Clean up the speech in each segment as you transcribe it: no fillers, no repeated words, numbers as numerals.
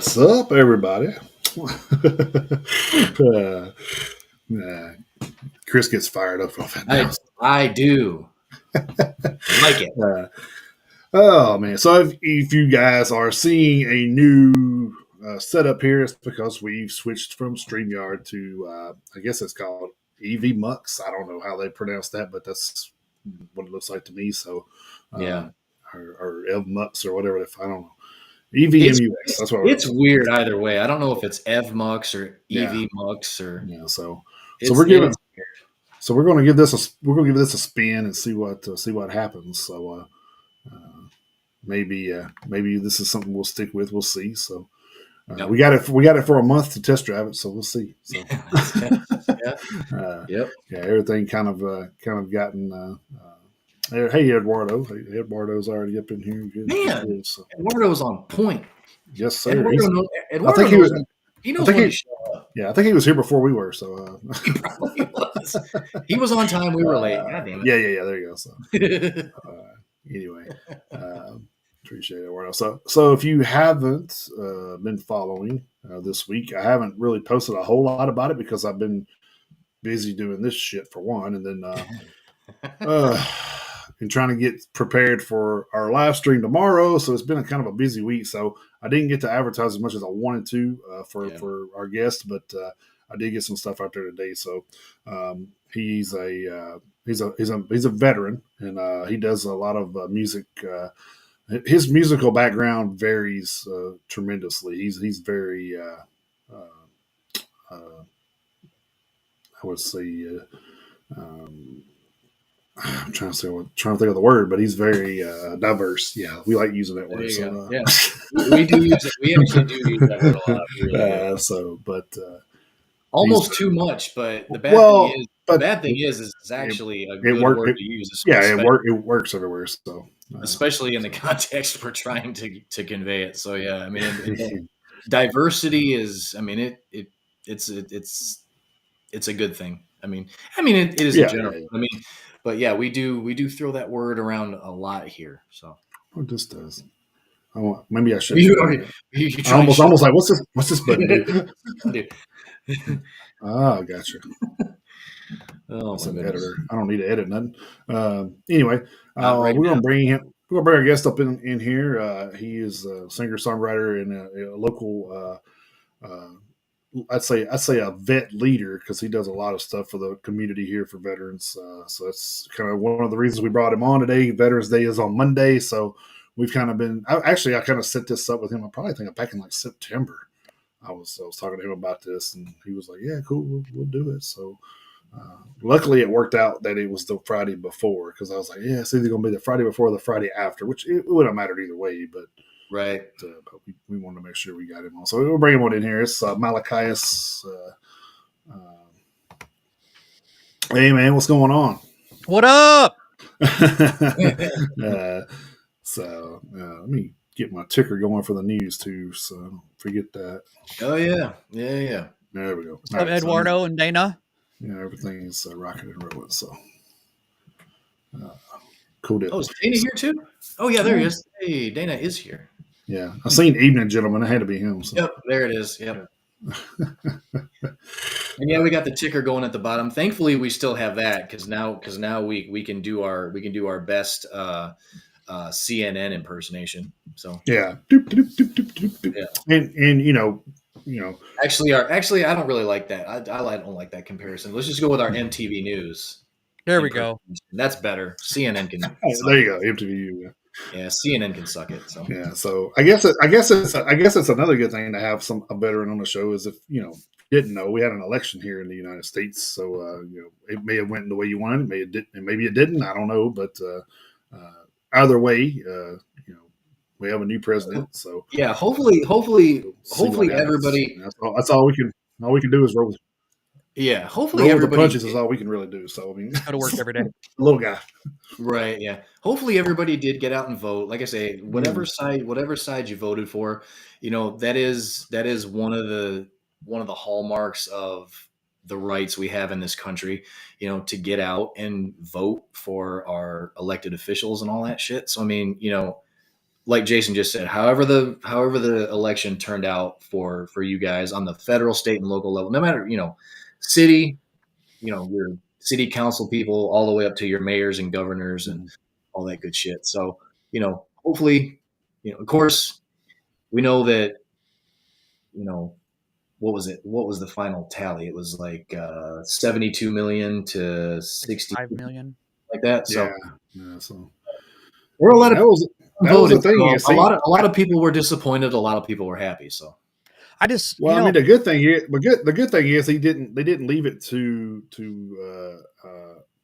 What's up, everybody? uh, uh, Chris gets fired up off that now. I do. Like it. Oh man! So if you guys are seeing a new setup here, it's because we've switched from StreamYard to I guess it's called EV Mux. I don't know how they pronounce that, but that's what it looks like to me. So Yeah. or Ev Mux or whatever. If I don't know. EVMUX. That's what it's weird either way. I don't know if it's EVMux or EVMux or So we're going to give this a spin and see what happens. So maybe this is something we'll stick with. We'll see. So Yep. we got it for a month to test drive it. So we'll see. So everything kind of gotten. Hey Eduardo. Eduardo's already up in here. Good. Man, Good, so. Eduardo's on point. Yes, sir. Eduardo I think he was. He knows when to show up. Yeah, I think he was here before we were. So He probably was. He was on time. We were late. God damn it. Yeah. There you go. So anyway, appreciate it, Eduardo. So if you haven't been following this week, I haven't really posted a whole lot about it because I've been busy doing this shit for one, and then and trying to get prepared for our live stream tomorrow. So it's been a kind of a busy week. So I didn't get to advertise as much as I wanted to for our guest, but I did get some stuff out there today. So he's a veteran, and he does a lot of music. His musical background varies tremendously. He's very I would say. I'm trying to think of the word, but he's very diverse. Yeah, we like using that word. So, yeah, we do use it. We actually do use that word a lot. Really almost too much. But the bad thing is it's actually a good word to use. It works everywhere. So, especially in the context we're trying to convey it. So yeah, I mean, diversity is. I mean, it's a good thing. I mean, it is in general. Yeah. I mean. But yeah, we do throw that word around a lot here. So it just does. Maybe I should. I'm almost like what's this button do? Gotcha. That's an editor. I don't need to edit nothing. Anyway, we're gonna bring our guest up in here. He is a singer songwriter in a local. I'd say a vet leader because he does a lot of stuff for the community here for veterans. So that's kind of one of the reasons we brought him on today. Veterans Day is on Monday, so we've kind of been. I kind of set this up with him. I probably think back in like September. I was talking to him about this, and he was like, "Yeah, cool, we'll do it." So luckily, it worked out that it was the Friday before because I was like, "Yeah, it's either going to be the Friday before or the Friday after," which it wouldn't have mattered either way, but. Right. But we wanted to make sure we got him on. So we'll bring him on in here. It's Malachias. Hey, man, what's going on? What up? So let me get my ticker going for the news, too. So don't forget that. Oh, yeah. Yeah. There we go. What's up, Eduardo and Dana? Yeah, everything's rocking and rolling. So cool deal. Oh, is Dana here, too? Oh, yeah, there he is. Hey, Dana is here. Yeah, I seen Evening Gentleman. It had to be him. So. Yep, there it is. Yep. And yeah, we got the ticker going at the bottom. Thankfully, we still have that because now we can do our best CNN impersonation. So yeah, and you know. Actually, I don't really like that. I don't like that comparison. Let's just go with our MTV News. There we go. That's better. CNN can. There you go. MTV. Yeah, CNN can suck it. So yeah, so I guess it's another good thing to have a veteran on the show. Is if didn't know we had an election here in the United States, so it may have went the way you wanted, maybe it didn't. I don't know, but either way, we have a new president. So yeah, hopefully everybody. That's all we can do is roll. Yeah, hopefully everybody. The punches is all we can really do. So I mean, go to work every day. Little guy. Right. Yeah. Hopefully everybody did get out and vote. Like I say, whatever side you voted for, that is one of the hallmarks of the rights we have in this country, to get out and vote for our elected officials and all that shit. So, I mean, like Jason just said, however the election turned out for you guys on the federal, state, and local level, no matter, city, your city council people, all the way up to your mayors and governors and all that good shit. So, hopefully, of course, we know that, what was it? What was the final tally? It was like 72 million to 60 5 million. like that. Yeah. So Yeah. So there were a lot of that was voted. the thing. So You a see, lot of people were disappointed. A lot of people were happy. So I just, well, I mean, the good thing is, the good thing is they didn't leave it to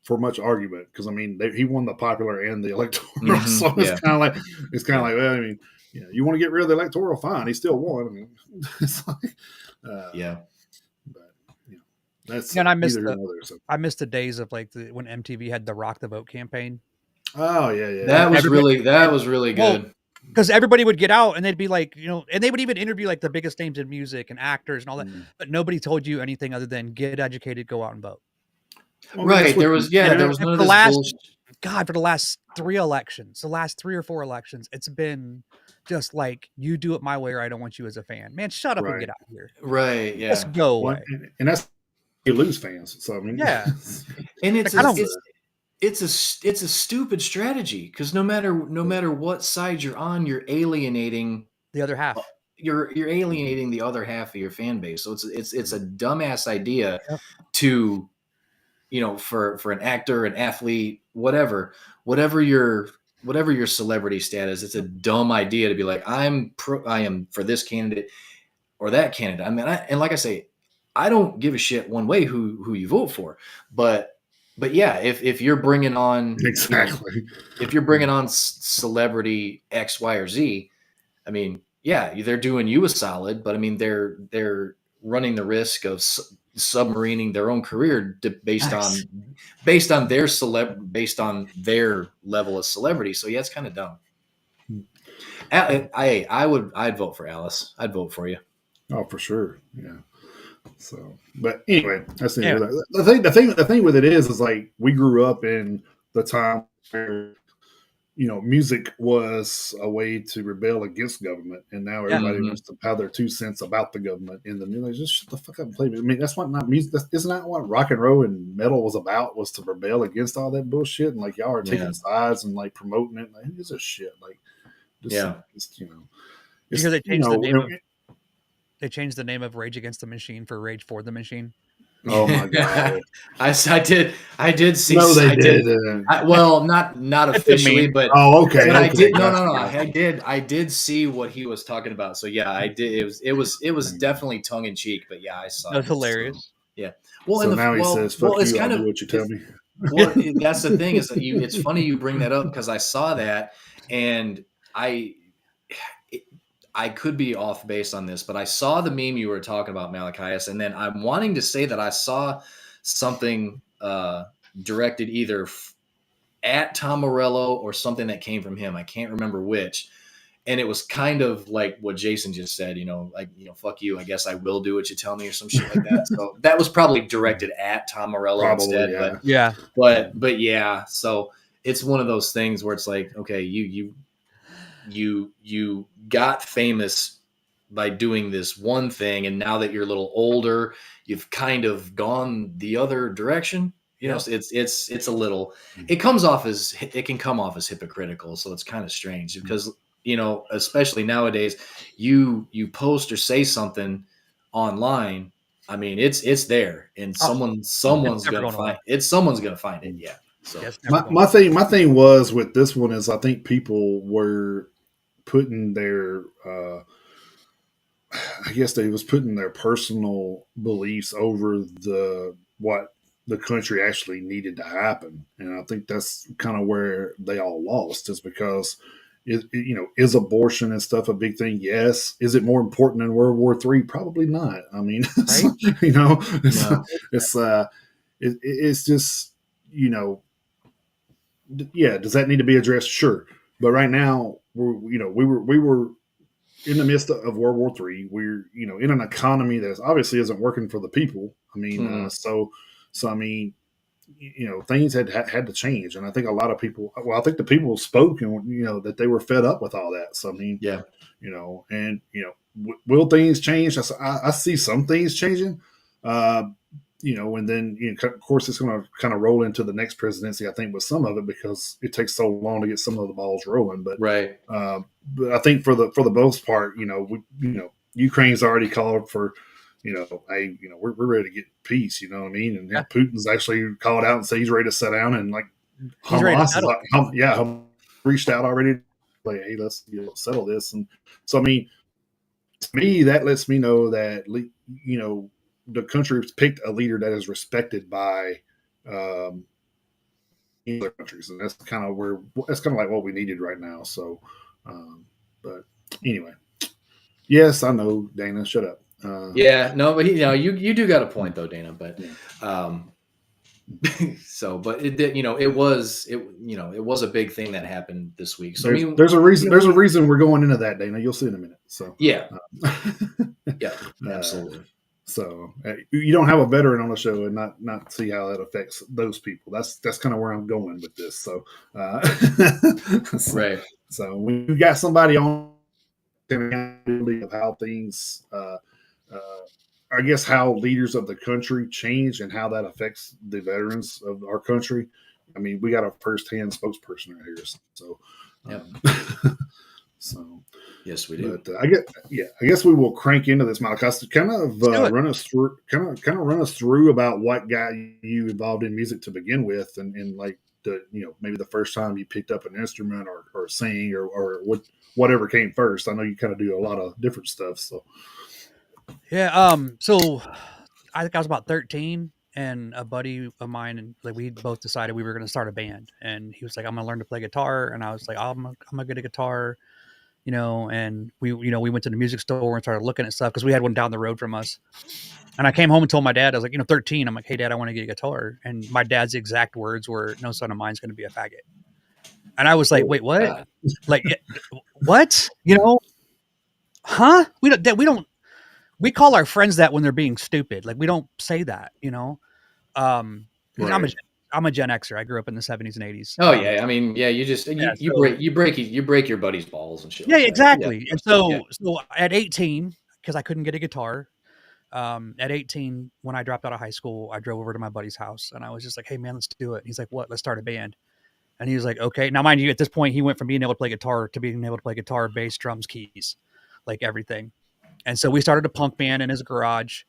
for much argument, because I mean he won the popular and the electoral, so it's kind of like well, I mean, you want to get rid of the electoral, fine, he still won. I mean, it's like, yeah. But that's and I missed the days of like when MTV had the Rock the Vote campaign. Oh yeah. That was really good. Well, because everybody would get out and they'd be like, and they would even interview like the biggest names in music and actors and all that, but nobody told you anything other than get educated, go out and vote. Well, right. There was none of this bullshit. God, for the last 3 elections, the last 3 or 4 elections, it's been just like, you do it my way or I don't want you as a fan. Man, shut up and get out of here. Right. Yeah. Just go away. And that's, you lose fans. So I mean, yeah. And it's a stupid strategy, because no matter what side you're on, you're alienating the other half. You're alienating the other half of your fan base. So it's a dumbass idea to, for an actor, an athlete, whatever your celebrity status, it's a dumb idea to be like, I am for this candidate or that candidate. I mean, and like I say, I don't give a shit one way who you vote for, but yeah, if you're bringing on if you're bringing on celebrity X, Y, or Z, I mean, yeah, they're doing you a solid, but I mean, they're running the risk of submarining their own career based on their level of celebrity. So yeah, it's kind of dumb. I'd vote for Alice. I'd vote for you. Oh, for sure. Yeah. So, but anyway, that's the thing with it is like, we grew up in the time where, music was a way to rebel against government, and now everybody wants to have their 2 cents about the government in the music. Just shut the fuck up and play. I mean, that's not music. Isn't that what rock and roll and metal was about? Was to rebel against all that bullshit, and like, y'all are taking sides and like promoting it. Like, who gives a shit? Like, just because they changed the name. They changed the name of Rage Against the Machine for Rage for the Machine. Oh my god! I did see. No, they did. Well, not officially, but okay. But okay. I did. No. I did see what he was talking about. So yeah, I did. It was definitely tongue in cheek, but yeah, I saw. That's hilarious. So, yeah. Well, so now he says, "Fuck you, it's kind I'll of do what you tell me." Well, that's the thing, is that it's funny you bring that up, because I saw that, and I could be off base on this, but I saw the meme you were talking about, Malachias, and then I'm wanting to say that I saw something directed either at Tom Morello or something that came from him. I can't remember which. And it was kind of like what Jason just said, fuck you, I guess I will do what you tell me, or some shit like that. So that was probably directed at Tom Morello instead. Yeah. But yeah, so it's one of those things where it's like, okay, you got famous by doing this one thing, and now that you're a little older, you've kind of gone the other direction. So it's a little, it can come off as hypocritical. So it's kind of strange, because especially nowadays, you post or say something online, I mean, it's there, and someone's gonna find it. Someone's gonna find it. Yeah. So my thing was with this one is, I think people were putting their I guess they was putting their personal beliefs over what the country actually needed to happen, and I think that's kind of where they all lost, is because is abortion and stuff a big thing? Yes. Is it more important than World War III? Probably not. I mean, right? It's just, yeah. Does that need to be addressed? Sure. But right now, we were in the midst of World War III. We're in an economy that obviously isn't working for the people. I mean, so I mean, things had to change, and I think a lot of people. Well, I think the people spoke, and that they were fed up with all that. So I mean, yeah, and will things change? I see some things changing. And then of course it's going to kind of roll into the next presidency. I think with some of it because it takes so long to get some of the balls rolling. But right. but I think for the most part, Ukraine's already called for, hey, we're ready to get peace. You know what I mean? And Putin's actually called out and said he's ready to sit down, and like he's ready to Hamas is settle. Hamas reached out already, like, hey, let's settle this. And so I mean, to me, that lets me know that the country's picked a leader that is respected by other countries, and that's kind of like what we needed right now. So, but anyway, yes, I know, Dana. Shut up. Yeah, no, but you do got a point though, Dana. But so, but it was a big thing that happened this week. So there's a reason. There's a reason we're going into that, Dana. You'll see in a minute. So yeah, yeah, absolutely. So you don't have a veteran on the show and not see how that affects those people. That's kind of where I'm going with this. So, right. So when you got somebody on of how things, I guess how leaders of the country change and how that affects the veterans of our country. I mean, we got a firsthand spokesperson right here. So, so. Yes, we do. But I guess we will crank into this, Malachias. Kind of run us through about what got you involved in music to begin with, and like maybe the first time you picked up an instrument or sing or whatever came first. I know you kind of do a lot of different stuff. So yeah, so I think I was about 13, and a buddy of mine, and like we both decided we were going to start a band, and he was like, "I'm going to learn to play guitar," and I was like, "I'm gonna get a guitar." And we went to the music store and started looking at stuff because we had one down the road from us. And I came home and told my dad, I was like, 13. I'm like, "Hey, Dad, I want to get a guitar." And my dad's exact words were, "No son of mine's going to be a faggot." And I was like, "Wait, what?" God. Like, what? Huh? We call our friends that when they're being stupid. Like, we don't say that, Right. I'm a Gen Xer. I grew up in the 70s and 80s. Oh yeah, I mean, yeah, you break your buddy's balls and shit. Yeah, like exactly. Yeah. And so at 18, because I couldn't get a guitar, at 18, when I dropped out of high school, I drove over to my buddy's house and I was just like, "Hey man, let's do it." And he's like, "What? Let's start a band." And he was like, "Okay." Now, mind you, at this point, he went from being able to play guitar to being able to play guitar, bass, drums, keys, like everything. And so we started a punk band in his garage.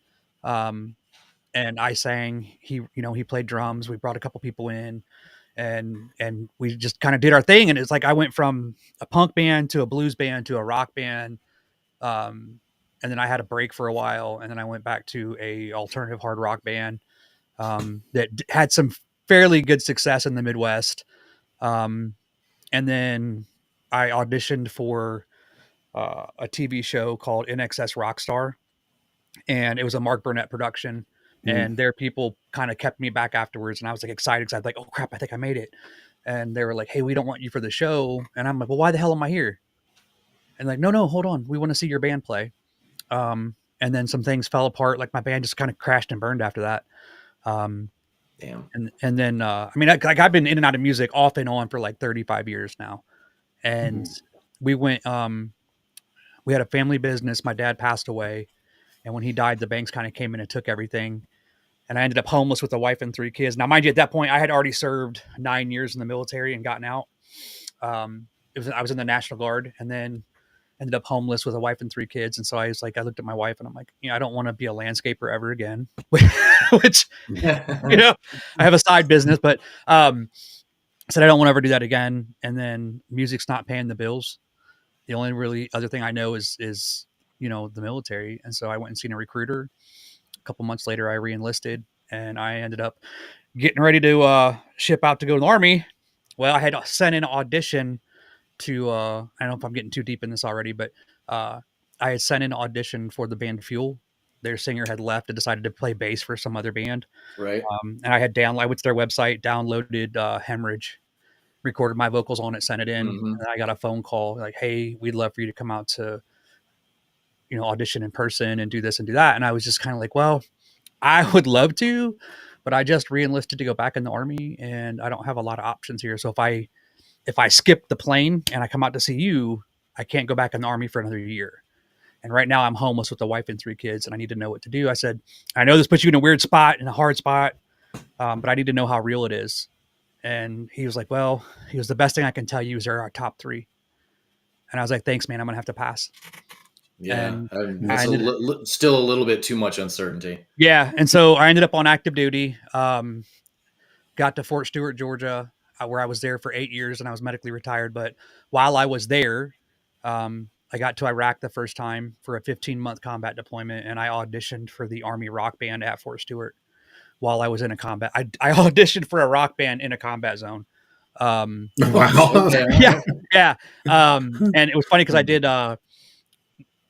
And I sang, he played drums. We brought a couple people in and we just kind of did our thing. And it's like, I went from a punk band to a blues band to a rock band. And then I had a break for a while. And then I went back to a alternative hard rock band that had some fairly good success in the Midwest. And then I auditioned for a TV show called NXS Rockstar. And it was a Mark Burnett production. And their people kind of kept me back afterwards. And I was like excited because I was like, "Oh crap, I think I made it." And they were like, "Hey, we don't want you for the show." And I'm like, "Well, why the hell am I here?" And like, "No, hold on. We want to see your band play." And then some things fell apart. Like my band just kind of crashed and burned after that. Damn. And then, I mean, I've been in and out of music off and on for like 35 years now. And we went, we had a family business. My dad passed away. And when he died, the banks kind of came in and took everything. And I ended up homeless with a wife and 3 kids. Now, mind you, at that point, I had already served 9 years in the military and gotten out. I was in the National Guard and then ended up homeless with a wife and 3 kids. And so I looked at my wife and I'm like, I don't want to be a landscaper ever again, which, I have a side business, but I said, I don't want to ever do that again. And then music's not paying the bills. The only really other thing I know is the military. And so I went and seen a recruiter. A couple months later, I re-enlisted and I ended up getting ready to ship out to go to the Army. Well, I had sent in an audition to, I don't know if I'm getting too deep in this already, but I had sent in an audition for the band Fuel. Their singer had left and decided to play bass for some other band. Right. And I went to their website, downloaded Hemorrhage, recorded my vocals on it, sent it in. And I got a phone call like, "Hey, we'd love for you to come out to, audition in person and do this and do that." And I was just kind of like, well, I would love to, but I just re-enlisted to go back in the Army, and I don't have a lot of options here. So if I skip the plane and I come out to see you, I can't go back in the Army for another year. And right now I'm homeless with a wife and 3 kids, and I need to know what to do. I said, I know this puts you in a weird spot, in a hard spot, but I need to know how real it is. And he was like, well, the best thing I can tell you is they're our top 3. And I was like, thanks, man. I'm going to have to pass. Yeah. And still a little bit too much uncertainty. Yeah. And so I ended up on active duty, got to Fort Stewart, Georgia, where I was there for 8 years, and I was medically retired. But while I was there, I got to Iraq the first time for a 15-month combat deployment, and I auditioned for the Army rock band at Fort Stewart while I was in a combat. I auditioned for a rock band in a combat zone. Wow. Yeah. And it was funny because I did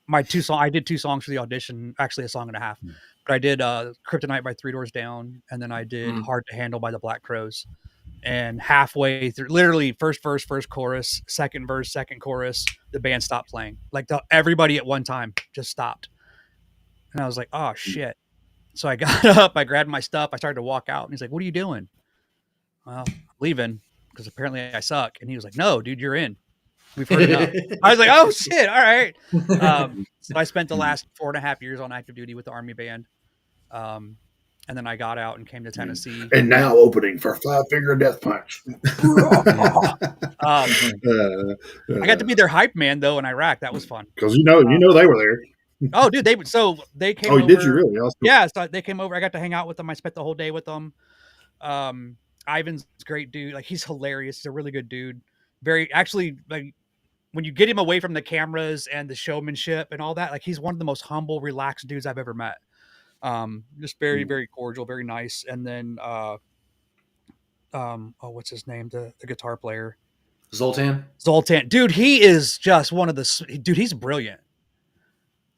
my 2 songs. I did 2 songs for the audition, actually a song and a half. But I did Kryptonite by Three Doors Down, and then I did Hard to Handle by the Black Crowes. And halfway through, literally first verse, first chorus, second verse, second chorus, the band stopped playing. Like everybody at one time just stopped. And I was like, oh shit. So I got up, I grabbed my stuff, I started to walk out, and he's like, what are you doing? Well, I'm leaving because apparently I suck. And he was like, no, dude, you're in. We've heard enough. I was like, oh shit. All right. So I spent the last 4.5 years on active duty with the Army band. And then I got out and came to Tennessee. And now opening for Five Finger Death Punch. I got to be their hype man though in Iraq. That was fun. Because you know they were there. Oh, dude, they came. Oh, over. Did you really? Awesome. Yeah, so they came over. I got to hang out with them. I spent the whole day with them. Ivan's a great dude. Like he's hilarious. He's a really good dude. Actually, like when you get him away from the cameras and the showmanship and all that, like he's one of the most humble, relaxed dudes I've ever met. Just very, very cordial, very nice. And then, what's his name? The guitar player, Zoltan, dude. He is just he's brilliant.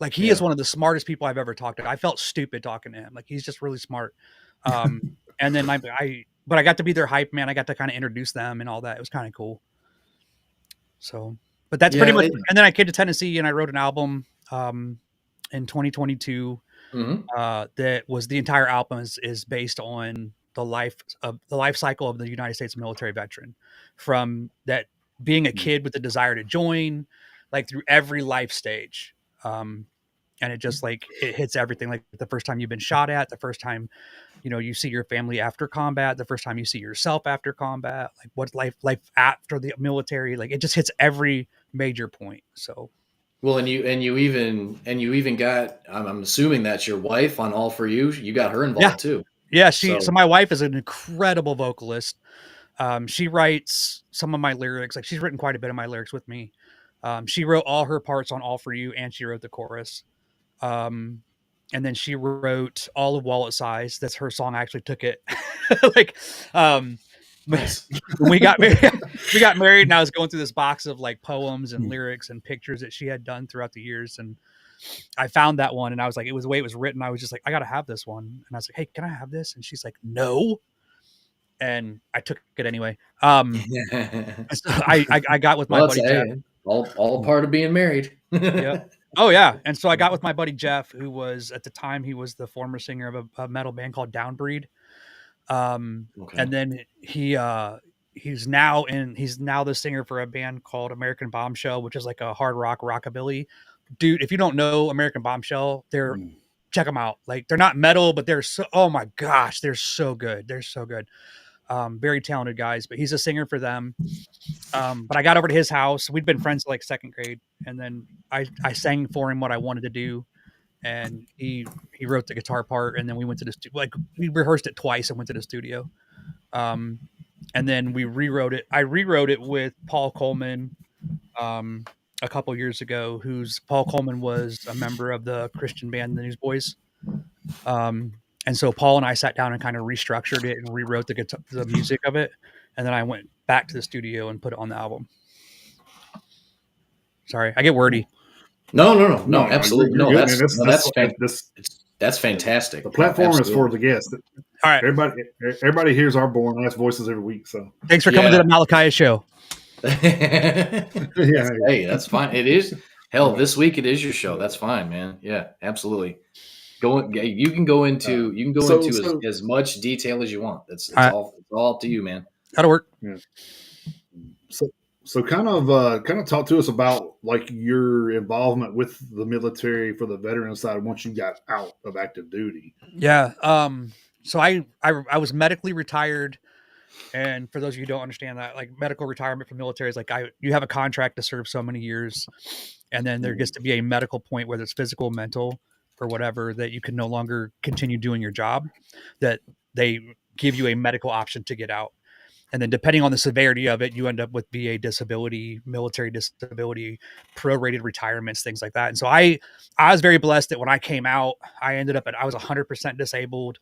Like he is one of the smartest people I've ever talked to. I felt stupid talking to him. Like he's just really smart. And then but I got to be their hype man. I got to kind of introduce them and all that. It was kind of cool. So, but that's pretty much. And then I came to Tennessee and I wrote an album, in 2022. That was the entire album is based on the life cycle of the United States military veteran, from that being a kid with the desire to join, like through every life stage. And it just like it hits everything, like the first time you've been shot at, the first time you see your family after combat, the first time you see yourself after combat, like what's life after the military, like it just hits every major point. So well, and you even got, I'm assuming that's your wife on All For You. You got her involved too. Yeah, so my wife is an incredible vocalist. She writes some of my lyrics. Like she's written quite a bit of my lyrics with me. She wrote all her parts on All For You, and she wrote the chorus. And then she wrote all of Wallet Size. That's her song. I actually took it. Like, nice. When we got married, and I was going through this box of like poems and lyrics and pictures that she had done throughout the years, and I found that one, and I was like, it was the way it was written. I was just like, I gotta have this one, and I was like, hey, can I have this? And she's like, no, and I took it anyway. So I got with my buddy Jeff. All part of being married. Yeah. Oh yeah, and so I got with my buddy Jeff, who was at the time he was the former singer of a metal band called Downbreed. And then he's now the singer for a band called American Bombshell, which is like a hard rock rockabilly. Dude, if you don't know American Bombshell, check them out. Like they're not metal, but oh my gosh, they're so good. They're so good. Very talented guys, but he's a singer for them. But I got over to his house. We'd been friends like second grade, and then I sang for him what I wanted to do. And he wrote the guitar part, and then we went to the studio. Like we rehearsed it twice and went to the studio. And then we rewrote it. I rewrote it with Paul Coleman a couple years ago. Paul Coleman was a member of the Christian band the Newsboys. And so Paul and I sat down and kind of restructured it and rewrote the music of it. And then I went back to the studio and put it on the album. Sorry, I get wordy. No, absolutely. No, that's fantastic. The platform is for the guests. All right. Everybody hears our boring ass voices every week. So thanks for coming to the Malachias show. Hey, that's fine. It is. Hell, this week it is your show. That's fine, man. Yeah, absolutely. You can go into as much detail as you want. It's all up to you, man. That'll work. Yeah. So kind of talk to us about like your involvement with the military for the veteran side once you got out of active duty. Yeah. So I was medically retired. And for those of you who don't understand that, like medical retirement from military is like you have a contract to serve so many years, and then there gets to be a medical point, whether it's physical, mental, or whatever, that you can no longer continue doing your job, that they give you a medical option to get out. And then depending on the severity of it, you end up with VA disability, military disability, prorated retirements, things like that. And so I was very blessed that when I came out, I was 100% disabled.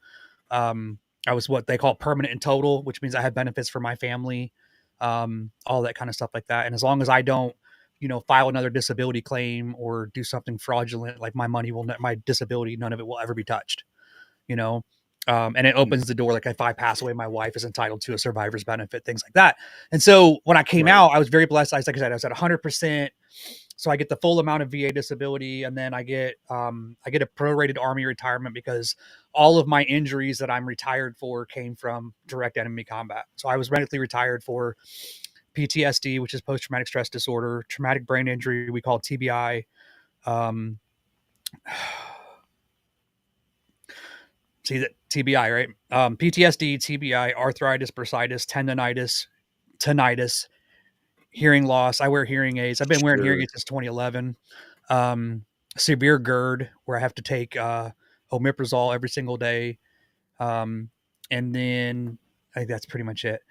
I was what they call permanent and total, which means I have benefits for my family, all that kind of stuff like that. And as long as I don't, file another disability claim or do something fraudulent, like my disability, none of it will ever be touched, and it opens the door. Like if I pass away, my wife is entitled to a survivor's benefit, things like that. And so when I came out, I was very blessed. Like I said, I was at 100%. So I get the full amount of VA disability, and then I get a prorated Army retirement because all of my injuries that I'm retired for came from direct enemy combat. So I was medically retired for PTSD, which is post-traumatic stress disorder, traumatic brain injury, we call TBI. See that TBI, right? PTSD, TBI, arthritis, bursitis, tendonitis, tinnitus, hearing loss. I wear hearing aids. I've been wearing hearing aids since 2011. Severe GERD, where I have to take omeprazole every single day. And then I think that's pretty much it.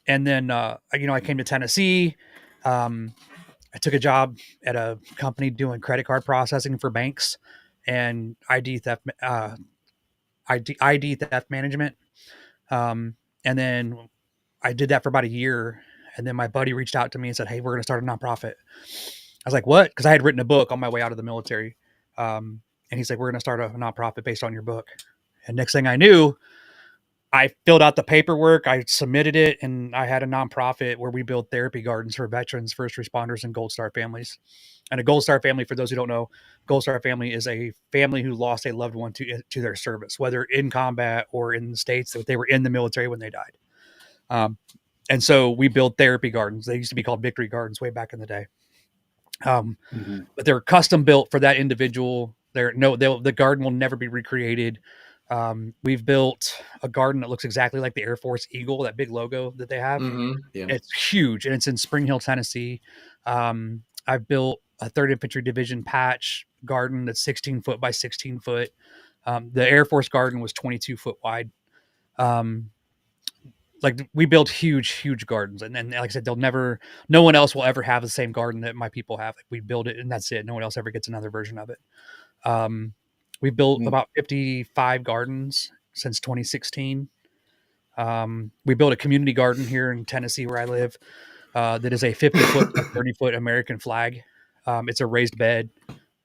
And then, I came to Tennessee. I took a job at a company doing credit card processing for banks and ID theft management. And then I did that for about a year. And then my buddy reached out to me and said, "Hey, we're going to start a nonprofit." I was like, "What?" Because I had written a book on my way out of the military. And he's like, "We're going to start a nonprofit based on your book." And next thing I knew, I filled out the paperwork, I submitted it, and I had a nonprofit where we build therapy gardens for veterans, first responders, and Gold Star families. And a Gold Star family, for those who don't know, Gold Star family is a family who lost a loved one to their service, whether in combat or in the States, that they were in the military when they died. And so we build therapy gardens. They used to be called Victory Gardens way back in the day. But they're custom built for that individual. The garden will never be recreated. We've built a garden that looks exactly like the Air Force Eagle, that big logo that they have. Yeah. It's huge, and it's in Spring Hill, Tennessee. I've built a 3rd Infantry Division patch garden that's 16 foot by 16 foot. The Air Force garden was 22 foot wide. Like we build huge gardens, and then, like I said, no one else will ever have the same garden that my people have. Like we build it and that's it. No one else ever gets another version of it. We built about 55 gardens since 2016. We built a community garden here in Tennessee where I live, that is a 50 foot by 30 foot American flag. It's a raised bed,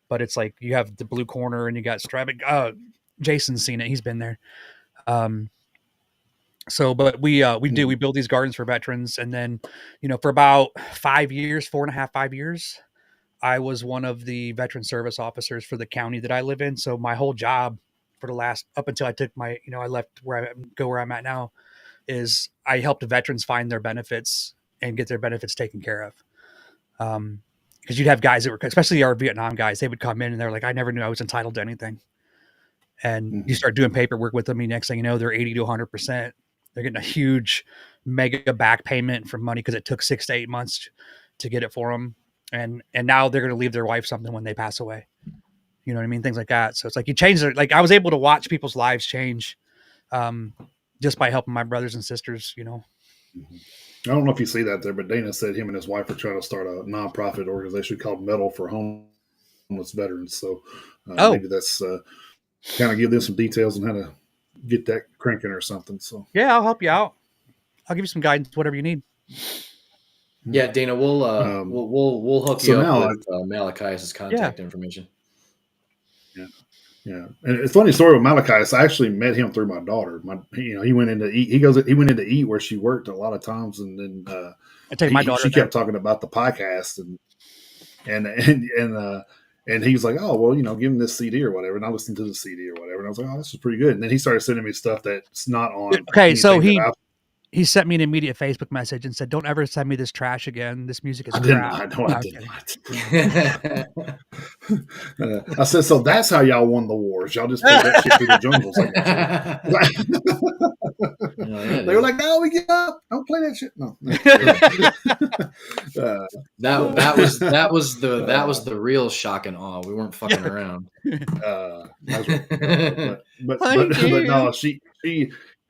but it's like you have the blue corner and you got striping. Jason's seen it. He's been there. But we build these gardens for veterans. And then, for about 5 years, 4.5, 5 years, I was one of the veteran service officers for the county that I live in. So my whole job for the last, up until I took I left where I'm at now, is I helped veterans find their benefits and get their benefits taken care of. Because you'd have guys that were, especially our Vietnam guys, they would come in and they're like, "I never knew I was entitled to anything." And you start doing paperwork with them, and next thing you know, they're 80 to 100%. They're getting a huge mega back payment for money because it took 6 to 8 months to get it for them. And now they're going to leave their wife something when they pass away. You know what I mean? Things like that. So it's like you change it. Like I was able to watch people's lives change just by helping my brothers and sisters, I don't know if you see that there, but Dana said him and his wife are trying to start a nonprofit organization called Metal for Homeless Veterans. So maybe that's kind of give them some details on how to get that cranking or something. So yeah, I'll help you out. I'll give you some guidance, whatever you need. Yeah, Dana, we'll hook you up with Malachias' contact information. Yeah, and it's a funny story with Malachias. I actually met him through my daughter. He went into eat. He went into eat where she worked a lot of times, and then I take my daughter. She kept talking about the podcast, and And he was like, "Oh, well, give him this CD or whatever." And I listened to the CD or whatever, and I was like, "Oh, this is pretty good." And then he started sending me stuff that's not on. Okay, so that he sent me an immediate Facebook message and said, "Don't ever send me this trash again. This music is I did crap." not. No, I did not. I said, "So that's how y'all won the wars. Y'all just played that shit through the jungles." They were like, "No, we give up. Don't play that shit." No. That was the real shock and awe. We weren't fucking around. But no, she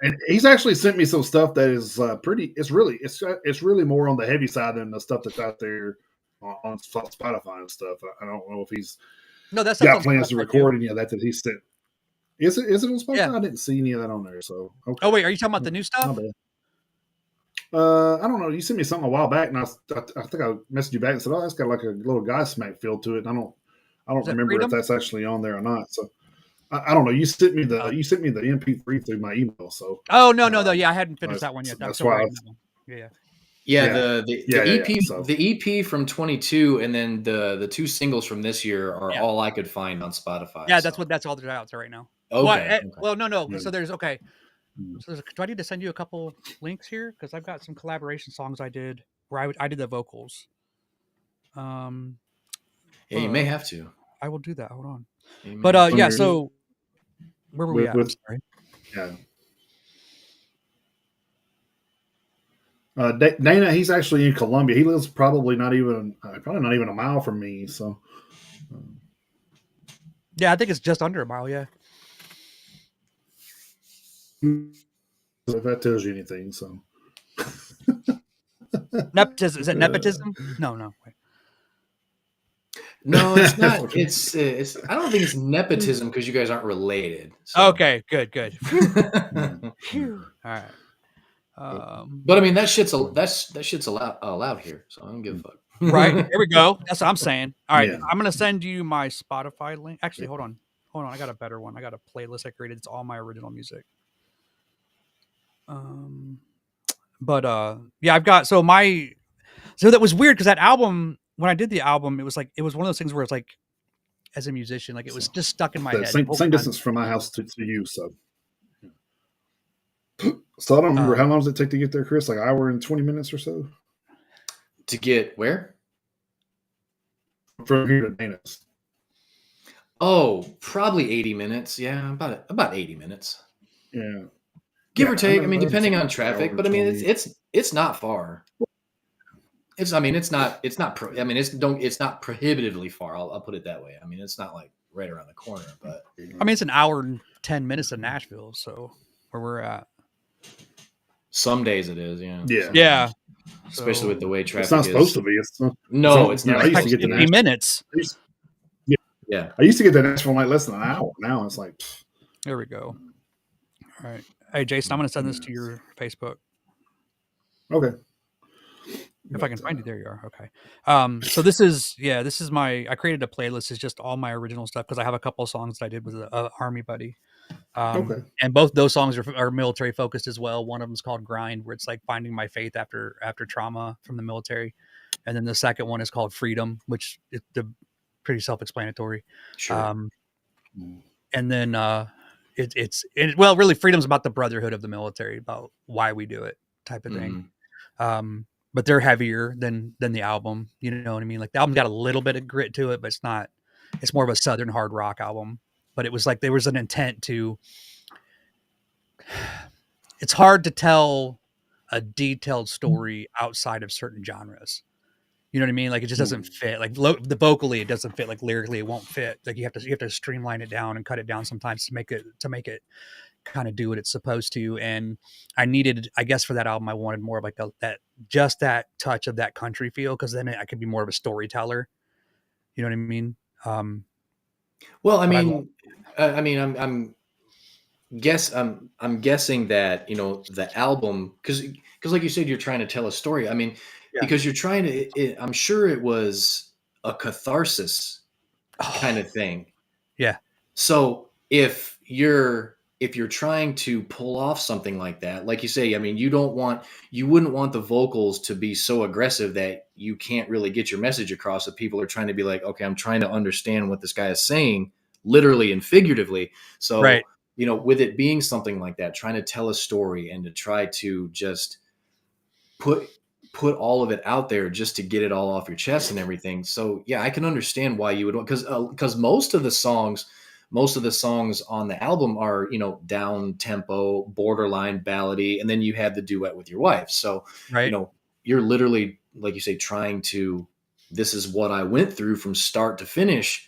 and he's actually sent me some stuff that is pretty. It's really more on the heavy side than the stuff that's out there on Spotify and stuff. I don't know if he's got plans to record any of that he sent. Is it on Spotify? Yeah. I didn't see any of that on there. So okay. Oh wait, are you talking about the new stuff? I don't know. You sent me something a while back, and I think I messaged you back and said, "Oh, that's got like a little Godsmack feel to it." And I don't remember if that's actually on there or not. So I don't know. You sent me the MP3 through my email. So no. Yeah, I hadn't finished that one yet. That's why. The EP from 22 and then the two singles from this year are all I could find on Spotify. Yeah, that's all that's out there right now. Okay. Well, no. Yeah. So there's okay. So do I need to send you a couple links here? Because I've got some collaboration songs I did where I did the vocals. Yeah, you may have to. I will do that. Hold on. But yeah, so where were we at? I'm sorry. Yeah. Dana, he's actually in Columbia. He lives probably not even a mile from me. So. Yeah, I think it's just under a mile. Yeah. So if that tells you anything, so nepotism, is it nepotism? No. Wait. No, it's not. It's I don't think it's nepotism because you guys aren't related. So. Okay, good. All right. But I mean that shit's allowed here, so I don't give a fuck. Right, here we go. That's what I'm saying. All right, I'm gonna send you my Spotify link. Actually, hold on. I got a better one. I got a playlist I created. It's all my original music. I've got so that was weird because that album, when I did the album, it was one of those things where it's like, as a musician, like it was just stuck in my head. Same distance from my house to you, so I don't remember how long does it take to get there, Chris? Like an hour and 20 minutes or so. To get where? From here to Dana's. Oh, probably 80 minutes. Yeah, about 80 minutes. Yeah. Give or take. I mean, depending on traffic, but I mean, it's not far. It's not prohibitively far. I'll put it that way. I mean, it's not like right around the corner, but I mean, it's an hour and 10 minutes in Nashville. So where we're at. Some days it is. Yeah. Yeah. Especially with the way traffic is. It's not supposed to be. It's not. I used to get 50 minutes. Yeah. I used to get to Nashville in like less than an hour. Now it's like. There we go. All right. Hey, Jason, I'm going to send this to your Facebook. Okay. If I can find you, there you are. Okay. So this is I created a playlist. It's just all my original stuff because I have a couple of songs that I did with an army buddy. And both those songs are military focused as well. One of them is called Grind, where it's like finding my faith after trauma from the military. And then the second one is called Freedom, which is pretty self-explanatory. Sure. And then, really freedom's about the brotherhood of the military, about why we do it type of thing. But they're heavier than the album, you know what I mean? Like the album got a little bit of grit to it, but it's more of a Southern hard rock album, but it was like, there was an intent to, it's hard to tell a detailed story outside of certain genres. You know what I mean? Like it just doesn't fit. Like the vocally, it doesn't fit. Like lyrically, it won't fit. Like you have to streamline it down and cut it down sometimes to make it kind of do what it's supposed to. And I guess for that album, I wanted more of like that touch of that country feel, because then I could be more of a storyteller. You know what I mean? Well, I'm guessing that the album, because like you said, you're trying to tell a story. I mean. Yeah. Because you're trying to, I'm sure it was a catharsis kind of thing. Yeah. So if you're if you're trying to pull off something like that, like you say, I mean, you wouldn't want the vocals to be so aggressive that you can't really get your message across. That people are trying to be like, okay, I'm trying to understand what this guy is saying, literally and figuratively. So, Right. With it being something like that, trying to tell a story and to try to just put all of it out there just to get it all off your chest and everything. So yeah, I can understand why you would want, because most of the songs on the album are, down tempo, borderline ballady, and then you have the duet with your wife. So, Right. You're literally, like you say, trying to, this is what I went through from start to finish.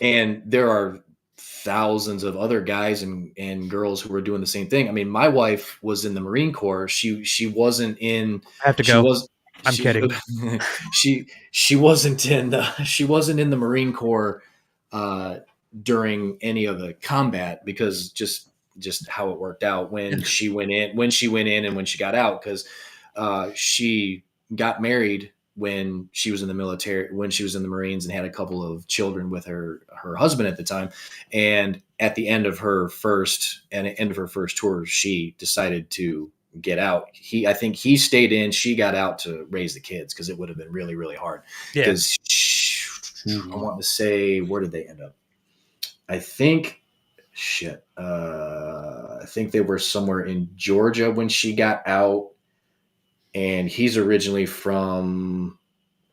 And there are thousands of other guys and girls who were doing the same thing. I mean, my wife was in the Marine Corps. She wasn't in, I have to she go. was, I'm she, kidding. she wasn't in the Marine Corps during any of the combat, because just how it worked out when she went in and when she got out, because she got married when she was in the military, when she was in the Marines, and had a couple of children with her husband at the time. And at the end of her first tour, she decided to get out. I think he stayed in, she got out to raise the kids, because it would have been really, really hard. Yeah. Because I want to say, where did they end up? I think I think they were somewhere in Georgia when she got out, and he's originally from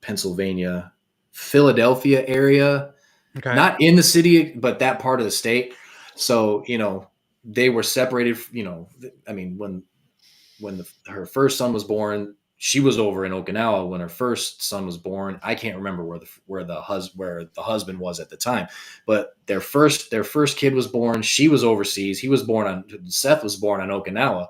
Pennsylvania, Philadelphia area, Okay. not in the city, but that part of the state. So, they were separated, I mean, when her first son was born, she was over in Okinawa. When her first son was born, I can't remember where the husband was at the time, but their first kid was born. She was overseas. Seth was born on Okinawa.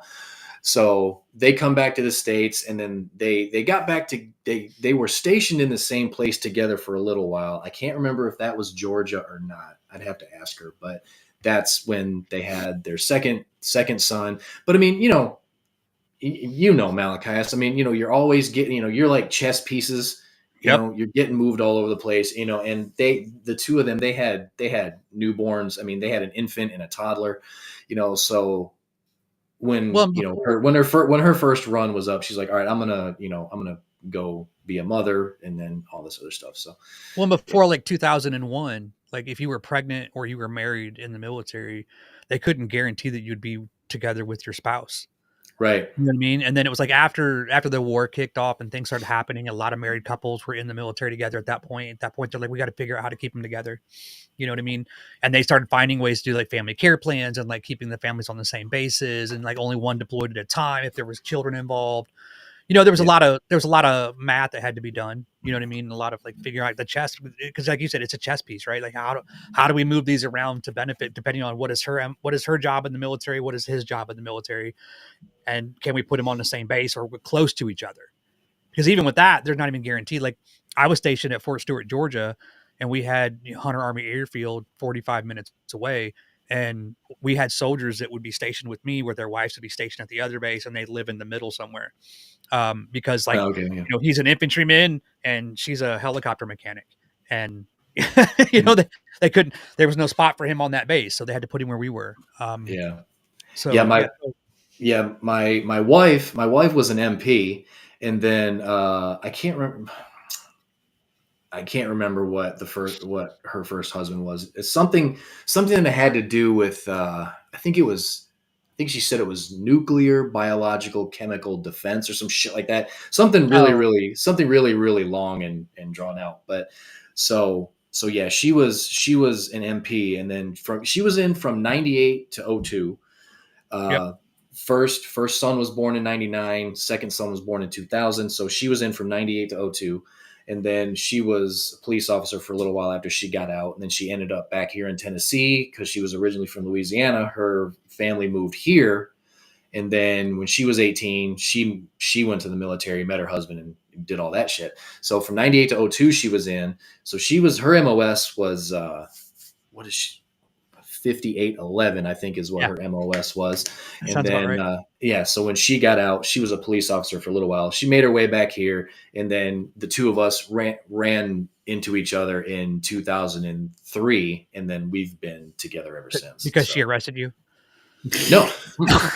So they come back to the States, and then they got back to, they were stationed in the same place together for a little while. I can't remember if that was Georgia or not. I'd have to ask her, but that's when they had their second son. But I mean, Malachias. I mean, you're always getting, you're like chess pieces. Yep. You're getting moved all over the place. And the two of them, they had newborns. I mean, they had an infant and a toddler. So when Well, when her first run was up, she's like, all right, I'm gonna go be a mother, and then all this other stuff. So, before like 2001, like if you were pregnant or you were married in the military, they couldn't guarantee that you'd be together with your spouse. right. You know what I mean? And then it was like after the war kicked off and things started happening, a lot of married couples were in the military together at that point. At that point, they're like, we got to figure out how to keep them together. You know what I mean? And they started finding ways to do like family care plans and like keeping the families on the same basis, and like only one deployed at a time if there was children involved. There was a lot of math that had to be done. You know what I mean? A lot of like figuring out the chess, because like you said, it's a chess piece, right? Like how do we move these around to benefit, depending on what is her job in the military, what is his job in the military, and can we put him on the same base or we're close to each other? Because even with that, there's not even guaranteed. Like I was stationed at Fort Stewart, Georgia, and we had Hunter Army Airfield 45 minutes away. And we had soldiers that would be stationed with me where their wives would be stationed at the other base, and they live in the middle somewhere. Because like, Okay, yeah. he's an infantryman and she's a helicopter mechanic, and they couldn't, there was no spot for him on that base. So they had to put him where we were. Yeah. So my wife was an MP, and then I can't remember what her first husband was. It's something that had to do with I think she said it was nuclear, biological, chemical defense or some shit like that. Something really, really long and drawn out. But so yeah, she was an MP, and then she was in from 98 to 02. First son was born in 99. Second son was born in 2000. So she was in from 98 to 02. And then she was a police officer for a little while after she got out. And then she ended up back here in Tennessee because she was originally from Louisiana. Her family moved here. And then when she was 18, she went to the military, met her husband, and did all that shit. So from 98 to 02, she was in. So her MOS was, what is she? 5811, I think is what her MOS was. That and sounds then, about right. So when she got out, she was a police officer for a little while. She made her way back here, and then the two of us ran into each other in 2003, and then we've been together ever since. Because she arrested you? No,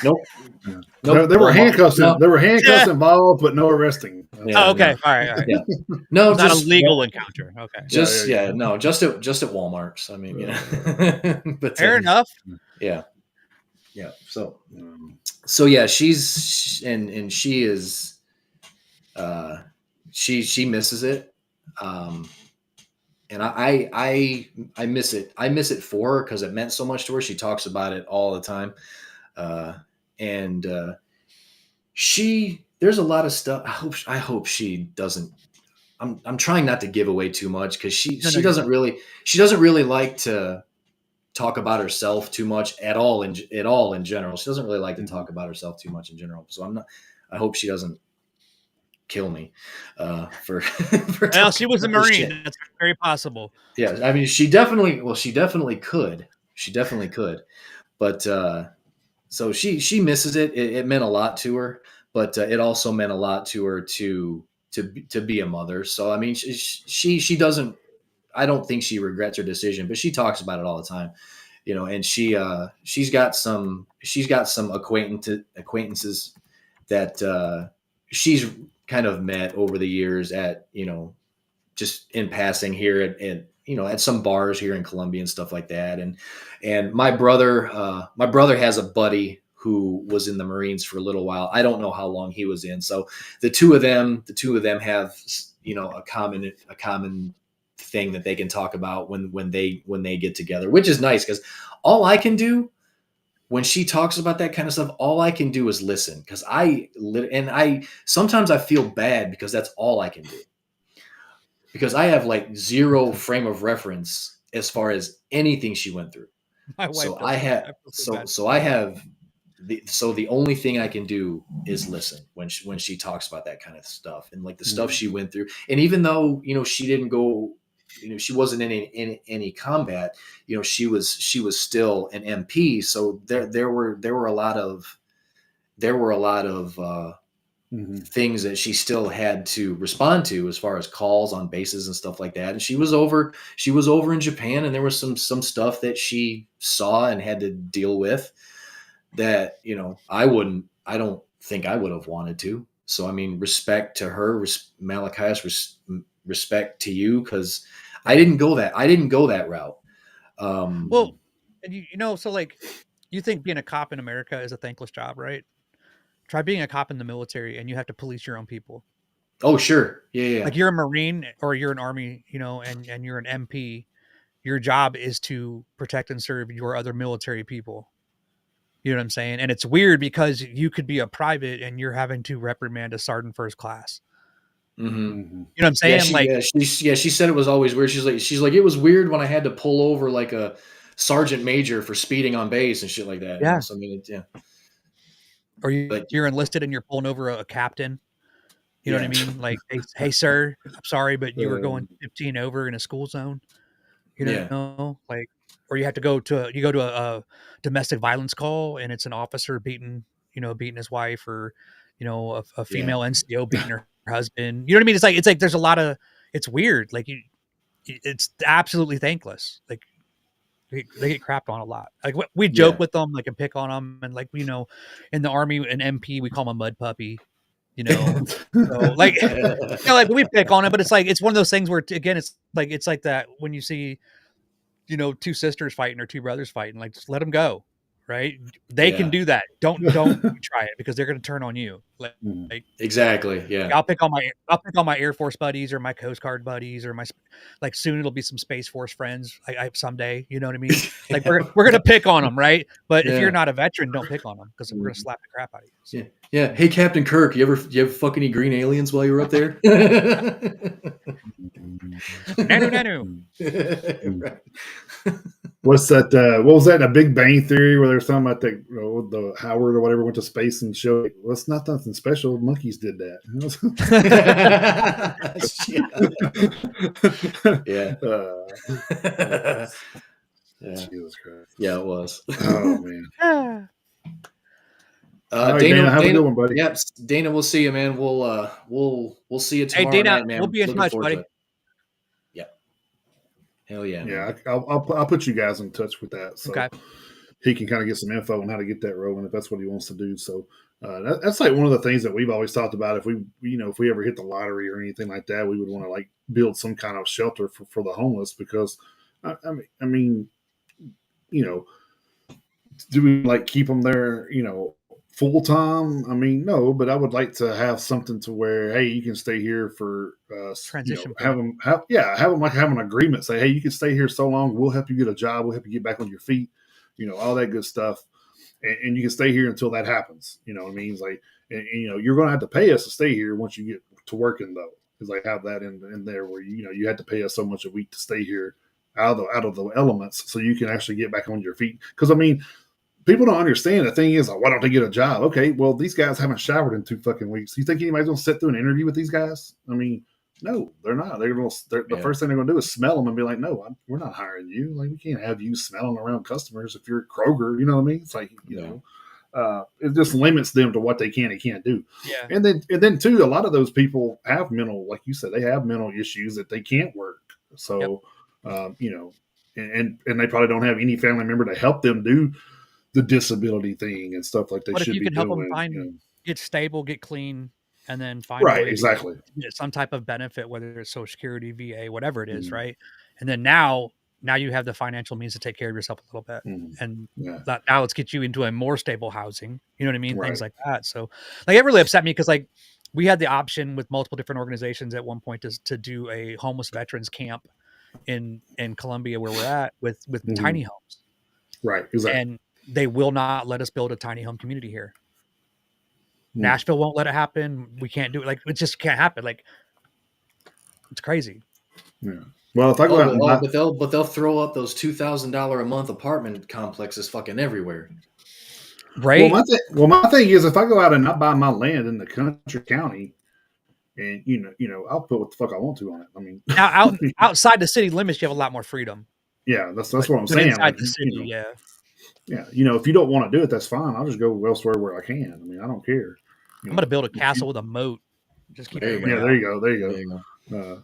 nope. There were handcuffs. There were handcuffs involved, but no arring. Oh, okay. All right. Yeah. No, it's not a legal encounter. Okay. Just no, just at Walmart's. I mean, but fair enough. Yeah. So yeah, she's and she is. She misses it, and I miss it. I miss it for her because it meant so much to her. She talks about it all the time, and there's a lot of stuff. I hope she doesn't. I'm trying not to give away too much because she doesn't really like to talk about herself too much at all in general. She doesn't really like to talk about herself too much in general. So I hope she doesn't kill me for well, she was a Marine. That's very possible. Yeah, I mean, she definitely could. But so she misses it. It meant a lot to her, but it also meant a lot to her to be a mother. So I mean, she doesn't. I don't think she regrets her decision, but she talks about it all the time, and she's got some acquaintances that she's kind of met over the years at, just in passing here at some bars here in Columbia and stuff like that. And my brother has a buddy who was in the Marines for a little while. I don't know how long he was in. So the two of them have, a common thing that they can talk about when they get together, which is nice because all I can do when she talks about that kind of stuff, all I can do is listen because I sometimes I feel bad because that's all I can do because I have like zero frame of reference as far as anything she went through. So the only thing I can do is listen when she talks about that kind of stuff and like the stuff she went through. And even though, she didn't go, she wasn't in any combat, she was still an MP. So there were a lot of things that she still had to respond to as far as calls on bases and stuff like that. And she was over in Japan, and there was some stuff that she saw and had to deal with that, I don't think I would have wanted to. So, I mean, respect to her, Malachias, respect to you. Cause I didn't go that route. Well, and so like, you think being a cop in America is a thankless job, right? Try being a cop in the military and you have to police your own people. Oh, sure. Yeah. Like you're a Marine or you're an Army, and you're an MP. Your job is to protect and serve your other military people. You know what I'm saying? And it's weird because you could be a private and you're having to reprimand a sergeant first class. Mm-hmm. You know what I'm saying? She said it was always weird. She's like, it was weird when I had to pull over like a sergeant major for speeding on base and shit like that. Yeah. So I mean, Or you're enlisted and you're pulling over a captain. You know what I mean? Like, hey, sir, I'm sorry, but you were going 15 over in a school zone. You know, like, or you have to go to a domestic violence call and it's an officer beating his wife, or a female NCO beating her husband. You know what I mean? It's like there's a lot of, it's weird. Like it's absolutely thankless. Like they get crapped on a lot. Like we joke with them, like, and pick on them, and like in the Army, an MP, we call him a mud puppy. So like, like we pick on it, but it's like it's one of those things where again, it's like that when you see two sisters fighting or two brothers fighting, like just let them go, right? They can do that. Don't try it because they're going to turn on you. Like exactly. Yeah. Like, I'll pick on my Air Force buddies or my Coast Guard buddies or my, like, soon it'll be some Space Force friends. I someday, you know what I mean? Like we're going to pick on them, right? But if you're not a veteran, don't pick on them because we're going to slap the crap out of you. So. Yeah. Hey, Captain Kirk, you ever fuck any green aliens while you were up there? Nanu. Right. What's that? What was that in A Big Bang Theory where they were talking about the Howard or whatever went to space and showed, well, it's not nothing special. Monkeys did that. Yeah. Jesus Christ. Yeah, it was. Oh man. Dana, Dana, have a good one, buddy. Yep, Dana, we'll see you, man. We'll see you tomorrow Dana, night, man. we'll be in touch, buddy. Yeah. Hell yeah, Yeah, man. I'll put you guys in touch with that, so Okay. he can kind of get some info on how to get that rolling if that's what he wants to do. So that's like one of the things that we've always talked about. If we, if we ever hit the lottery or anything like that, we would want to like build some kind of shelter for the homeless because, I mean, you know, do we like keep them there, full time? I mean, no, but I would like to have something to where, hey, you can stay here for, Transition have point. them, have them like have an agreement. Say, hey, you can stay here so long. We'll help you get a job. We'll help you get back on your feet. All that good stuff, and you can stay here until that happens. You know what I mean? It's like, and you're going to have to pay us to stay here once you get to working though, because I have that in there where you had to pay us so much a week to stay here out of the elements so you can actually get back on your feet. Because I mean, people don't understand. The thing is, like, why don't they get a job? Okay, well, these guys haven't showered in 2 fucking weeks. You think anybody's gonna sit through an interview with these guys? I mean, no, they're not. The first thing they're gonna do is smell them and be like, "No, we're not hiring you. Like, we can't have you smelling around customers if you're Kroger." You know what I mean? It's like it just limits them to what they can and can't do. Yeah. And then too, a lot of those people have mental, like you said, they have mental issues that they can't work. So, and they probably don't have any family member to help them do the disability thing and stuff like they But if should you be can help them doing. get stable, get clean, and then find a Right, way to exactly. get some type of benefit, whether it's Social Security, VA, whatever it is, Mm, right? And then now you have the financial means to take care of yourself a little bit. And yeah, now let's get you into a more stable housing. You know what I mean? Things right. like that. So like it really upset me because like we had the option with multiple different organizations at one point to do a homeless veterans camp in Columbia where we're at with tiny Mhm. homes. Right, exactly. And they will not let us build a tiny home community here. Mm, Nashville won't let it happen. We can't do it. Like it just can't happen. Like it's crazy, yeah. Well, if I go out and buy, But they'll throw up those $2,000 a month apartment complexes fucking everywhere. right? my thing is, if I go out and I buy my land in the country county, and I'll put what the fuck I want to on it. I mean, Now outside the city limits, you have a lot more freedom. yeah, that's But what I'm saying. inside Like, the city, yeah, yeah, if you don't want to do it, that's fine. I'll just go elsewhere where I can. I mean, I don't care. I'm gonna build a castle with a moat. Just keep There you everybody Yeah, go. there out. you go. There There you you go. go.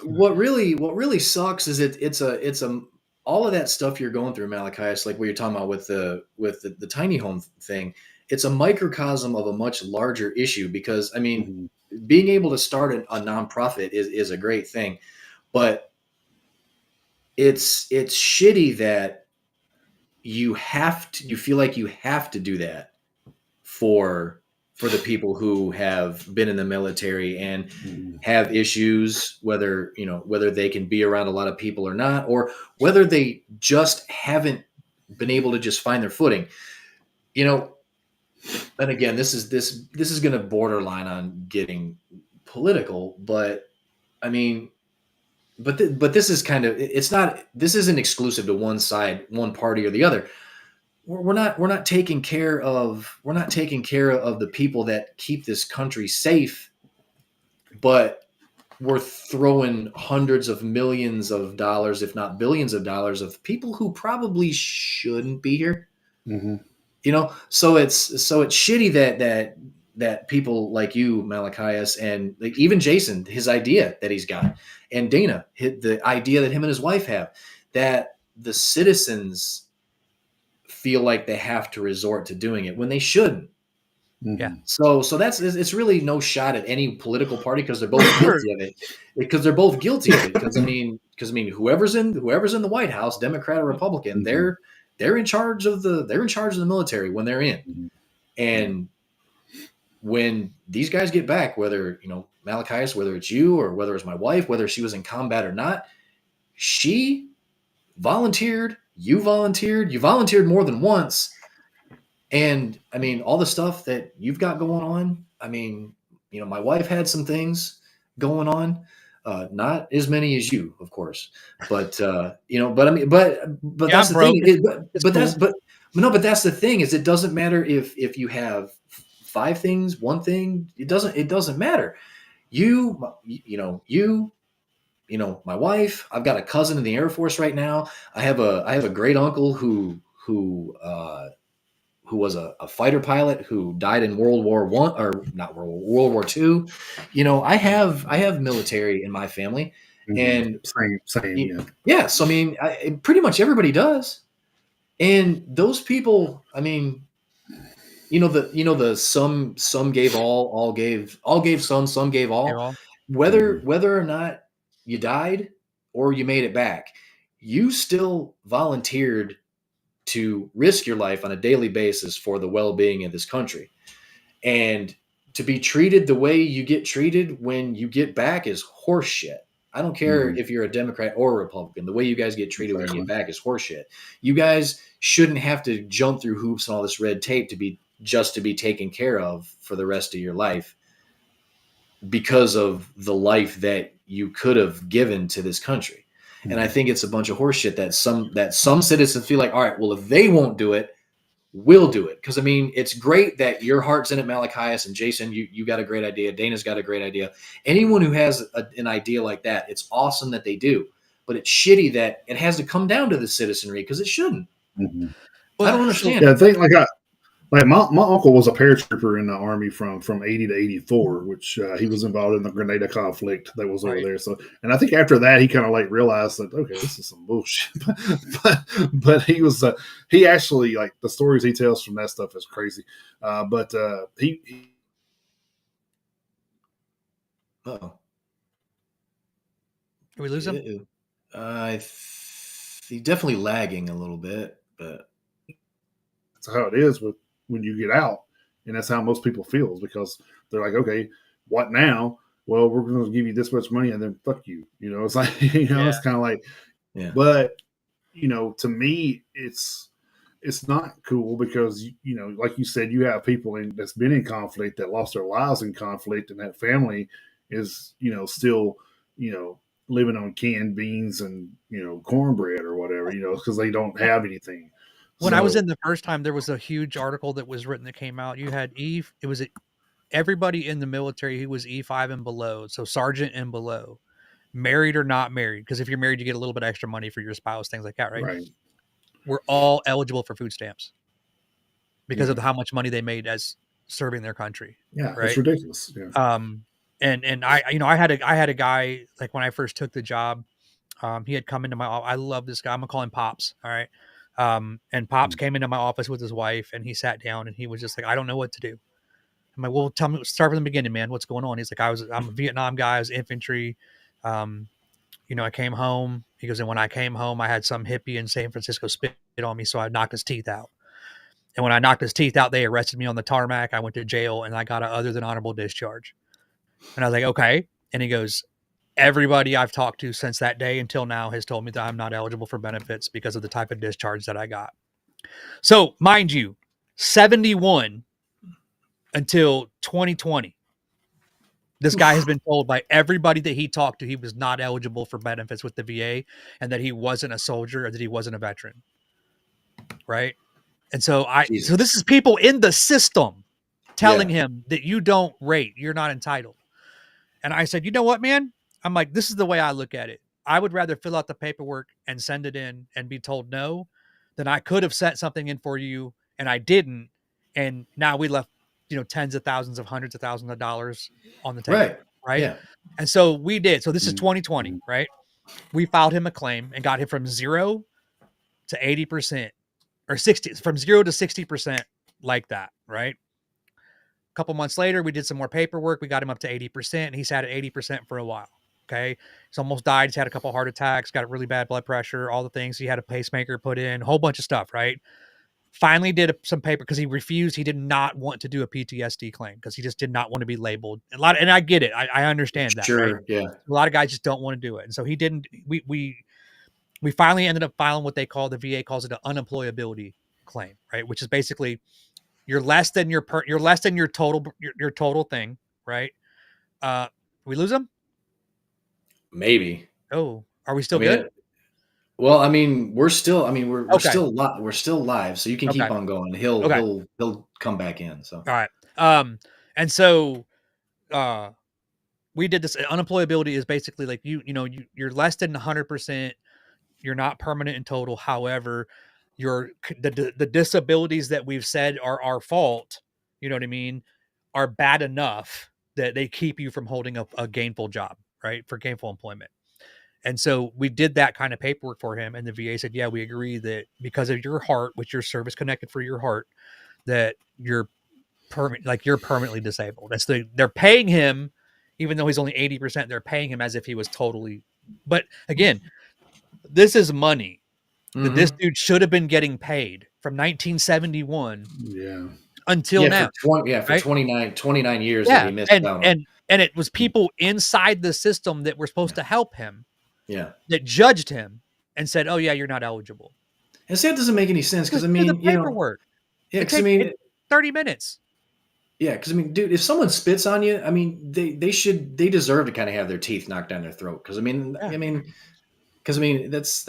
What really sucks is it's a all of that stuff you're going through, Malachias, like what you're talking about with the tiny home thing. It's a microcosm of a much larger issue because I mean, Mhm. being able to start a nonprofit is a great thing, but it's shitty that you feel like you have to do that for the people who have been in the military and Mhm. have issues, whether whether they can be around a lot of people or not, or whether they just haven't been able to just find their footing. And again, this is going to borderline on getting political, but I mean, but this is kind of, it's not, this isn't exclusive to one side, one party or the other. We're not taking care of the people that keep this country safe, but we're throwing hundreds of millions of dollars, if not billions of dollars, of people who probably shouldn't be here. Mhm. So it's shitty that people like you, Malachias, and like even Jason, his idea that he's got, and Dana, the idea that him and his wife have, that the citizens feel like they have to resort to doing it when they shouldn't. Yeah, Mhm. So it's really no shot at any political party because they're both guilty of it. Because I mean whoever's in the White House, Democrat or Republican, Mhm. they're in charge of the military when they're in. Mhm. Yeah. And when these guys get back, whether Malachias, whether it's you or whether it's my wife, whether she was in combat or not, she volunteered, you volunteered more than once. And I mean, all the stuff that you've got going on, I mean, my wife had some things going on, not as many as you, of course, but but I mean, but yeah. that's I'm the broke. thing. It's cool. But that's the thing is it doesn't matter if you have five things, one thing, it doesn't matter. My wife, I've got a cousin in the Air Force right now. I have a great uncle who was a fighter pilot who died in World War One, or not World War II. I have military in my family, And same. Yeah. So I mean, pretty much everybody does. And those people, I mean, the some gave all gave some gave all. Whether or not you died or you made it back, you still volunteered to risk your life on a daily basis for the well-being of this country. And to be treated the way you get treated when you get back is horseshit. I don't care if you're a Democrat or a Republican. The way you guys get treated when you get back is horseshit. You guys shouldn't have to jump through hoops and all this red tape to be taken care of for the rest of your life because of the life that you could have given to this country. And I think it's a bunch of horseshit that some citizens feel like, all right, well, if they won't do it, we'll do it. Because I mean, it's great that your heart's in it, Malachias, and Jason, you got a great idea. Dana's got a great idea. Anyone who has an idea like that, it's awesome that they do. But it's shitty that it has to come down to the citizenry because it shouldn't. Mm-hmm. Well, I don't understand. Yeah, I think like my uncle was a paratrooper in the Army from 80 to 84, which he was involved in the Grenada conflict that was over there. So, and I think after that, he kind of like realized that, okay, this is some bullshit. but he actually, like, the stories he tells from that stuff is crazy. He Uh-oh. Did we lose him? He's definitely lagging a little bit, but that's how it is when you get out, and that's how most people feel, because they're like, okay, what now? Well, we're going to give you this much money, and then fuck you. It's like, it's kind of like, but to me, it's not cool because like you said, you have people that's been in conflict that lost their lives in conflict, and that family is still living on canned beans and cornbread or whatever, because they don't have anything. When I was in the first time, there was a huge article that was written that came out. You had everybody in the military who was E5 and below, so sergeant and below, married or not married, because if you're married, you get a little bit extra money for your spouse, things like that, right? Right. We're all eligible for food stamps because of how much money they made as serving their country. Yeah, right? It's ridiculous. Yeah. And I had a guy, like, when I first took the job, he had come into my office. I love this guy. I'm gonna call him Pops. All right. And Pops came into my office with his wife, and he sat down and he was just like, I don't know what to do. I'm like, well, tell me, start from the beginning, man. What's going on? He's like, I'm a Vietnam guy. I was infantry. I came home. He goes, and when I came home, I had some hippie in San Francisco spit on me, so I knocked his teeth out. And when I knocked his teeth out, they arrested me on the tarmac. I went to jail, and I got an other than honorable discharge. And I was like, okay. And he goes, everybody I've talked to since that day until now has told me that I'm not eligible for benefits because of the type of discharge that I got. So, mind you, 71 until 2020, this guy has been told by everybody that he talked to he was not eligible for benefits with the VA, and that he wasn't a soldier, or that he wasn't a veteran. Right? And so so this is people in the system telling him that you don't rate, you're not entitled. And I said, you know what, man? I'm like, this is the way I look at it. I would rather fill out the paperwork and send it in and be told no than I could have sent something in for you and I didn't. And now we left, tens of thousands of hundreds of thousands of dollars on the table. Right. Yeah. And so we did. So this is 2020, right? We filed him a claim and got him from 0 to 80% or 60, from 0 to 60% like that. Right. A couple months later, we did some more paperwork. We got him up to 80%, and he's had it 80% for a while. Okay. He's almost died. He's had a couple heart attacks, got really bad blood pressure, all the things. He had a pacemaker put in, a whole bunch of stuff, right? Finally did some paper because he refused. He did not want to do a PTSD claim because he just did not want to be labeled. And I get it. I understand that. Sure. Right? Yeah. A lot of guys just don't want to do it. And so he didn't, we finally ended up filing what they call, the VA calls it an unemployability claim, right? Which is basically, you're less than your total thing, right? We lose them? Maybe. Oh, are we still good? We're still live, so you can keep on going. He'll come back in. So all right. And so we did this. Unemployability is basically like you're less than 100%. You're not permanent in total. However, the disabilities that we've said are our fault, you know what I mean, are bad enough that they keep you from holding a gainful job, right? For gainful employment. And so we did that kind of paperwork for him. And the VA said, yeah, we agree that because of your heart, which your service connected for your heart, that you're permanently disabled. They're paying him, even though he's only 80%, they're paying him as if he was totally, but again, this is money that this dude should have been getting paid from 1971 until now. For 29 years that he missed out on. And it was people inside the system that were supposed to help him. Yeah. That judged him and said, "Oh yeah, you're not eligible." And see, that doesn't make any sense because I mean, the paperwork. Yeah, because I mean, 30 minutes. Yeah, because I mean, dude, if someone spits on you, I mean, they deserve to kind of have their teeth knocked down their throat. Because I mean, that's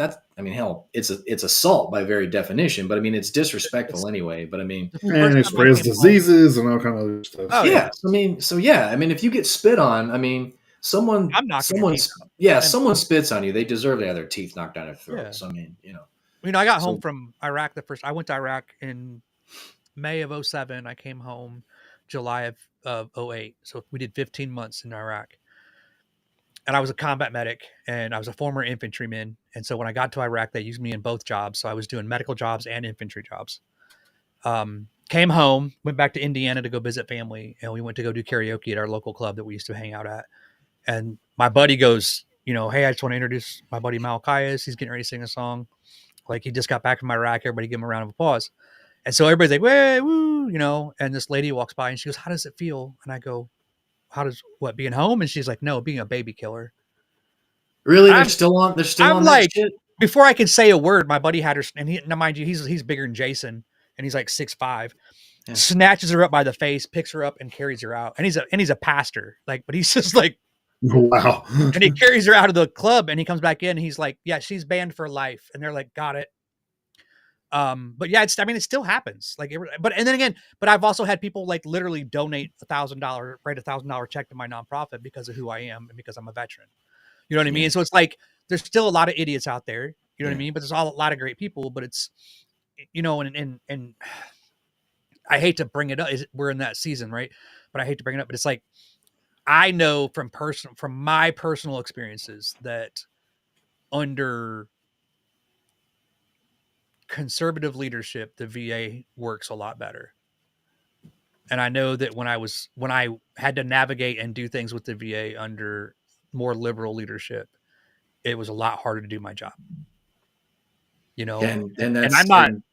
I mean, hell, it's assault by very definition, but I mean, it's disrespectful anyway. But I mean, and it spreads diseases and all kind of stuff. Oh yeah, I mean, I mean, if you get spit on, I mean, someone spits on you, they deserve to have their teeth knocked down their throat. Yeah. So I mean, I got home from Iraq I went to Iraq in May of 2007. I came home July of 2008. So we did 15 months in Iraq. And I was a combat medic and I was a former infantryman. And so when I got to Iraq, they used me in both jobs. So I was doing medical jobs and infantry jobs. Came home, went back to Indiana to go visit family. And we went to go do karaoke at our local club that we used to hang out at. And my buddy goes, hey, I just want to introduce my buddy Malachias. He's getting ready to sing a song. Like he just got back from Iraq. Everybody give him a round of applause. And so everybody's like, "Way, woo," and this lady walks by and she goes, "How does it feel?" And I go, "How does what, being home?" And she's like, "No, being a baby killer." Really? They're still on that shit? Before I could say a word, my buddy had her, and now mind you, he's bigger than Jason, and he's like 6'5", snatches her up by the face, picks her up and carries her out. And he's a pastor, like, but he's just like, wow. And he carries her out of the club and he comes back in and he's like, "Yeah, she's banned for life." And they're like, "Got it." But yeah, it still happens. Like, but I've also had people like literally donate $1,000, write $1,000 check to my nonprofit because of who I am and because I'm a veteran. You know what I mean? So it's like, there's still a lot of idiots out there, you know what I mean? But there's a lot of great people, but it's, and I hate to bring it up. We're in that season, right? But I hate to bring it up, but it's like, I know from my personal experiences that under conservative leadership, the VA works a lot better. And I know that when I had to navigate and do things with the VA under more liberal leadership, it was a lot harder to do my job. And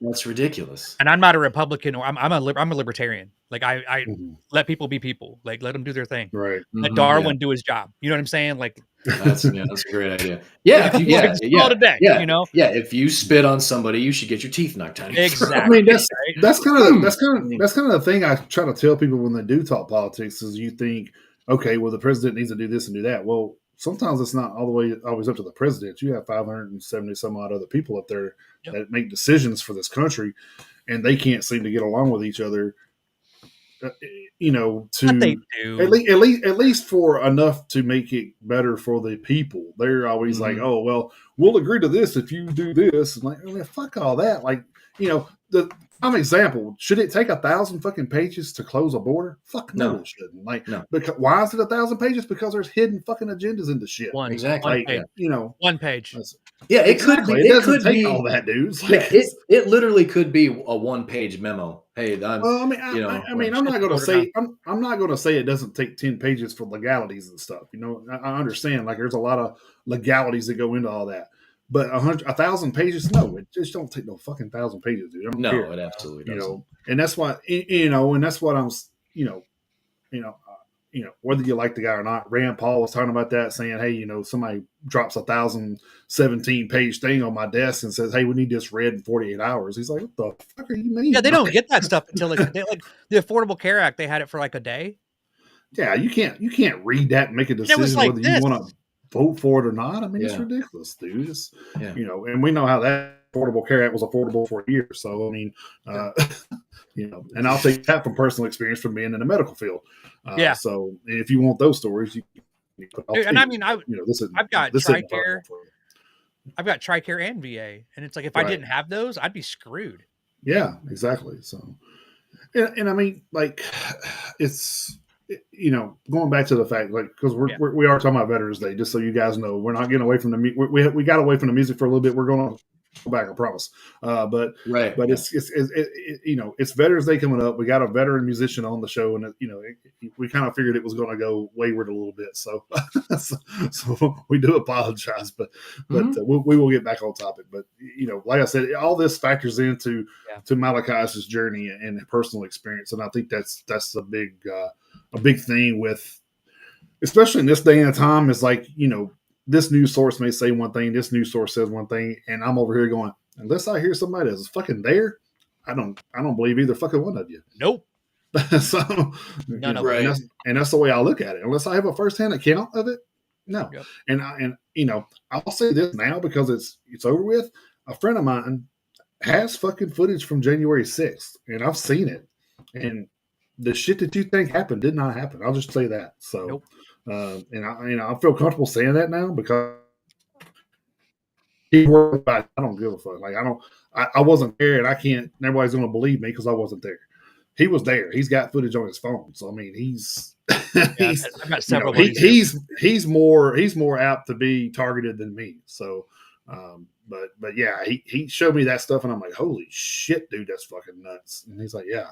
that's ridiculous. And I'm not a Republican, or I'm a libertarian. Like I let people be people. Like let them do their thing. Right. Let Darwin do his job. You know what I'm saying? Like that's a great idea. Yeah. If you spit on somebody, you should get your teeth knocked out. Exactly. I mean, that's kind of the thing I try to tell people when they do talk politics is you think, okay, well, the president needs to do this and do that. Well, sometimes it's not all the way always up to the president. You have 570 some odd other people up there that make decisions for this country, and they can't seem to get along with each other. They do. At least for enough to make it better for the people. They're always like, "Oh, well, we'll agree to this if you do this." And like, oh, man, fuck all that. Like, I'm example. Should it take 1,000 fucking pages to close a border? Fuck no, it shouldn't. Like, no. Because why is it 1,000 pages? Because there's hidden fucking agendas in the shit. Exactly. One page. Yeah, it could be. It could take all that, dudes. Like, it literally could be a 1-page memo. Hey, I'm not going to say I'm not going to say it doesn't take 10 pages for legalities and stuff. I understand. Like, there's a lot of legalities that go into all that. But 1,000 pages, no, it just don't take no fucking 1,000 pages, dude. It absolutely doesn't. And that's why, and that's what I'm, whether you like the guy or not. Rand Paul was talking about that, saying, "Hey, somebody drops 1,017-page thing on my desk and says, 'Hey, we need this read in 48 hours.'" He's like, "What the fuck are you mean?" Yeah, they don't get that stuff until like the Affordable Care Act. They had it for like a day. Yeah, you can't read that and make a decision whether you want to vote for it or not. I mean, it's ridiculous, dude. And we know how that Affordable Care Act was affordable for a year. So, I mean, and I'll take that from personal experience from being in the medical field. So if you want those stories, I've got TRICARE. I've got TRICARE and VA. And it's like, if I didn't have those, I'd be screwed. Yeah, exactly. So, and I mean, like, it's, you know, going back to the fact, like, because we are talking about Veterans Day, just so you guys know, we're not getting away from we got away from the music for a little bit. We're going to go back, I promise. But it's you know, it's Veterans Day coming up. We got a veteran musician on the show, and you know, we kind of figured it was going to go wayward a little bit, so so we do apologize, but we will get back on topic. But you know, like I said, all this factors into to Malachias' journey and personal experience, and I think that's a big thing with, especially in this day and time, is like, you know, this news source may say one thing, this news source says one thing, and I'm over here going, unless I hear somebody that's fucking there, I don't believe either fucking one of you. Nope. So, and that's the way I look at it. Unless I have a firsthand account of it, no. Yep. And you know, I'll say this now because it's over with. A friend of mine has fucking footage from January 6th, and I've seen it, and the shit that you think happened did not happen. I'll just say that. So, and I feel comfortable saying that now because I don't give a fuck. Like I wasn't there, and I can't. Everybody's going to believe me because I wasn't there. He was there. He's got footage on his phone. So I mean, I've got several. He's more apt to be targeted than me. So, but yeah, he showed me that stuff, and I'm like, holy shit, dude, that's fucking nuts. And he's like, yeah.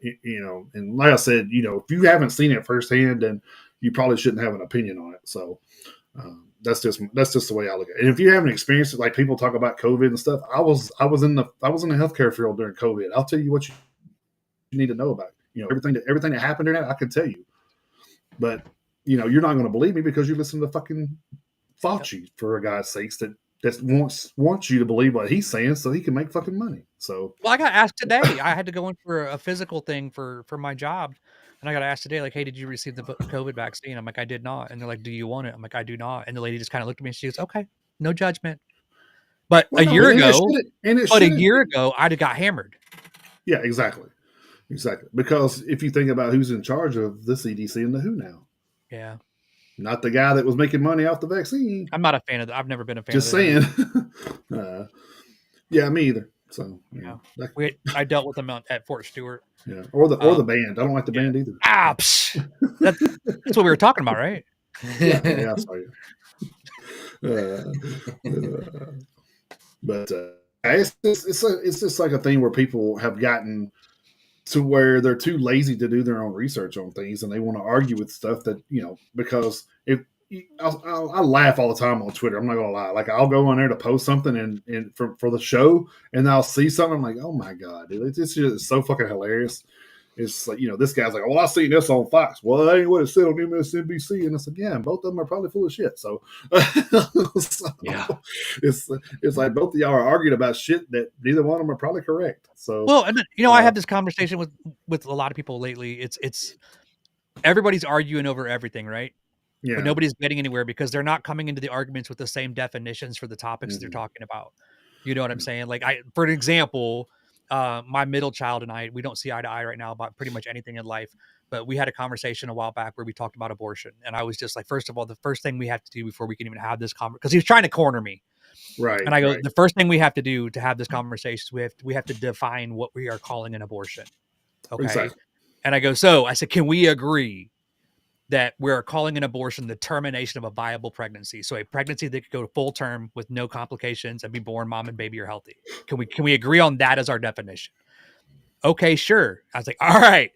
You know, and like I said, you know, if you haven't seen it firsthand, then you probably shouldn't have an opinion on it. So that's just the way I look at it. And if you haven't experienced it, like people talk about COVID and stuff, I was in the healthcare field during COVID. I'll tell you what you need to know about it. You know, everything that happened during that, I can tell you. But you know, you're not going to believe me because you listen to fucking Fauci, for a guy's sakes, that wants you to believe what he's saying so he can make fucking money. So, well, I got asked today. I had to go in for a physical thing for my job, and I got asked today, like, "Hey, did you receive the COVID vaccine?" I'm like, "I did not." And they're like, "Do you want it?" I'm like, "I do not." And the lady just kind of looked at me and she goes, "Okay, no judgment." But a year ago, I'd have got hammered. Yeah, exactly. Because if you think about who's in charge of the CDC and the WHO now, not the guy that was making money off the vaccine. I'm not a fan of that. I've never been a fan. Just of saying. Yeah, me either. So I dealt with them at Fort Stewart. Yeah, or the band. I don't like the band either. That's what we were talking about, right? Yeah, I saw you. But it's just like a thing where people have gotten to where they're too lazy to do their own research on things, and they want to argue with stuff that, you know, because if I laugh all the time on Twitter, I'm not gonna lie. Like, I'll go on there to post something and for the show, and I'll see something. I'm like, oh my god, dude, it's just so fucking hilarious. It's like, you know, this guy's like, well, I seen this on Fox. Well, that ain't what it said on MSNBC. And I said, yeah, and both of them are probably full of shit. So, yeah, it's like both of y'all are arguing about shit that neither one of them are probably correct. So, well, and you know, I had this conversation with a lot of people lately. It's everybody's arguing over everything, right? Yeah. But nobody's getting anywhere because they're not coming into the arguments with the same definitions for the topics they're talking about. You know what I'm saying? Like, for an example, my middle child and I, we don't see eye to eye right now about pretty much anything in life, but we had a conversation a while back where we talked about abortion. And I was just like, first of all, the first thing we have to do before we can even have this conversation, because he was trying to corner me. Right. And I go, the first thing we have to do to have this conversation is we have to define what we are calling an abortion. Okay. Exactly. And I go, so I said, can we agree that we're calling an abortion the termination of a viable pregnancy? So a pregnancy that could go to full term with no complications and be born, mom and baby are healthy. Can we agree on that as our definition? Okay, sure. I was like, all right.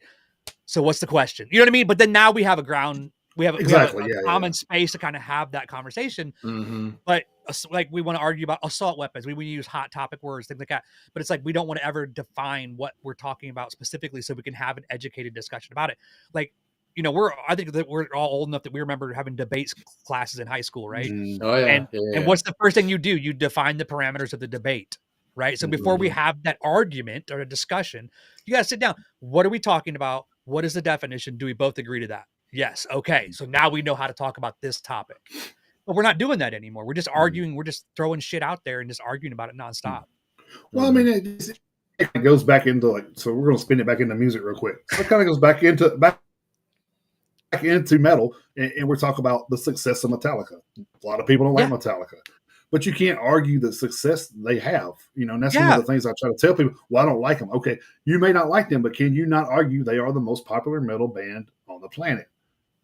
So what's the question? You know what I mean? But then now we have a common space to kind of have that conversation. Mm-hmm. But like, we want to argue about assault weapons. We use hot topic words, things like that. But it's like, we don't want to ever define what we're talking about specifically so we can have an educated discussion about it. Like, you know, I think that we're all old enough that we remember having debates classes in high school, right? Oh yeah. And what's the first thing you do? You define the parameters of the debate, right? So before we have that argument or a discussion, you got to sit down. What are we talking about? What is the definition? Do we both agree to that? Yes. Okay. So now we know how to talk about this topic. But we're not doing that anymore. We're just arguing. We're just throwing shit out there and just arguing about it nonstop. Well, I mean, it goes back into, like, so we're going to spin it back into music real quick. So it kind of goes back into metal, and we're talking about the success of Metallica. A lot of people don't like Metallica, but you can't argue the success they have. You know, and that's one of the things I try to tell people. Well, I don't like them. Okay, you may not like them, but can you not argue they are the most popular metal band on the planet.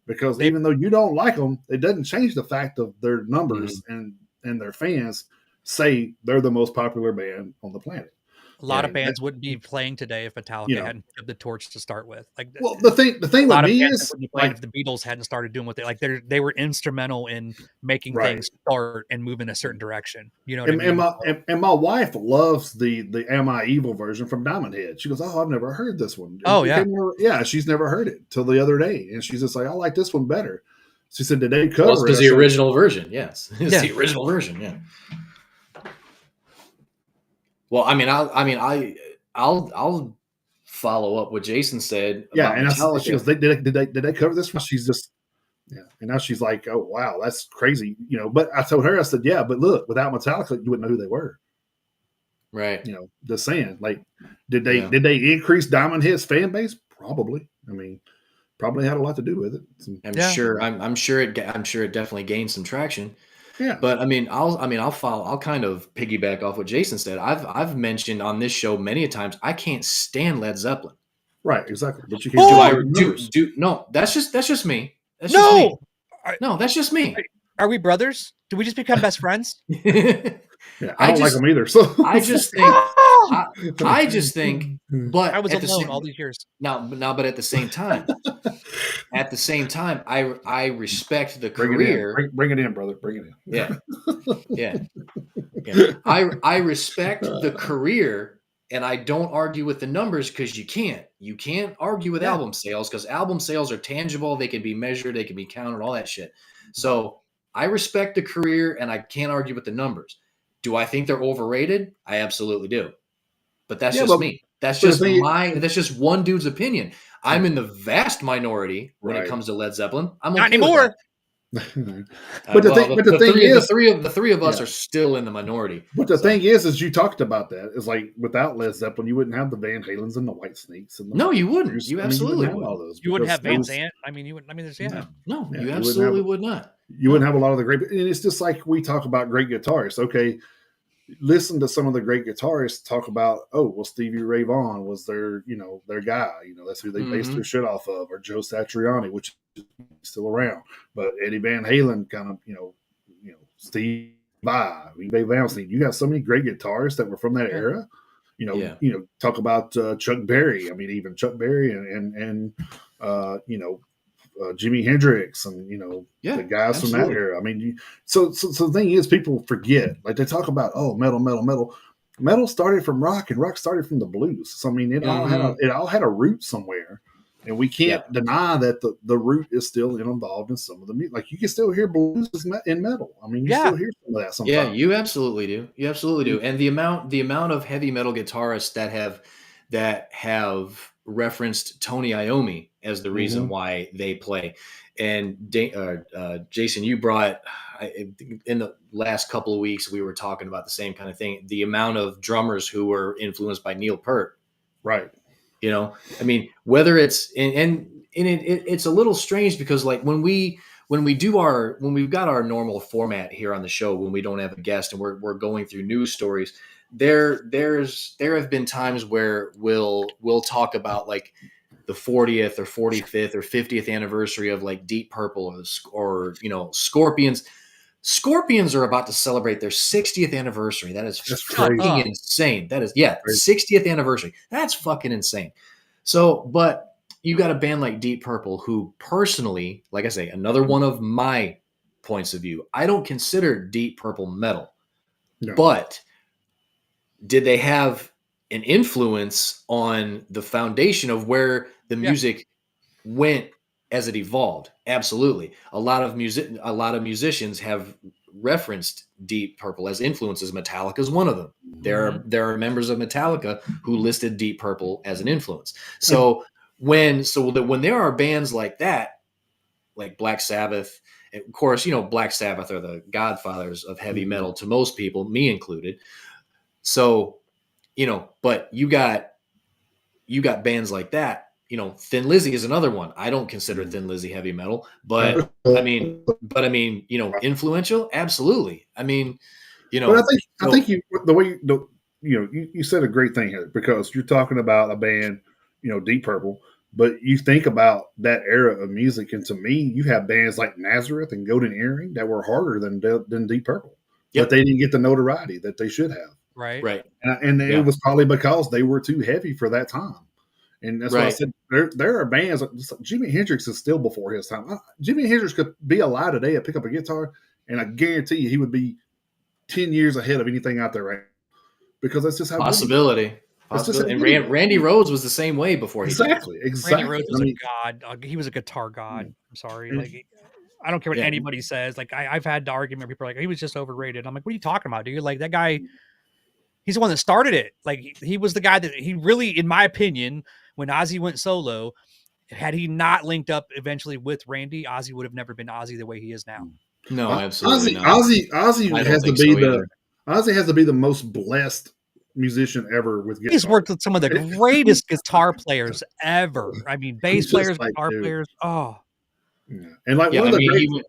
Because even though you don't like them, it doesn't change the fact of their numbers and their fans say they're the most popular band on the planet. A lot of bands wouldn't be playing today if Metallica hadn't put the torch to start with. Like, well, the thing with me is, wouldn't be playing if the Beatles hadn't started doing what they were instrumental in making things start and move in a certain direction. You know what I mean? And my wife loves the Am I Evil version from Diamond Head. She goes, "Oh, I've never heard this one." Yeah, she's never heard it till the other day, and she's just like, "I like this one better." She said, "Did they cover it?" Because the original version, yes, it's the original version, yeah. Well, I'll follow up what Jason said. Yeah, and she goes, did they cover this one? She's just, and now she's like, oh wow, that's crazy, But I told her, I said, yeah, but look, without Metallica, you wouldn't know who they were, right? Just saying, like, did they increase Diamond Head's fan base? Probably. I mean, probably had a lot to do with it. I'm sure it definitely gained some traction. Yeah, but I'll kind of piggyback off what Jason said. I've mentioned on this show many a times I can't stand Led Zeppelin. Right, exactly. But you can't no. That's just me. That's just me. Are we brothers? Do we just become best friends? Yeah, I don't like them either. So I just think, but I was alone all these years. But at the same time, I respect the career. Bring it in, brother. Bring it in. Yeah. I respect the career, and I don't argue with the numbers because you can't. You can't argue with album sales because album sales are tangible. They can be measured. They can be counted. All that shit. So I respect the career, and I can't argue with the numbers. Do I think they're overrated? I absolutely do. But that's just me. That's just one dude's opinion. I'm in the vast minority when it comes to Led Zeppelin. I'm okay not anymore. But the three of us are still in the minority. But the thing is you talked about that. Is like without Led Zeppelin, you wouldn't have the Van Halens and the White Snakes. And no, you wouldn't. You absolutely wouldn't. All those. You wouldn't have Van Zandt. I mean, you wouldn't. I mean, there's No, you absolutely would not. You wouldn't have a lot of the great. And it's just like we talk about great guitarists. Okay, listen to some of the great guitarists talk about. Oh, well, Stevie Ray Vaughan was their guy. that's who they based their shit off of, or Joe Satriani, which is still around. But Eddie Van Halen, kind of, Steve Vai, Dave Valentine. You got so many great guitarists that were from that era. Talk about Chuck Berry. I mean, even Chuck Berry and Jimi Hendrix and the guys from that era. I mean, so the thing is, people forget. Like they talk about, oh, metal. Metal started from rock, and rock started from the blues. So I mean, it all had a root somewhere, and we can't deny that the root is still involved in some of the music. Like you can still hear blues in metal. I mean, you still hear some of that sometimes. Yeah, you absolutely do. You absolutely do. And the amount of heavy metal guitarists that have referenced Tony Iommi as the reason why they play. And Jason, you brought in the last couple of weeks, we were talking about the same kind of thing. The amount of drummers who were influenced by Neil Peart. Right. I mean, whether it's it's a little strange because like when we've got our normal format here on the show, when we don't have a guest and we're going through news stories, there have been times where we'll talk about like the 40th or 45th or 50th anniversary of like Deep Purple or Scorpions. Scorpions are about to celebrate their 60th anniversary. That's fucking insane. That is 60th anniversary. That's fucking insane. So, but you got a band like Deep Purple who personally, like I say, another one of my points of view, I don't consider Deep Purple metal. No. But did they have an influence on the foundation of where the music went as it evolved? Absolutely. A lot of musicians have referenced Deep Purple as influences. Metallica is one of them. There are members of Metallica who listed Deep Purple as an influence. So when there are bands like that, like Black Sabbath, and of course, Black Sabbath are the godfathers of heavy metal to most people, me included. So, but you got bands like that. Thin Lizzy is another one. I don't consider Thin Lizzy heavy metal, but I mean, influential, absolutely. I mean, But I think the way you said a great thing here because you're talking about a band, Deep Purple, But you think about that era of music, and to me, you have bands like Nazareth and Golden Earring that were harder than Deep Purple, but they didn't get the notoriety that they should have. Right. Right. And it was probably because they were too heavy for that time. And that's why I said there are bands. Jimi Hendrix is still before his time. Jimi Hendrix could be alive today and pick up a guitar, and I guarantee you he would be 10 years ahead of anything out there right now, because that's just how possibility. And Randy Rhoads was the same way before he Randy Rhoads was a god. He was a guitar god. I'm sorry. Like, I don't care what anybody says. Like, I've had the argument. People are like, he was just overrated. I'm like, what are you talking about, dude? Like, that guy, he's the one that started it. Like, he was the guy that he really, in my opinion, when Ozzy went solo, had he not linked up eventually with Randy, Ozzy would have never been Ozzy the way he is now. No, absolutely not. Ozzy has to be the most blessed musician ever with guitar. He's worked with some of the greatest guitar players ever. I mean, bass players, guitar players. Oh, yeah. And like one of the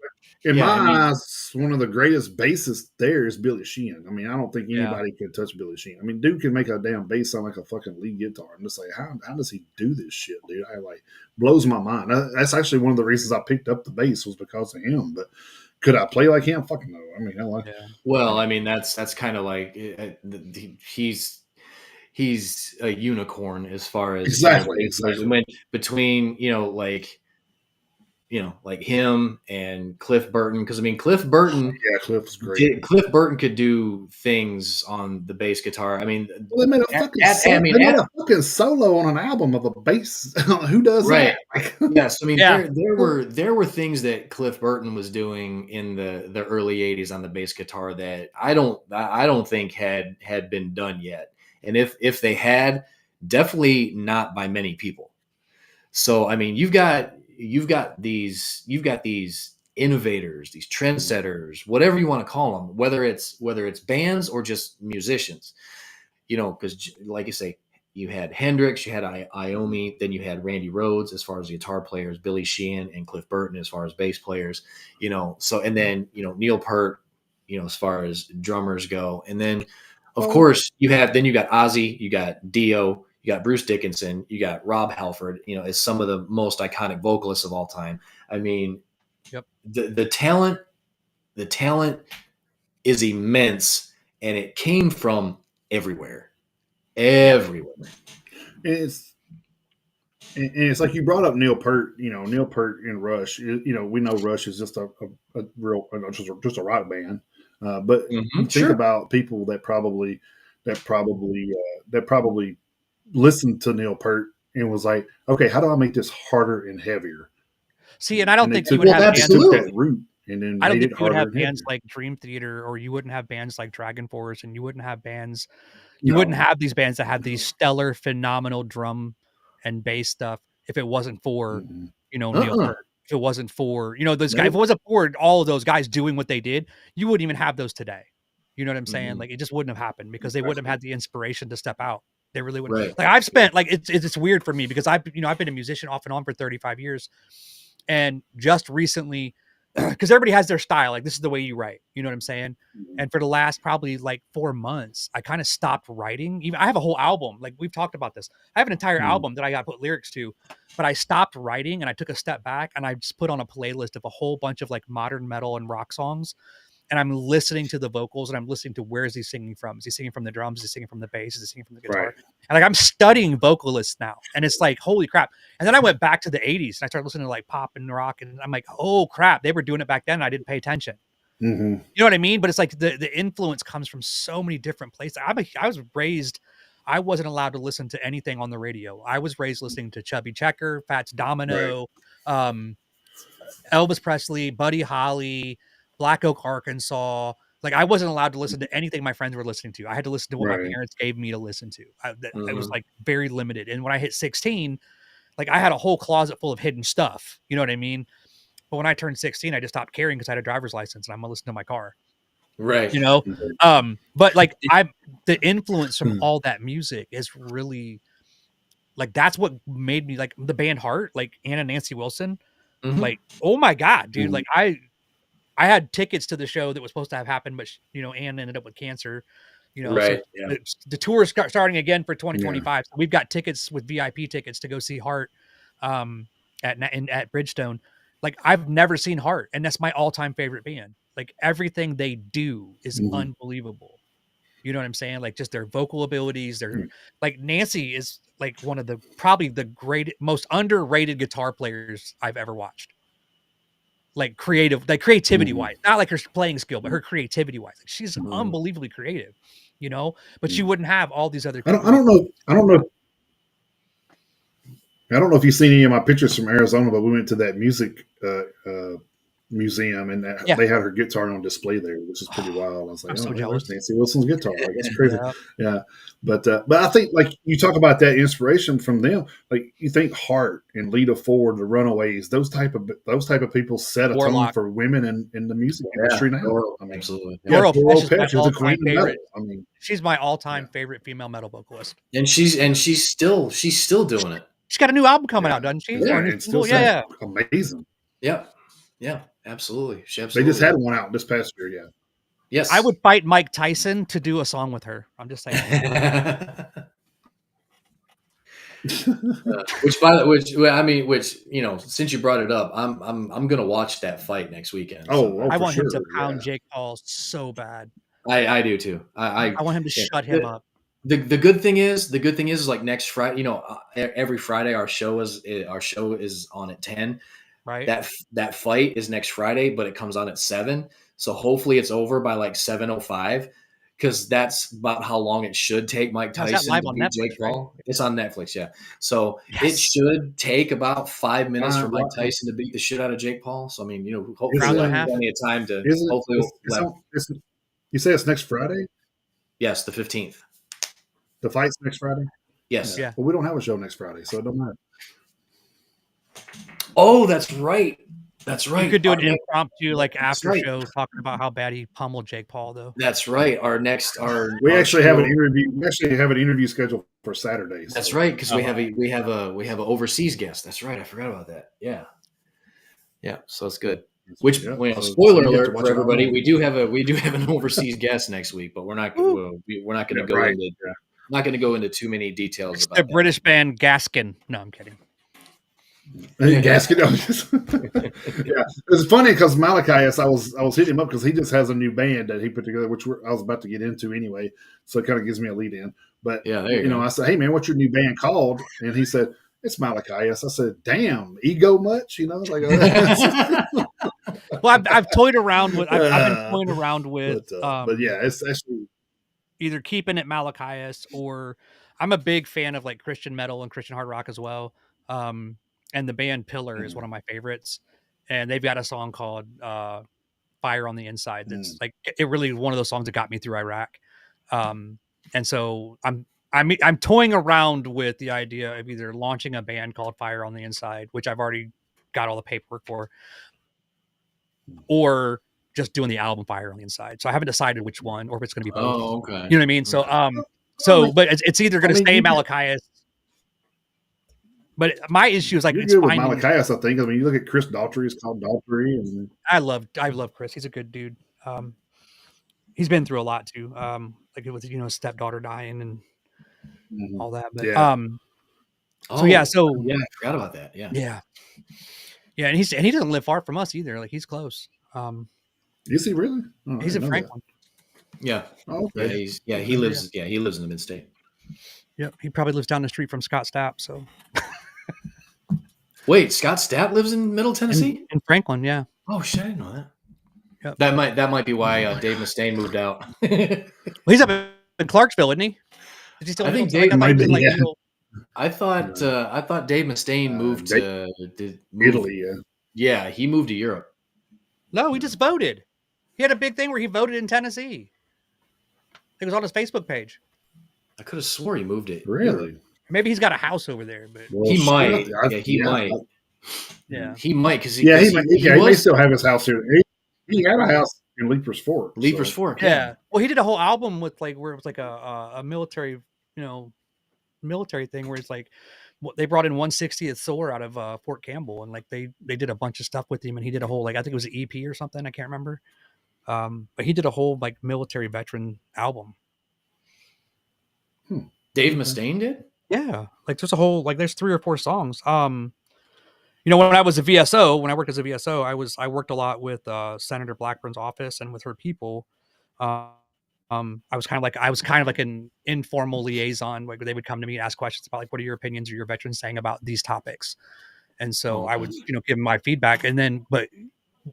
my eyes, one of the greatest bassists there is Billy Sheehan. I mean, I don't think anybody can touch Billy Sheehan. I mean, dude can make a damn bass sound like a fucking lead guitar. I'm just like, how does he do this shit, dude? I like blows my mind. That's actually one of the reasons I picked up the bass was because of him. But could I play like him? Fucking no. I mean, hell, well, I mean, that's kind of like he's a unicorn as far as exactly. When between like him and Cliff Burton, because I mean Cliff Burton, Cliff was great. Cliff Burton could do things on the bass guitar. I mean, they made a fucking solo on an album of a bass. Who does that? Yes, I mean there were things that Cliff Burton was doing in the early '80s on the bass guitar that I don't think had been done yet, and if they had, definitely not by many people. So I mean, you've got these innovators, these trendsetters, whatever you want to call them, whether it's bands or just musicians, because like you say, you had Hendrix, you had Iommi, then you had Randy Rhoads as far as guitar players, Billy Sheehan and Cliff Burton as far as bass players, so, and then, Neil Peart, as far as drummers go. And then of course you got Ozzy, you got Dio, you got Bruce Dickinson, you got Rob Halford, as some of the most iconic vocalists of all time. I mean, the talent is immense, and it came from everywhere. And it's like you brought up Neil Peart. Neil Peart and Rush. We know Rush is just a real just a rock band. But think about people that probably listened to Neil Peart and was like, okay, how do I make this harder and heavier? See, and I don't think you would have bands that route, and then I don't think you would have bands like Dream Theater, or you wouldn't have bands like Dragon Force, and you wouldn't have bands. You wouldn't have these bands that have these stellar, phenomenal drum and bass stuff if it wasn't for Neil Peart. If it wasn't for those guys, if it wasn't for all of those guys doing what they did, you wouldn't even have those today. You know what I'm saying? Like, it just wouldn't have happened because they wouldn't have had the inspiration to step out. They really wouldn't. Right. Like, I've spent it's weird for me because I've been a musician off and on for 35 years, and just recently, because everybody has their style. Like, this is the way you write. You know what I'm saying? And for the last probably like 4 months, I kind of stopped writing. Even I have a whole album. Like, we've talked about this. I have an entire album that I got to put lyrics to, but I stopped writing and I took a step back and I just put on a playlist of a whole bunch of like modern metal and rock songs. And I'm listening to the vocals and I'm listening to where is he singing from? Is he singing from the drums? Is he singing from the bass? Is he singing from the guitar? Right. And like, I'm studying vocalists now, and it's like, holy crap. And then I went back to the 80s and I started listening to like pop and rock, and I'm like, oh crap, they were doing it back then and I didn't pay attention. You know what I mean? But it's like the influence comes from so many different places. I was raised, I wasn't allowed to listen to anything on the radio. I was raised listening to Chubby Checker, Fats Domino, Elvis Presley, Buddy Holly, Black Oak, Arkansas. Like, I wasn't allowed to listen to anything my friends were listening to. I had to listen to what my parents gave me to listen to. It was like very limited. And when I hit 16, like, I had a whole closet full of hidden stuff. You know what I mean? But when I turned 16, I just stopped caring because I had a driver's license and I'm gonna listen to my car. Right. But like, the influence from all that music is really, like, that's what made me like the band Heart, like Anna Nancy Wilson. Like, oh my God, dude. Like, I had tickets to the show that was supposed to have happened, but Ann ended up with cancer. Right. So the tour is starting again for 2025. So we've got tickets with VIP tickets to go see Heart at Bridgestone. Like I've never seen Heart, and that's my all-time favorite band. Like everything they do is unbelievable. You know what I'm saying? Like just their vocal abilities. Their like Nancy is like one of the probably the most underrated guitar players I've ever watched. Like creativity wise, not like her playing skill, but her creativity wise. Like she's unbelievably creative, you know. But she wouldn't have all these other people. I don't know. I don't know if you've seen any of my pictures from Arizona, but we went to that music museum, and they had her guitar on display there, which is pretty wild. I was like, I'm so jealous. There's Nancy Wilson's guitar. Like, that's crazy. Yeah. But I think like you talk about that inspiration from them. Like you think Heart and Lita Ford, the Runaways, those type of people set a tone for women in the music industry now. I mean, absolutely. Laurel Pesh is the queen of metal. I mean, she's my all-time favorite female metal vocalist, and she's still doing it. She's got a new album coming out, doesn't she? Yeah, it's still amazing. Yeah, absolutely. They just had one out this past year. Yeah. Yes. I would fight Mike Tyson to do a song with her. I'm just saying. Which you know, since you brought it up, I'm gonna watch that fight next weekend. I want him to pound Jake Paul so bad. I do too. I want him to shut him up. The good thing is like next Friday, you know, every Friday our show is on at 10. Right. That fight is next Friday, but it comes on at 7. So hopefully it's over by like 7:05, because that's about how long it should take Mike Tyson to beat Jake Paul. Right? It's on Netflix, yeah. So it should take about 5 minutes for Mike Tyson to beat the shit out of Jake Paul. So I mean, you know, hopefully we'll have plenty of time to. You say it's next Friday? Yes, the 15th. The fight's next Friday? Yes. Yeah. Well, we don't have a show next Friday, so it don't matter. Oh, that's right. That's right. You could do an impromptu, like after show, talking about how bad he pummeled Jake Paul, though. That's right. We actually have an interview. We actually have an interview scheduled for Saturday. So. That's right, because we have an overseas guest. That's right. I forgot about that. Yeah. So it's good. Which, spoiler alert for everybody, we do have an overseas guest next week, but we're not going to go into. Not going to go into too many details about the British band Gaskin. No, I'm kidding. Gaskin. Yeah, it's funny because Malachias, I was hitting him up because he just has a new band that he put together, which I was about to get into anyway. So it kind of gives me a lead in. But yeah, there you go. I said, "Hey man, what's your new band called?" And he said, "It's Malachias." I said, "Damn, ego much?" You know, like. Well, I've toyed around with. I've been toying around with. But yeah, it's actually. Either keeping it Malachias, or I'm a big fan of like Christian metal and Christian hard rock as well. And the band Pillar is one of my favorites. And they've got a song called Fire on the Inside. That's like, it really one of those songs that got me through Iraq. And so I'm toying around with the idea of either launching a band called Fire on the Inside, which I've already got all the paperwork for, or just doing the album Fire on the Inside. So I haven't decided which one, or if it's going to be both. Oh, okay. You know what I mean? So, but it's either going to stay Malachias. But my issue is like, it's good with Malachias, I think. I mean, you look at Chris Daughtry, it's called Daughtry. And I love Chris. He's a good dude. He's been through a lot too. Like it was, his stepdaughter dying and all that. But, So I forgot about that. Yeah. And he doesn't live far from us either. Like he's close. Is he really? Oh, he's in Franklin. Yeah. Oh, okay. He lives in the mid-state. Yep. He probably lives down the street from Scott Stapp. So. Wait, Scott Stapp lives in Middle Tennessee? In Franklin, yeah. Oh shit, I didn't know that. Yep. That might be why Dave Mustaine moved out. Well, he's up in Clarksville, isn't he? Did he still? I think Dave might be. I thought Dave Mustaine moved to Italy. Yeah, he moved to Europe. No, he just voted. He had a big thing where he voted in Tennessee. It was on his Facebook page. I could have swore he moved it. Really? Maybe he's got a house over there, but he might. He might. Yeah, he might because he may still have his house here. He had a house in Leapers Fork. Leapers Fork. Yeah. Well, he did a whole album with like where it was like a military, military thing where it's like they brought in 160th Soar out of Fort Campbell, and like they did a bunch of stuff with him, and he did a whole I think it was an EP or something, I can't remember. But he did a whole like military veteran album. Dave Mustaine did? Yeah, like there's a whole there's 3 or 4 songs. when I was a VSO, when I worked as a VSO, I worked a lot with Senator Blackburn's office and with her people. I was kind of like an informal liaison. Like they would come to me and ask questions about like, what are your opinions or your veterans saying about these topics? And so I would, give them my feedback. And then, but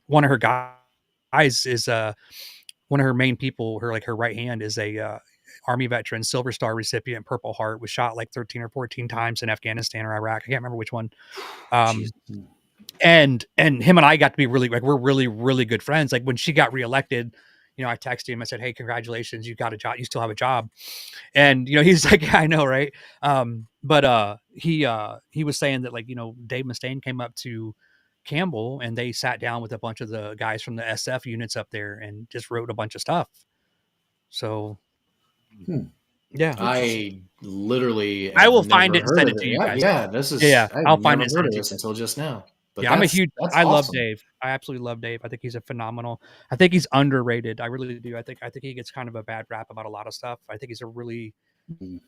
one of her guys is one of her main people, her right hand is a Army veteran, Silver Star recipient, Purple Heart, was shot like 13 or 14 times in Afghanistan or Iraq. I can't remember which one. And him and I got to be really, like, we're really, really good friends. Like when she got reelected, I texted him. I said, "Hey, congratulations. You got a job. You still have a job." And, he's like, "Yeah, I know. Right." But he was saying that, like, Dave Mustaine came up to Campbell and they sat down with a bunch of the guys from the SF units up there and just wrote a bunch of stuff. So, yeah, I literally, I will find it and send it to you guys. Yeah, this is, I'll find it and send it to you until just now. But yeah, I love Dave. I absolutely love Dave. I think he's I think he's underrated. I really do. I think he gets kind of a bad rap about a lot of stuff. I think he's a really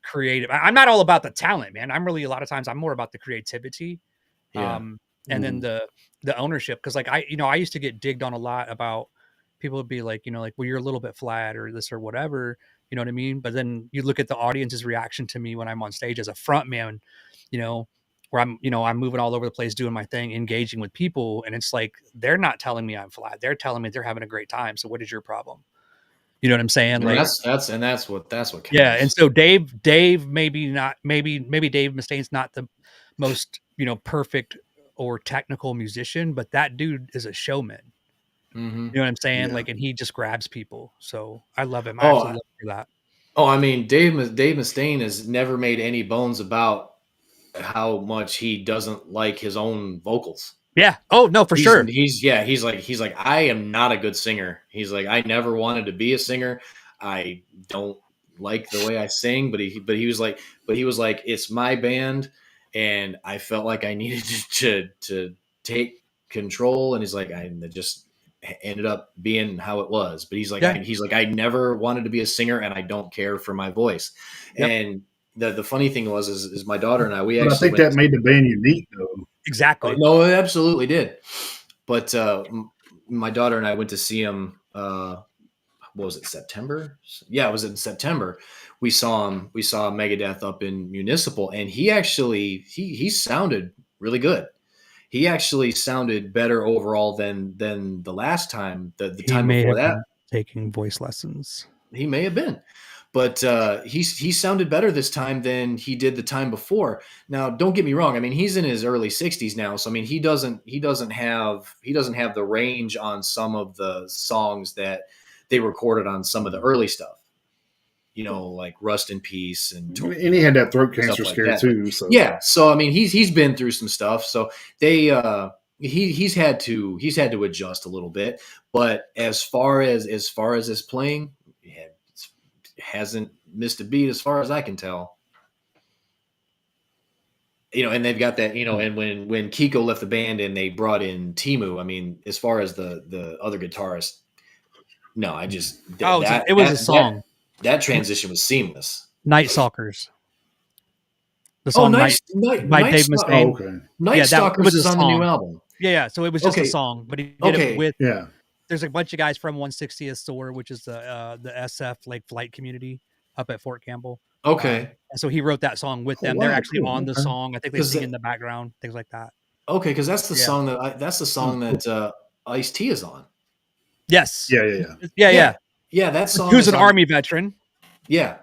creative. I'm not all about the talent, man. I'm really, a lot of times I'm more about the creativity. And then the ownership. Cause like I used to get digged on a lot about, people would be like, well, you're a little bit flat or this or whatever, you know what I mean? But then you look at the audience's reaction to me when I'm on stage as a front man, where I'm moving all over the place, doing my thing, engaging with people. And it's like, they're not telling me I'm flat. They're telling me they're having a great time. So what is your problem? You know what I'm saying? Like that's what counts. Yeah. And so Dave, maybe Dave Mustaine's not the most, perfect or technical musician, but that dude is a showman. Mm-hmm. You know what I'm saying? Yeah. Like, and he just grabs people. So I love him. I absolutely love him for that. Oh, I mean, Dave Mustaine has never made any bones about how much he doesn't like his own vocals. Yeah. Oh no, for sure. He's like, I am not a good singer. He's like, I never wanted to be a singer. I don't like the way I sing, but he was like, it's my band, and I felt like I needed to take control. And he's like, I just ended up being how it was. But he's like, I never wanted to be a singer, and I don't care for my voice. Yep. And the funny thing is my daughter and I think that made the band unique, though. Exactly. No, it absolutely did. But my daughter and I went to see him. What was it, September? Yeah, it was in September. We saw Megadeth up in Municipal, and he actually he sounded really good. He actually sounded better overall than the last time. The time before that, taking voice lessons. He may have been. But he sounded better this time than he did the time before. Now, don't get me wrong. I mean, he's in his early 60s now, so I mean, he doesn't have the range on some of the songs that they recorded on some of the early stuff. Like Rust in Peace, and he had that throat cancer scare too. So yeah, so I mean, he's been through some stuff. So they he's had to adjust a little bit. But as far as his playing, hasn't missed a beat as far as I can tell. And they've got that, and when Kiko left the band and they brought in Timu, I mean, as far as the other guitarist, no, I just it was a song. That transition was seamless. Night Stalkers. The song by Dave Mustaine. Okay. Night Stalkers is on the new album. Yeah. So it was just a song, but he did it with There's a bunch of guys from 160th SOAR, which is the SF like flight community up at Fort Campbell. Okay. And so he wrote that song with them. They're actually on the song. I think they sing in the background, things like that. Okay, because that's the song that Ice-T is on. Yes. Yeah. That song. Who's an Army veteran? Yeah.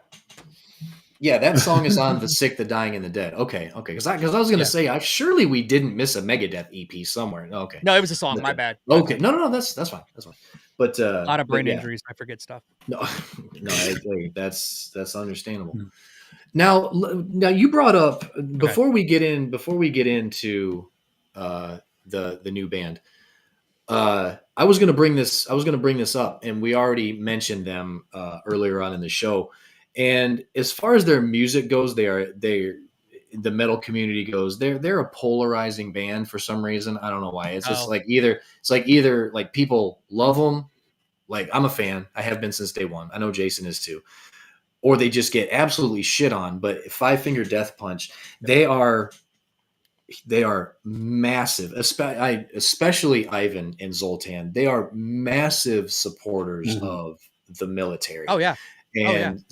Yeah, that song is on The Sick, the Dying, and the Dead. Okay. Because I was going to say, surely we didn't miss a Megadeth EP somewhere. Okay. No, it was a song. My bad. Okay. No, that's fine. That's fine. But a lot of brain injuries. I forget stuff. No, that's understandable. Now you brought up before we get into the new band. I was going to bring this up, and we already mentioned them earlier on in the show. And as far as their music goes, the metal community goes, they're a polarizing band for some reason. I don't know why. It's just either like people love them, like I'm a fan. I have been since day one. I know Jason is too. Or they just get absolutely shit on. But Five Finger Death Punch, they are they are massive, especially Ivan and Zoltan. They are massive supporters of the military. Oh yeah. And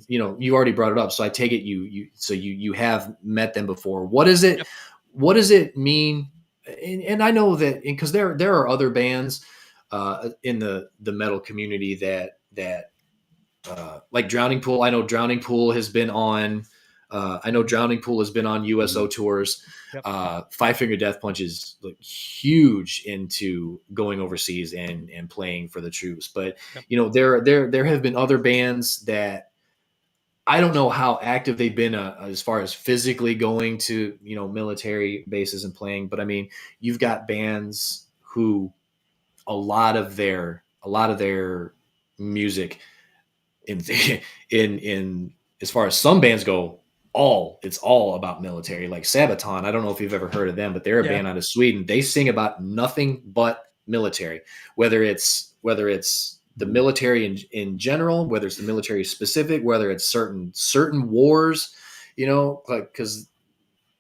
you already brought it up, so I take it you have met them before. What is it? Yep. What does it mean? And I know that because there are other bands in the metal community that like Drowning Pool. I know Drowning Pool has been on. USO tours. Yep. Five Finger Death Punch is like huge into going overseas and playing for the troops. But there have been other bands that I don't know how active they've been as far as physically going to military bases and playing. But I mean, you've got bands who a lot of their music in in as far as some bands go, it's all about military. Like Sabaton, I don't know if you've ever heard of them, but they're a band out of Sweden. They sing about nothing but military, whether it's the military in general, whether it's the military specific, whether it's certain wars, like because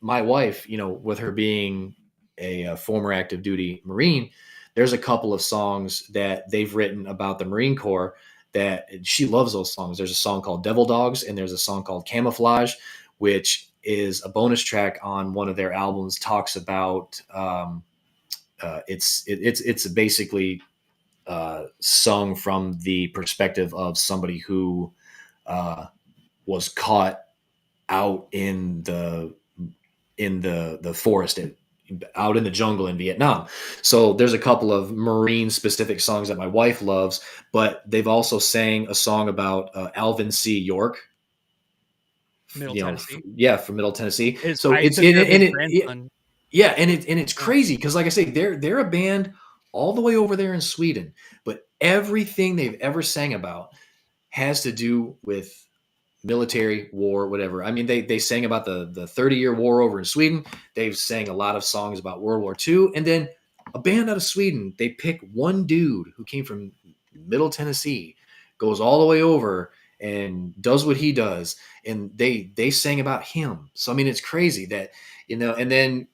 my wife, with her being a former active duty Marine, there's a couple of songs that they've written about the Marine Corps that she loves those songs. There's a song called Devil Dogs and there's a song called Camouflage, which is a bonus track on one of their albums, talks about it's basically sung from the perspective of somebody who was caught out in the forest out in the jungle in Vietnam. So there's a couple of Marine specific songs that my wife loves, but they've also sang a song about Alvin C. York. Tennessee. From Middle Tennessee. It's crazy because, like I say, they're a band all the way over there in Sweden, but everything they've ever sang about has to do with military, war, whatever. I mean, they sang about the 30-year war over in Sweden. They've sang a lot of songs about World War II. And then a band out of Sweden, they pick one dude who came from Middle Tennessee, goes all the way over and does what he does. And they sang about him. So, I mean, it's crazy that, and then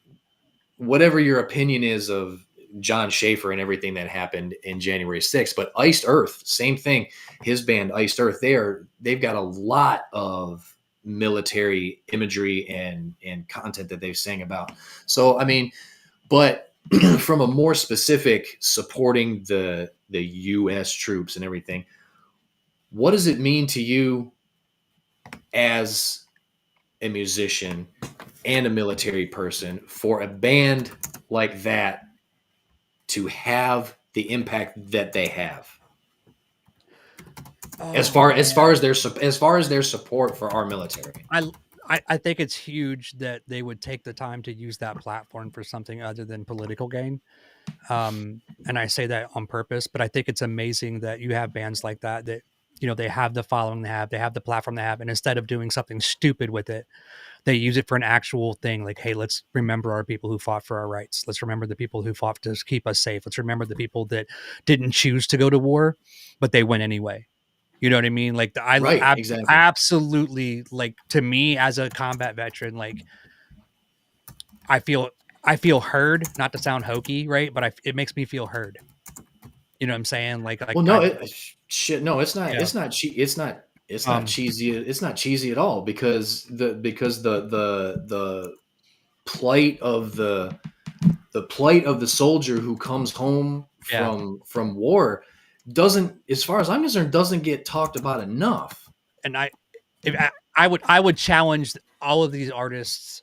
whatever your opinion is of John Schaefer and everything that happened in January 6th, but Iced Earth, same thing. His band Iced Earth, they've got a lot of military imagery and content that they've sang about. So, I mean, but from a more specific supporting the U.S. troops and everything, what does it mean to you as a musician and a military person for a band like that to have the impact that they have, as far as their support for our military? I think it's huge that they would take the time to use that platform for something other than political gain. And I say that on purpose, but I think it's amazing that you have bands like that they have the following they have the platform they have, and instead of doing something stupid with it, they use it for an actual thing. Like, hey, let's remember our people who fought for our rights. Let's remember the people who fought to keep us safe. Let's remember the people that didn't choose to go to war, but they went anyway. You know what I mean? Like Exactly. Absolutely. Like, to me as a combat veteran, like I feel heard, not to sound hokey, right? But it makes me feel heard. You know what I'm saying? Well, no, it's not. Yeah. It's not cheesy. It's not cheesy. It's not cheesy at all because the plight of the soldier who comes home from war doesn't, as far as I'm concerned, doesn't get talked about enough. And I would challenge all of these artists,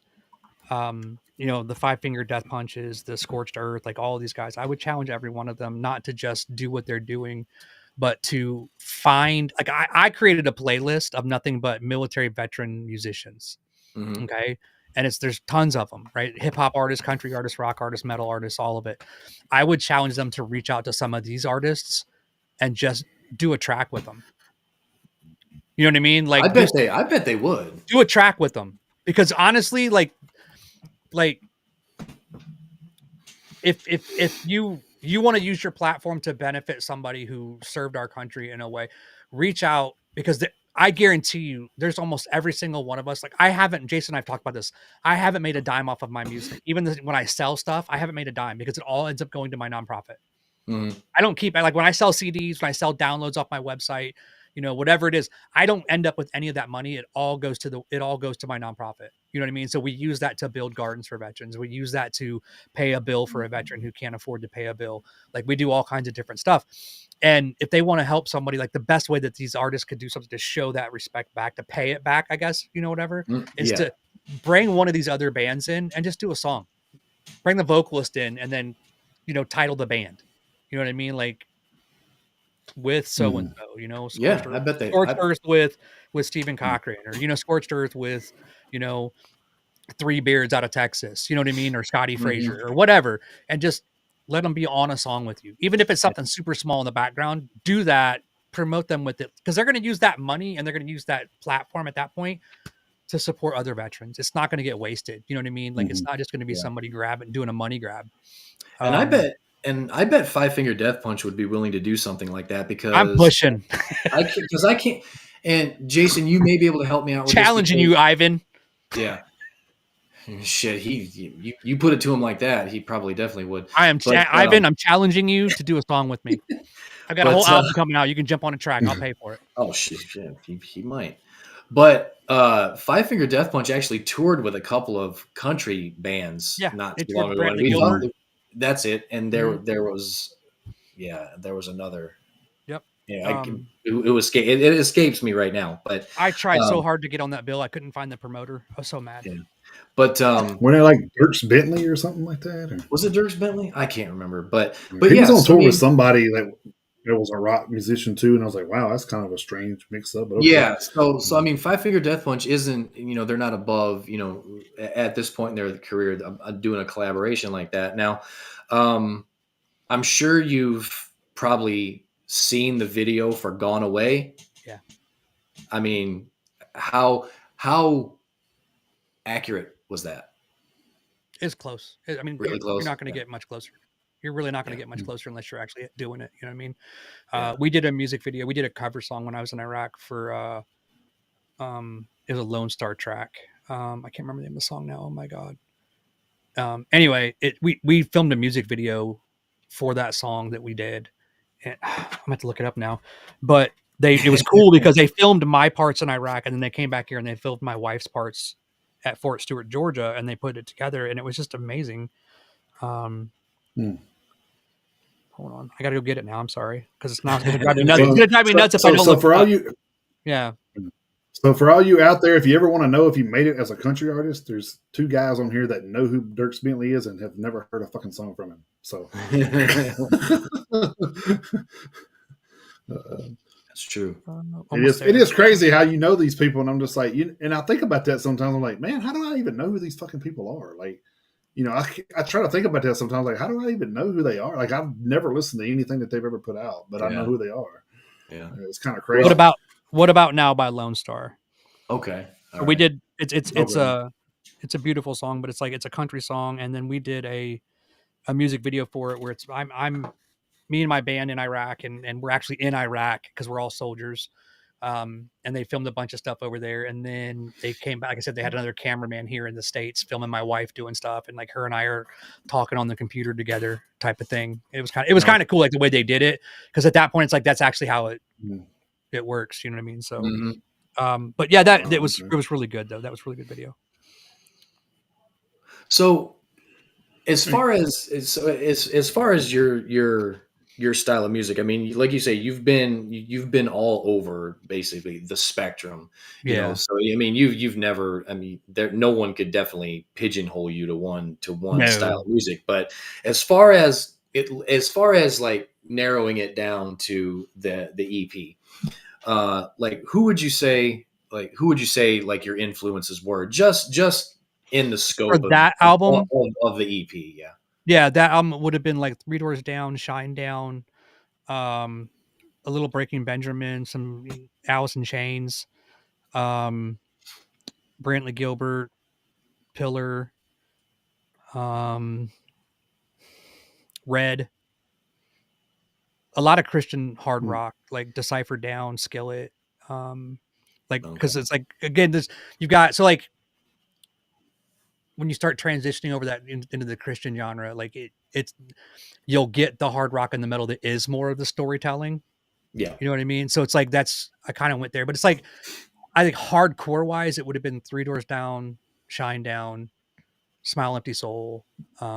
the Five Finger Death Punches, the Scorched Earth, like all of these guys. I would challenge every one of them not to just do what they're doing, but to find, like, I created a playlist of nothing but military veteran musicians. Mm-hmm. Okay. And there's tons of them, right? Hip hop artists, country artists, rock artists, metal artists, all of it. I would challenge them to reach out to some of these artists and just do a track with them. You know what I mean? Like, I bet they would do a track with them, because honestly, like if you want to use your platform to benefit somebody who served our country in a way, reach out, because I guarantee you, there's almost every single one of us. Like Jason and I've talked about this. I haven't made a dime off of my music. Even when I sell stuff, I haven't made a dime because it all ends up going to my nonprofit. Mm-hmm. I don't keep like when I sell CDs, when I sell downloads off my website, whatever it is, I don't end up with any of that money. It all goes to my nonprofit. You know what I mean? So we use that to build gardens for veterans. We use that to pay a bill for a veteran who can't afford to pay a bill. Like we do all kinds of different stuff. And if they want to help somebody, like the best way that these artists could do something to show that respect back, to pay it back, I guess, whatever, is to bring one of these other bands in and just do a song. Bring the vocalist in and then, title the band. You know what I mean? Like with so and so, Scorched Earth. I bet Scorched Earth with Stephen Cochran, or Scorched Earth with, Three Beards out of Texas. You know what I mean? Or Scotty Frazier or whatever, and just let them be on a song with you, even if it's something super small in the background. Do that, promote them with it, because they're going to use that money and they're going to use that platform at that point to support other veterans. It's not going to get wasted. You know what I mean? Like it's not just going to be somebody doing a money grab. And I bet Five Finger Death Punch would be willing to do something like that because I'm pushing. I can't. And Jason, you may be able to help me out with challenging this you, Ivan. Yeah. Shit, you put it to him like that, he probably definitely would. Ivan, I'm challenging you to do a song with me. I've got a whole album coming out. You can jump on a track. I'll pay for it. Oh shit, he might. But Five Finger Death Punch actually toured with a couple of country bands not too long ago. And we thought that's it. And there was another. Yep. Yeah, it escapes me right now. But I tried so hard to get on that bill, I couldn't find the promoter. I was so mad. Yeah. But were they like Dierks Bentley or something like that? Or? Was it Dierks Bentley? I can't remember. But he was on tour with somebody that was a rock musician too, and I was like, wow, that's kind of a strange mix up. But okay. Yeah. So I mean, Five Finger Death Punch isn't, they're not above, at this point in their career doing a collaboration like that. Now, I'm sure you've probably seen the video for Gone Away. Yeah. I mean, how accurate was that? It's close. I mean, really close. You're not going to get much closer. You're really not going to get much closer unless you're actually doing it. You know what I mean? We did a music video. We did a cover song when I was in Iraq for, it was a Lone Star track. I can't remember the name of the song now. Oh my God. Anyway, we filmed a music video for that song that we did. And I'm going to have to look it up now, but it was cool because they filmed my parts in Iraq and then they came back here and they filmed my wife's parts at Fort Stewart, Georgia, and they put it together and it was just amazing. Hold on, I gotta go get it now. I'm sorry, because it's not going to drive me nuts. It's going to drive me nuts if I don't look for all up. you. Yeah. So for all you out there, if you ever want to know if you made it as a country artist, there's two guys on here that know who Dierks Bentley is and have never heard a fucking song from him. So that's true. It is crazy how you know these people, and I'm just like, and I think about that sometimes. I'm like, man, how do I even know who these fucking people are? Like, I try to think about that sometimes. Like, how do I even know who they are? Like, I've never listened to anything that they've ever put out, but I know who they are. Yeah, it's kind of crazy. What about Now by Lone Star? Okay, we did. It's a beautiful song, but it's a country song, and then we did a music video for it where it's I'm me and my band in Iraq, and we're actually in Iraq because we're all soldiers. And they filmed a bunch of stuff over there, and then they came back. Like I said, they had another cameraman here in the States filming my wife doing stuff, and like her and I are talking on the computer together, type of thing. It was kind of cool, like the way they did it, because at that point it's like that's actually how it works. You know what I mean? So, but yeah, it was really good though. That was a really good video. So, as far as your style of music, I mean, like you say, you've been all over basically the spectrum. You know? So I mean, you've never. I mean, no one could definitely pigeonhole you to one style of music. But as far as like narrowing it down to the EP, like who would you say like your influences were just in the scope for that album of the EP? Yeah, that album would have been like Three Doors Down, Shine Down, a little Breaking Benjamin, some Alice in Chains, Brantley Gilbert, Pillar, Red, a lot of Christian hard rock like Decipher Down, Skillet, Like, because it's like, again, this you've got, so like when you start transitioning over that into the Christian genre, like it's you'll get the hard rock in the middle that is more of the storytelling. Yeah. You know what I mean? So it's like I kind of went there, but it's like I think hardcore wise, it would have been Three Doors Down, Shine Down, Smile Empty Soul, a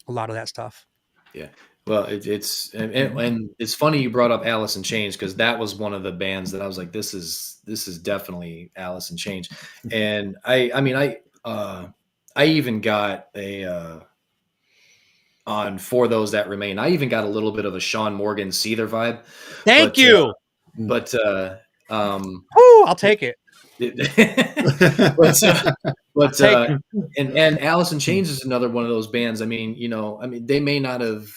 lot of that stuff. Yeah. Well, it's and it's funny you brought up Alice in Chains, because that was one of the bands that I was like, this is definitely Alice in Chains. And I even got a on For Those That Remain. I even got a little bit of a Sean Morgan Seether vibe. Thank you. I'll take it. And Alice in Chains is another one of those bands. I mean, they may not have,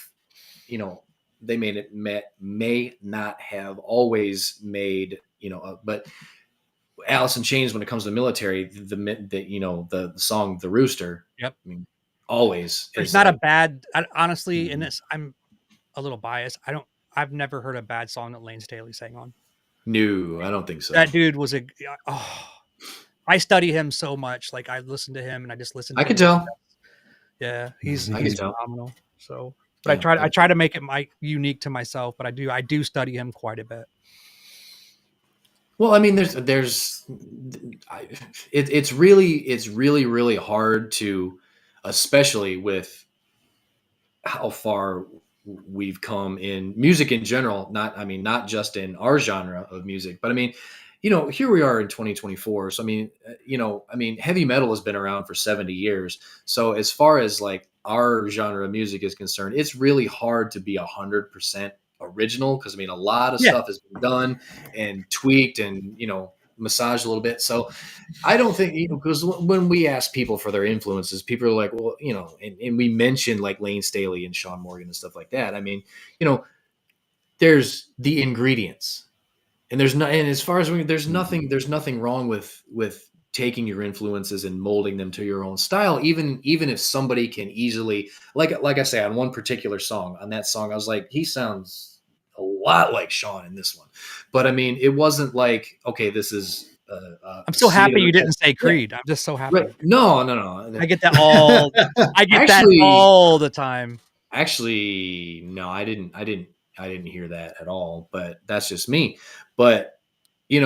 they may not have always made, but Alice in Chains, when it comes to the military, the song "The Rooster." Yep. I mean, always. It's not a bad. Honestly, in this, I'm a little biased. I've never heard a bad song that Lane Staley sang on. No, I don't think so. That dude was I study him so much. Like I listen to him and I just listen to I could tell. Yeah, he's phenomenal. So, but I try to make it unique to myself, but I do study him quite a bit. Well, I mean, it's really hard to, especially with how far we've come in music in general, not just in our genre of music, but I mean, here we are in 2024. So, I mean, heavy metal has been around for 70 years. So as far as like our genre of music is concerned, it's really hard to be 100% original. Cause I mean, a lot of stuff has been done and tweaked and, massaged a little bit. So I don't think, because when we ask people for their influences, people are like, well, and we mentioned like Lane Staley and Sean Morgan and stuff like that. I mean, there's the ingredients. And as far as there's nothing wrong with taking your influences and molding them to your own style, even if somebody can easily, like I say, on one particular song, on that song, I was like, he sounds a lot like Sean in this one. But I mean, it wasn't like, okay, this is I'm so happy you didn't say Creed. Yeah. I'm just so happy. Right. No. I get that all that all the time. Actually, no, I didn't hear that at all, but that's just me. But it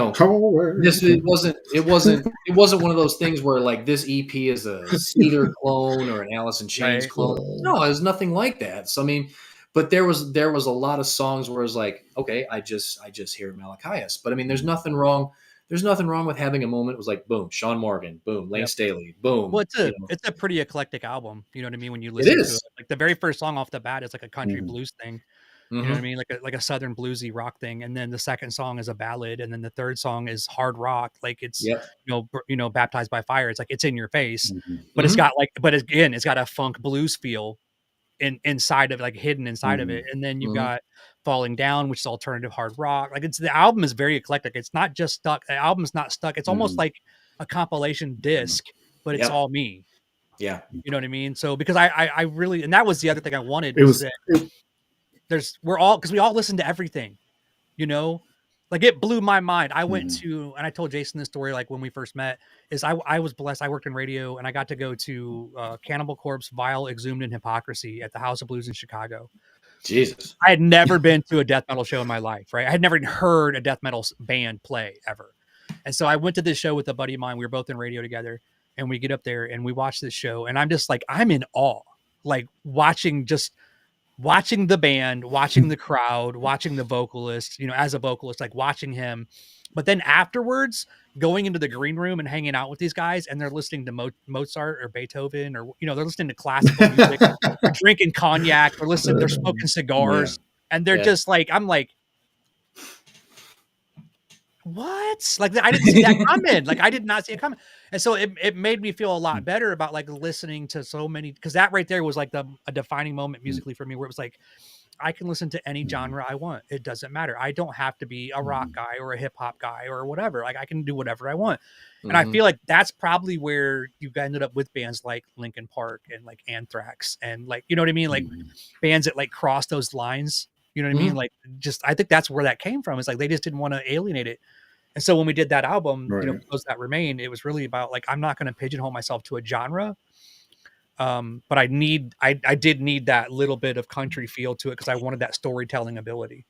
wasn't one of those things where like this EP is a Seether clone or an Alice in Chains clone. No, it was nothing like that. So I mean, but there was a lot of songs where it was like, okay, I just hear Malachias. But I mean, there's nothing wrong with having a moment. It was like, boom, Sean Morgan, boom, Lane Staley, boom. Well, it's a pretty eclectic album. You know what I mean? When you listen to it, like the very first song off the bat is like a country blues thing. You know what I mean? Like a southern bluesy rock thing. And then the second song is a ballad. And then the third song is hard rock. Like it's, Baptized by Fire. It's like, it's in your face, but it's got it's got a funk blues feel inside of, like, hidden inside of it. And then you've got Falling Down, which is alternative hard rock. Like the album is very eclectic. It's not just stuck. The album's not stuck. It's almost like a compilation disc, but it's all me. Yeah. You know what I mean? So because I really, and that was the other thing I wanted was because we all listen to everything, like it blew my mind. I went to, and I told Jason this story, like when we first met, is I was blessed. I worked in radio and I got to go to Cannibal Corpse, Vile, Exhumed, and Hypocrisy at the House of Blues in Chicago. Jesus. I had never been to a death metal show in my life, right? I had never even heard a death metal band play ever. And so I went to this show with a buddy of mine. We were both in radio together, and we get up there and we watch this show. And I'm just like, I'm in awe, like watching the band, watching the crowd, watching the vocalist, as a vocalist, like watching him. But then afterwards, going into the green room and hanging out with these guys, and they're listening to Mozart or Beethoven, or, they're listening to classical music, they're drinking cognac, they're smoking cigars, and they're just like, I'm like, what? Like, I didn't see that coming. Like, I did not see it coming. And so it made me feel a lot better about like listening to so many, because that right there was like a defining moment musically for me, where it was like, I can listen to any genre I want. It doesn't matter. I don't have to be a rock guy or a hip hop guy or whatever. Like I can do whatever I want. And I feel like that's probably where you ended up with bands like Linkin Park and like Anthrax and like, you know what I mean? Like bands that like cross those lines, you know what I mean? Like I think that's where that came from. It's like, they just didn't want to alienate it. And so when we did that album, Right. Those That Remain, it was really about like, I'm not going to pigeonhole myself to a genre. But I did need that little bit of country feel to it because I wanted that storytelling ability.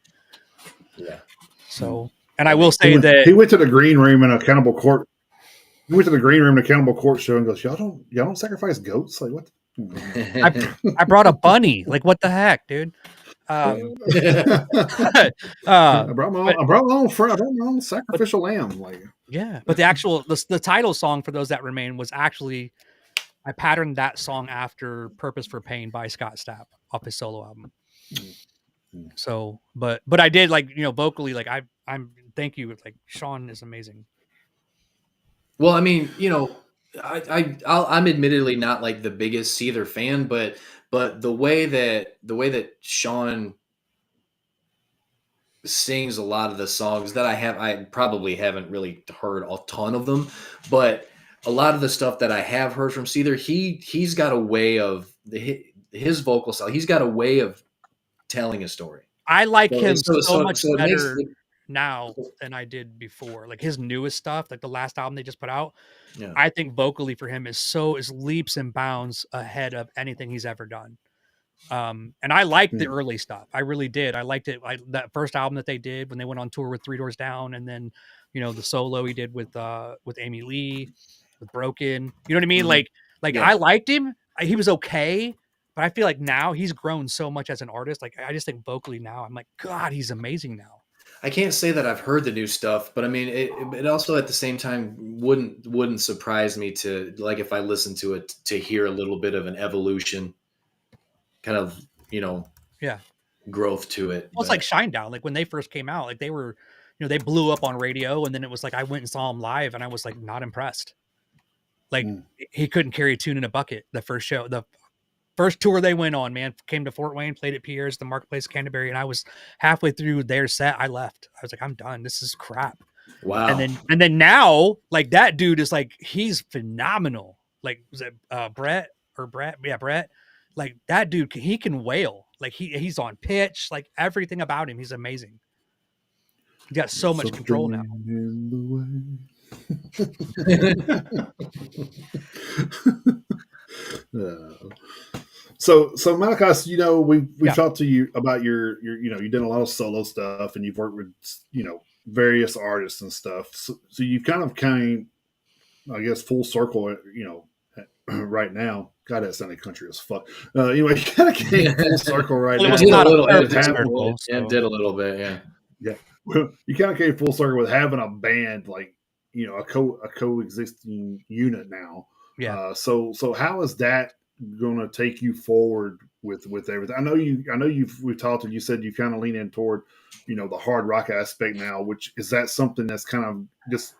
Yeah. So, and I will say he went to the green room in a Cannibal Court. He went to the green room in a Cannibal Court show and goes, y'all don't sacrifice goats? Like what? I brought a bunny. Like what the heck, dude? I brought my own sacrificial lamb. Like yeah, but the title song For Those That Remain was actually, I patterned that song after Purpose for Pain by Scott Stapp off his solo album. So, but I did like, vocally, like I'm thank you. Like Sean is amazing. Well, I mean, I'm admittedly not like the biggest Seether fan, but the way that Sean sings a lot of the songs that I probably haven't really heard a ton of them, but a lot of the stuff that I have heard from Seether, he's got a way of his vocal style. He's got a way of telling a story. I like him so much better now than I did before. Like his newest stuff, like the last album they just put out, I think vocally for him is leaps and bounds ahead of anything he's ever done. And I liked the early stuff. I really did. I liked it. That first album that they did when they went on tour with Three Doors Down, and then the solo he did with Amy Lee, with Broken. You know what I mean? Mm-hmm. I liked him. He was okay. But I feel like now he's grown so much as an artist. Like I just think vocally now, I'm like, God, he's amazing now. I can't say that I've heard the new stuff, but I mean, it also at the same time wouldn't surprise me to, like, if I listen to it, to hear a little bit of an evolution, kind of, growth to it. Well, it's like Shinedown. Like when they first came out, like they were, they blew up on radio, and then it was like I went and saw him live, and I was like not impressed. Like he couldn't carry a tune in a bucket. The first show, the first tour they went on, man, came to Fort Wayne, played at Pierre's, the Marketplace, Canterbury, and I was halfway through their set. I left. I was like, I'm done. This is crap. Wow. And then now, like that dude is like, he's phenomenal. Like was it Brett? Yeah, Brett. Like that dude, he can wail. Like he's on pitch. Like everything about him, he's amazing. He's got so much control now. So Malachias, we've talked to you about your you've done a lot of solo stuff, and you've worked with various artists and stuff. So you've kind of came, I guess, full circle. Right now, God, that sounded country as fuck. Anyway, you kind of came full circle right now. Did a little bit, yeah. Yeah, well, you kind of came full circle with having a band, like a coexisting unit now. Yeah. So how is that going to take you forward with everything? I know we've talked, and you said you kind of lean in toward the hard rock aspect now, which is that something that's kind of just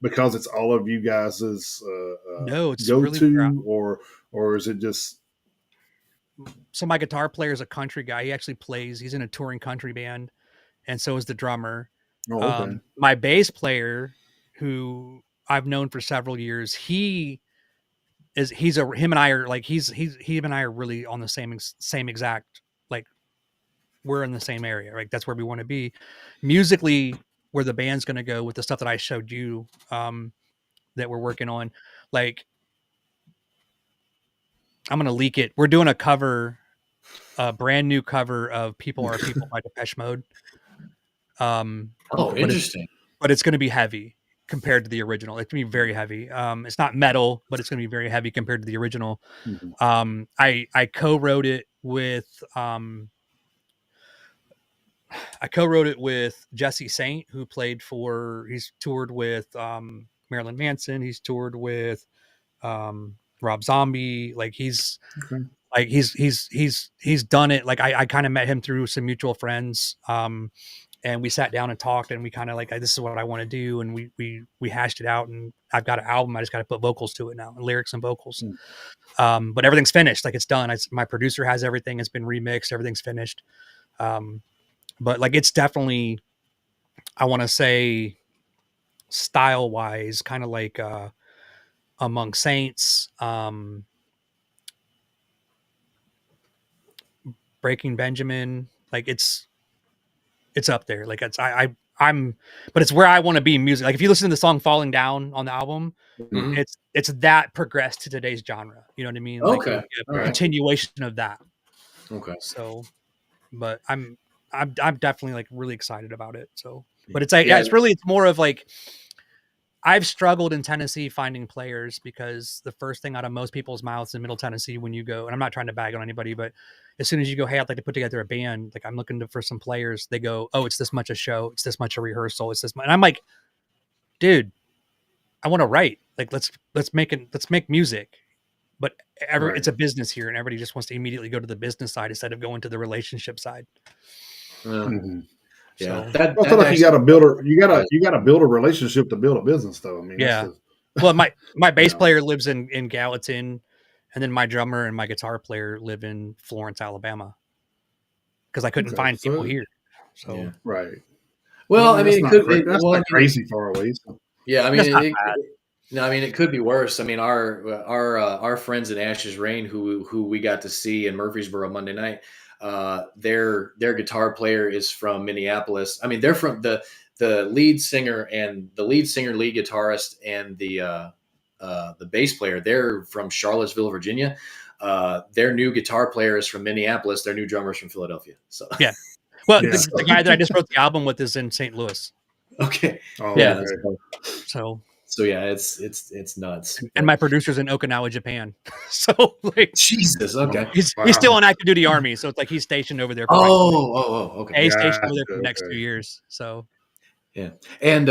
because it's all of you guys's no, it's go really to, or is it just? So my guitar player is a country guy. He actually plays. He's in a touring country band, and so is the drummer. Oh, okay. My bass player, who I've known for several years, him and I are like he and I are really on the same exact, like we're in the same area. Like that's where we want to be musically. Where the band's going to go with the stuff that I showed you, that we're working on. Like, I'm going to leak it. We're doing a brand new cover of People Are People by Depeche Mode. Interesting. But it's going to be heavy compared to the original. It's going to be very heavy. It's not metal, but it's going to be very heavy compared to the original. Mm-hmm. I co-wrote it with, Jesse Saint, who he's toured with Marilyn Manson. He's toured with Rob Zombie. Like he's done it. Like I kind of met him through some mutual friends. And we sat down and talked, and we kind of like, this is what I want to do. And we hashed it out, and I've got an album. I just got to put vocals to it now, and lyrics and vocals. But everything's finished. Like it's done. My producer has everything. It's been remixed. Everything's finished. But like, it's definitely, I want to say style wise, kind of like, Among Saints, Breaking Benjamin. Like it's up there. Like I but it's where I want to be in music. Like if you listen to the song Falling Down on the album, Mhm. it's that progressed to today's genre. You know what I mean? Like Okay. a All right. continuation of that. Okay. So, but I'm definitely like really excited about it. So, but it's Yeah. it's more of like, I've struggled in Tennessee finding players because the first thing out of most people's mouths in Middle Tennessee when you go, and I'm not trying to bag on anybody, but as soon as you go, hey, I'd like to put together a band, like I'm looking for some players, they go, oh, it's this much a show, it's this much a rehearsal, it's this much. And I'm like, dude, I want to write. Like let's make music. But it's a business here, and everybody just wants to immediately go to the business side instead of going to the relationship side. Mm-hmm. Yeah, So that I feel like you got to build actually- build a relationship to build a business, though. I mean, yeah. that's Well, my bass know. player lives in Gallatin, and then my drummer and my guitar player live in Florence, Alabama, because I couldn't find people here. So Yeah. right. Well, I mean, That's not crazy far away. So. Yeah, I that's not mean, bad. no, I mean it could be worse. I mean, our friends at Ashes Rain, who we got to see in Murfreesboro Monday night, their guitar player is from Minneapolis. I mean, they're from the lead singer, lead guitarist, and the bass player. They're from Charlottesville, Virginia. Their new guitar player is from Minneapolis. Their new drummer is from Philadelphia. So Yeah. Well, Yeah. the guy that I just wrote the album with is in St. Louis. okay, Oh, Yeah. okay. So yeah, it's nuts. And my producer's in Okinawa, Japan. So like Jesus, okay. he's Wow. still on active duty army, so it's like he's stationed over there for Okay. he's stationed over there for the Gotcha, next okay. 2 years. So Yeah. And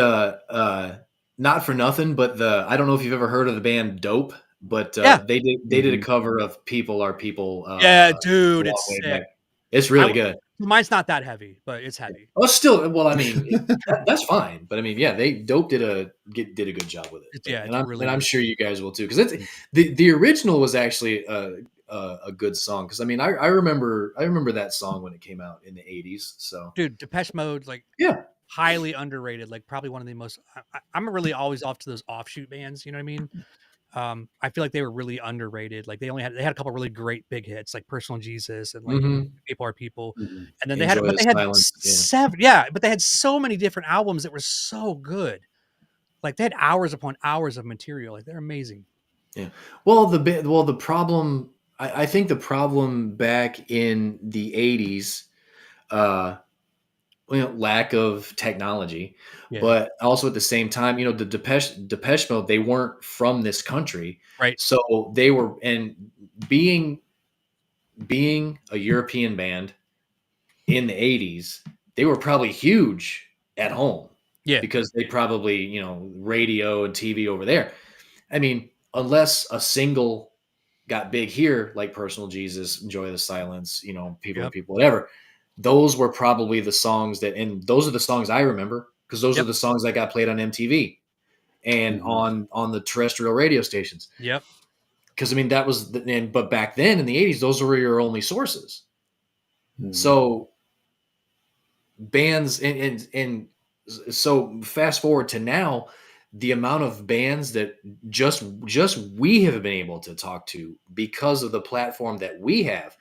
not for nothing, but I don't know if you've ever heard of the band Dope, but Yeah. they did a cover of People Are People. yeah, a dude, long it's way sick. back. It's really good. Mine's not that heavy, but it's heavy. Oh, still, well, I mean, that's fine. But I mean, yeah, Dope did a good job with it. It's I'm really good. sure you guys will too, because it's the original was actually a good song. Because I mean, I remember that song when it came out in the '80s. So, Dude, Depeche Mode, like, yeah, highly underrated. Like, probably one of the most. I'm really always off to those offshoot bands. You know what I mean? I feel like they were really underrated. Like, they had a couple really great big hits, like Personal Jesus and like People Are People. Mhm. And then Enjoy they the had Silence, yeah. 7, yeah, but they had so many different albums that were so good. Like they had hours upon hours of material. Like they're amazing. Yeah. Well, the problem, I think the problem back in the '80s, lack of technology, Yeah. but also at the same time, the Depeche Mode, they weren't from this country, Right. so they were, and being a European band in the '80s, they were probably huge at home, Yeah. because they probably radio and TV over there. I mean, unless a single got big here, like Personal Jesus, Enjoy the Silence, People Are People, whatever. Those were probably the songs and those are the songs I remember, because those are the songs that got played on MTV and on the terrestrial radio stations. Yep. Because I mean, that was but back then in the '80s, those were your only sources. So bands and so fast forward to now, the amount of bands that just we have been able to talk to because of the platform that we have.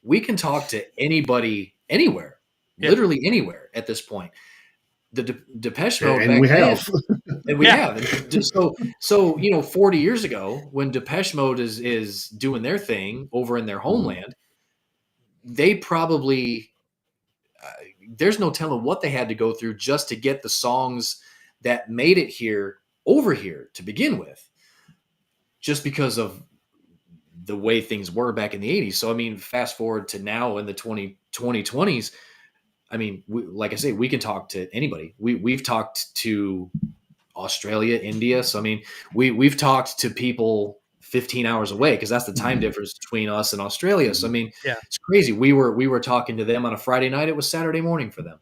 We can talk to anybody anywhere, literally anywhere at this point. The Depeche Mode and back we then, have. and we have. So 40 years ago, when Depeche Mode is doing their thing over in their homeland, they probably there's no telling what they had to go through just to get the songs that made it here over here to begin with, just because of the way things were back in the '80s. So, I mean, fast forward to now in the 2020s, I mean, like I say, we can talk to anybody. We've talked to Australia, India. So, I mean, we've talked to people 15 hours away, because that's the time difference between us and Australia. So, I mean, it's crazy. We were talking to them on a Friday night. It was Saturday morning for them.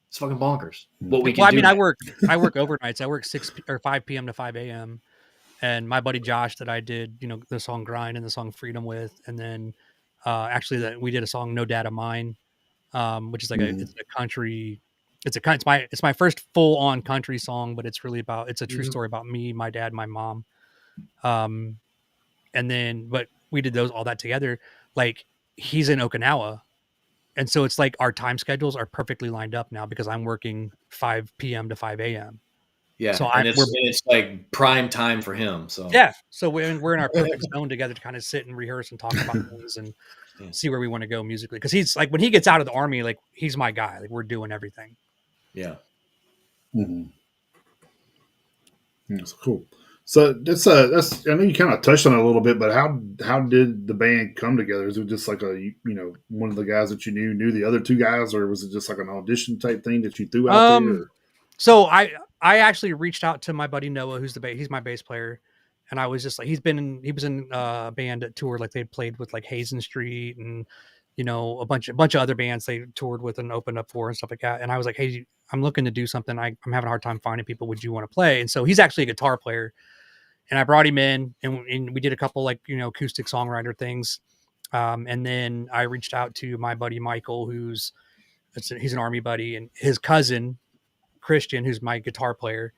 It's fucking bonkers. What we can do. I work overnights. I work 6 or 5 p.m. to 5 a.m. And my buddy Josh that I did, the song Grind and the song Freedom with, and then actually that we did a song No Data Mine, which is like it's a country. It's my first full on country song, but it's really it's a true story about me, my dad, my mom. And then, but we did all that together. Like, he's in Okinawa, and so it's like our time schedules are perfectly lined up now because I'm working 5 p.m. to 5 a.m. Yeah, So and it's like prime time for him. So yeah, so we're in our perfect zone together to kind of sit and rehearse and talk about things and see where we want to go musically. Because he's like, when he gets out of the army, like he's my guy. Like we're doing everything. Yeah. Mm-hmm. That's cool. So that's I know you kind of touched on it a little bit, but how did the band come together? Is it just like one of the guys that you knew the other two guys, or was it just like an audition type thing that you threw out there? Or? So I actually reached out to my buddy Noah, who's he's my bass player, and I was just like, he was in a band at tour, like they played with like Hazen Street and a bunch of other bands they toured with and opened up for and stuff like that. And I was like, hey, I'm looking to do something. I'm having a hard time finding people. Would you want to play? And so he's actually a guitar player. And I brought him in and we did a couple like, acoustic songwriter things. And then I reached out to my buddy, Michael, he's an army buddy, and his cousin, Christian, who's my guitar player,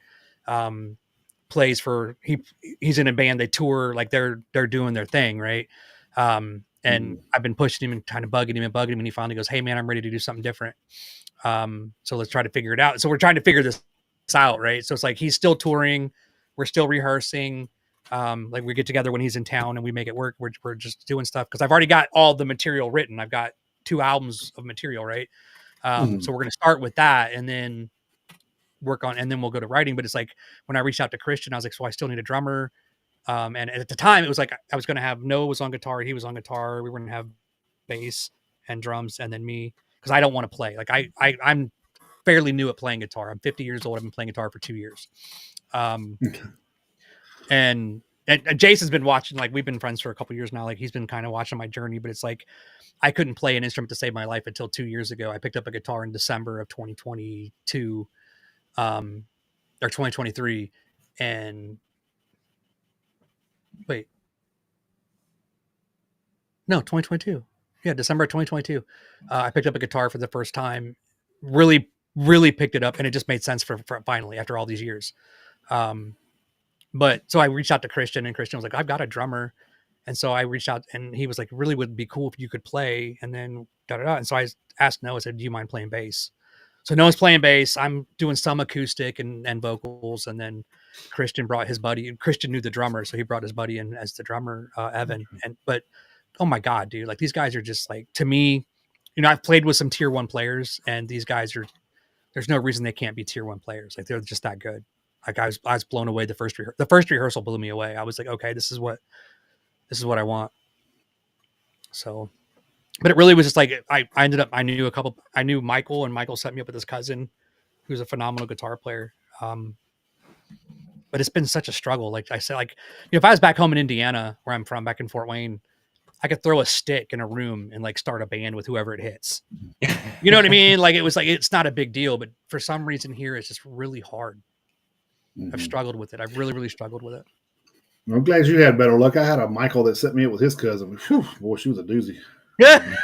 plays for, he's in a band. They tour, like they're doing their thing. Right. And I've been pushing him and kind of bugging him. And he finally goes, hey man, I'm ready to do something different. So let's try to figure it out. So we're trying to figure this out. Right. So it's like, he's still touring. We're still rehearsing. Like we get together when he's in town and we make it work. We're just doing stuff. Cause I've already got all the material written. I've got 2 albums of material. Right. So we're going to start with that and then and then we'll go to writing. But it's like, when I reached out to Christian, I was like, so I still need a drummer. And at the time it was like, I was going to have Noah was on guitar. He was on guitar. We were going to have bass and drums and then me. Cause I don't want to play. Like I'm fairly new at playing guitar. I'm 50 years old. I've been playing guitar for 2 years. And Jason's been watching, like we've been friends for a couple years now. Like he's been kind of watching my journey, but it's like, I couldn't play an instrument to save my life until 2 years ago. I picked up a guitar in December of 2022, or 2023. And wait, no, 2022. Yeah. December of 2022. I picked up a guitar for the first time, really, really picked it up. And it just made sense for finally, after all these years. But so I reached out to Christian and Christian was like, I've got a drummer. And so I reached out and he was like, really would be cool if you could play. And then And so I asked Noah, I said, do you mind playing bass? So Noah's playing bass. I'm doing some acoustic and vocals. And then Christian brought his buddy. Christian knew the drummer. So he brought his buddy in as the drummer, Evan. But oh my God, dude, like these guys are just like, to me, I've played with some tier 1 players and these guys there's no reason they can't be tier 1 players. Like they're just that good. Like I was blown away. The first rehearsal blew me away. I was like, okay, this is what I want. So, but it really was just like, I knew Michael, and Michael set me up with his cousin who's a phenomenal guitar player. But it's been such a struggle. Like I said, like, if I was back home in Indiana where I'm from, back in Fort Wayne, I could throw a stick in a room and like start a band with whoever it hits. You know what I mean? Like, it was like, it's not a big deal, but for some reason here, it's just really hard. I've struggled with it. I've really, really struggled with it. I'm glad you had better luck. I had a Michael that set me up with his cousin. Whew, boy, she was a doozy. Yeah.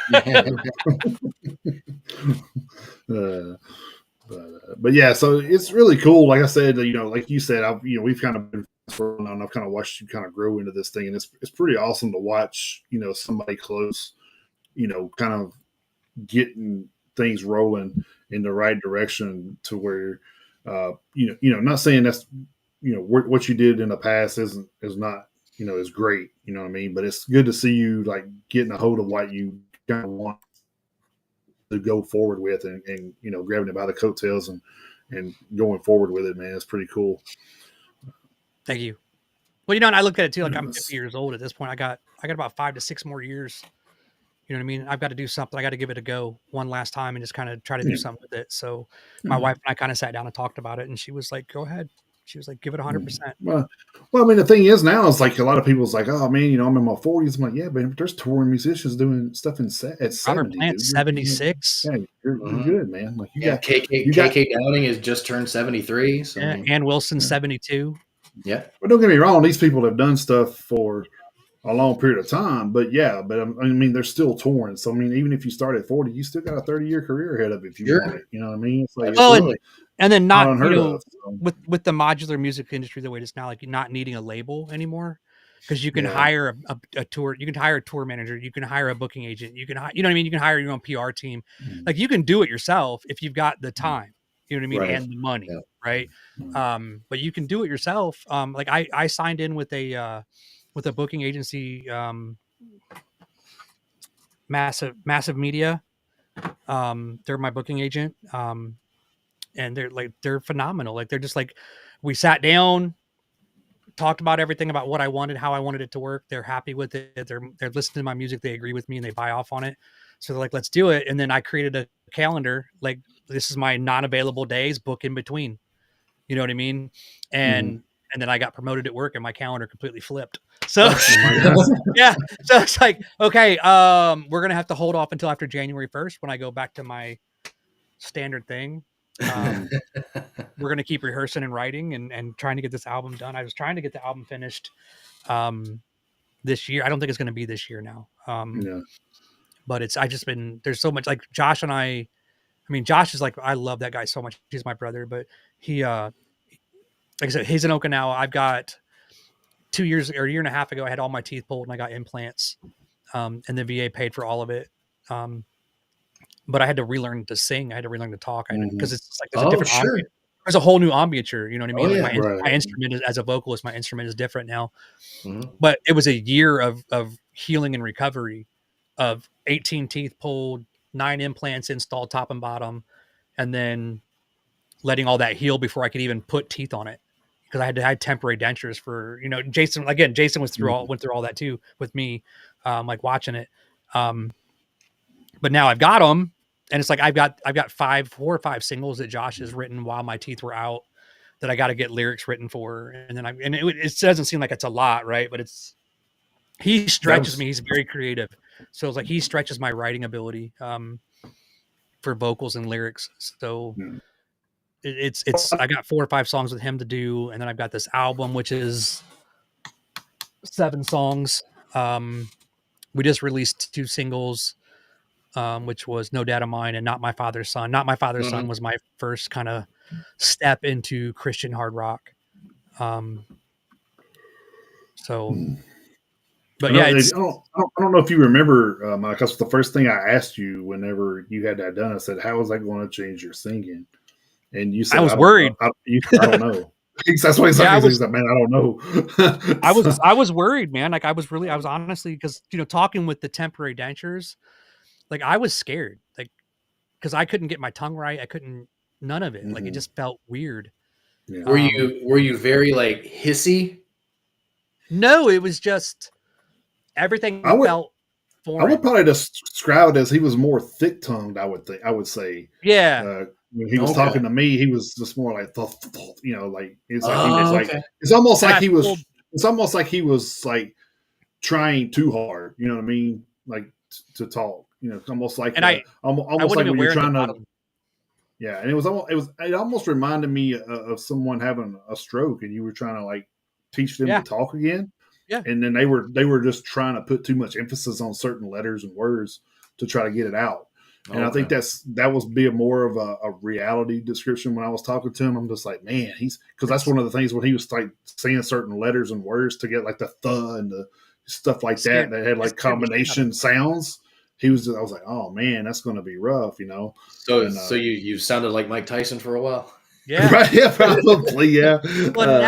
But yeah, so it's really cool. Like I said, like you said, we've kind of been for and I've kind of watched you kind of grow into this thing, and it's pretty awesome to watch. Somebody close, kind of getting things rolling in the right direction to where, not saying that's, what you did in the past is not, is great, you know what I mean? But it's good to see you like getting a hold of what you kind of want to go forward with and grabbing it by the coattails and going forward with it, man. It's pretty cool. Thank you. Well, and I look at it too, like I'm 50 years old at this point. I got about 5 to 6 more years. You know what I mean? I've got to do something. I got to give it a go one last time and just kind of try to do something with it. So my wife and I kind of sat down and talked about it, and she was like, go ahead. She was like, give it 100%. Well, I mean, the thing is now, it's like a lot of people's like, oh man, I'm in my 40s. I'm like, yeah, but there's touring musicians doing stuff at 70. 76. Yeah, you're good, man. Like KK Downing has just turned 73. So. Yeah, Ann Wilson, 72. Yeah. But don't get me wrong, these people have done stuff for a long period of time. But yeah, they're still touring. So I mean, even if you start at 40, you still got a 30-year career ahead of it if you want it. You know what I mean? It's like, and then not unheard of. So. With the modular music industry the way it is now, like not needing a label anymore, because you can hire a tour, you can hire a tour manager, you can hire a booking agent, you can, you know what I mean? You can hire your own PR team. Like you can do it yourself if you've got the time, you know what I mean? Right. And the money, right? But you can do it yourself. Like I signed in with a booking agency, massive media. They're my booking agent. And they're phenomenal. Like they're just like, we sat down, talked about everything about what I wanted, how I wanted it to work. They're happy with it. They're listening to my music. They agree with me and they buy off on it. So they're like, let's do it. And then I created a calendar. Like this is my non-available days, book in between, you know what I mean? And then I got promoted at work and my calendar completely flipped. So yeah. So it's like, okay, we're going to have to hold off until after January 1st when I go back to my standard thing. We're going to keep rehearsing and writing and trying to get this album done. I was trying to get the album finished this year. I don't think it's going to be this year now. But there's so much, like Josh and I mean, Josh is like, I love that guy so much. He's my brother, but he, like I said, he's in Okinawa. I've got 2 years or a year and a half ago, I had all my teeth pulled and I got implants. And the VA paid for all of it. But I had to relearn to sing. I had to relearn to talk because it's like there's a different there's a whole new embouchure. You know what I mean? My instrument is, as a vocalist, my instrument is different now. But it was a year of healing and recovery, of 18 teeth pulled, 9 implants installed top and bottom, and then letting all that heal before I could even put teeth on it. Because I had temporary dentures for, you know, Jason was went through all that too with me, like watching it. But now I've got them, and it's like I've got 4 or 5 singles that Josh has written while my teeth were out that I got to get lyrics written for, and then it doesn't seem like it's a lot, right? But he stretches me. He's very creative, so it's like he stretches my writing ability for vocals and lyrics. So it's I got 4 or 5 songs with him to do, and then I've got this album which is 7 songs. We just released 2 singles. Which was No Dad of Mine and Not My Father's Son. Not My Father's Son was my first kind of step into Christian hard rock. But yeah, I don't know if you remember, Mike, that's the first thing I asked you whenever you had that done. I said, how is that going to change your singing? And you said, I was worried. I don't know. That's why he's like, man, I don't know. I was worried, man. Like I was honestly, because, you know, talking with the temporary dentures, like I was scared, like, because I couldn't get my tongue right. I couldn't, none of it. Like it just felt weird. Yeah. Were you very like hissy? No, it was just everything felt foreign. I would probably describe it as he was more thick tongued. I would say. Yeah. When he was talking to me, he was just more like, you know, like it's like it's almost like he was. It's almost like he was like trying too hard. You know what I mean? Like to talk. You know, it's almost like almost like when you're trying to. Yeah, and it almost reminded me of someone having a stroke, and you were trying to like teach them to talk again. Yeah, and then they were just trying to put too much emphasis on certain letters and words to try to get it out. And I think that was being more of a reality description when I was talking to him. I'm just like, man, because that's one of the things when he was like saying certain letters and words to get like the th and the stuff like that had like combination sounds. I was like, oh man, that's going to be rough, you know. So you sounded like Mike Tyson for a while. Yeah, right. Yeah, probably. Yeah. Well,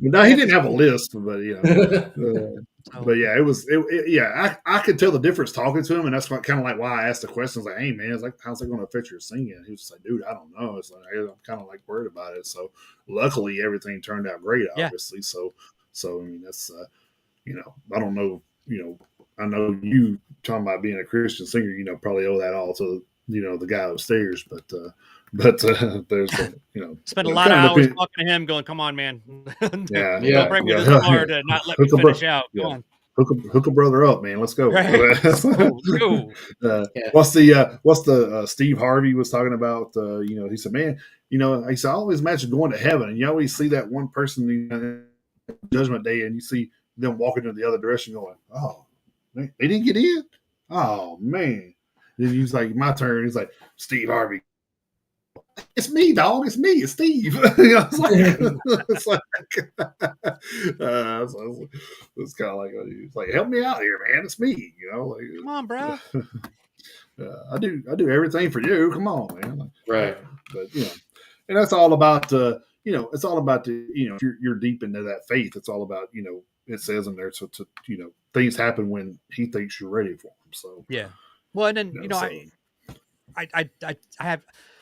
now he didn't have a list, but you know. But yeah, I could tell the difference talking to him, and that's kind of like why I asked the questions. Like, hey man, it's like, how's it going to affect your singing? He was just like, dude, I don't know. It's like I'm kind of like worried about it. So luckily, everything turned out great. Obviously, so I mean that's you know, I don't know, you know, I know you talking about being a Christian singer, you know, probably owe that all to, you know, the guy upstairs, but there's you know, spent a lot of hours talking to him, going, "Come on, man, don't break me this hard to not let me finish out. Come on, hook a brother up, man. Let's go." Right. Go. What's the Steve Harvey was talking about? You know, he said, "Man, you know," he said, "I always imagine going to heaven, and you always see that one person, you know, Judgment Day, and you see them walking in the other direction, going, oh, they didn't get in. Oh man." Then he's like, my turn. He's like, Steve Harvey, it's me, dog. It's me. It's Steve. It's kind of like it's like, help me out here, man. It's me. Come on, bro. I do everything for you. Come on, man. Right. But and that's all about it's all about if you're deep into that faith, it's all about it says in there to things happen when he thinks you're ready for them. So yeah. Well, and then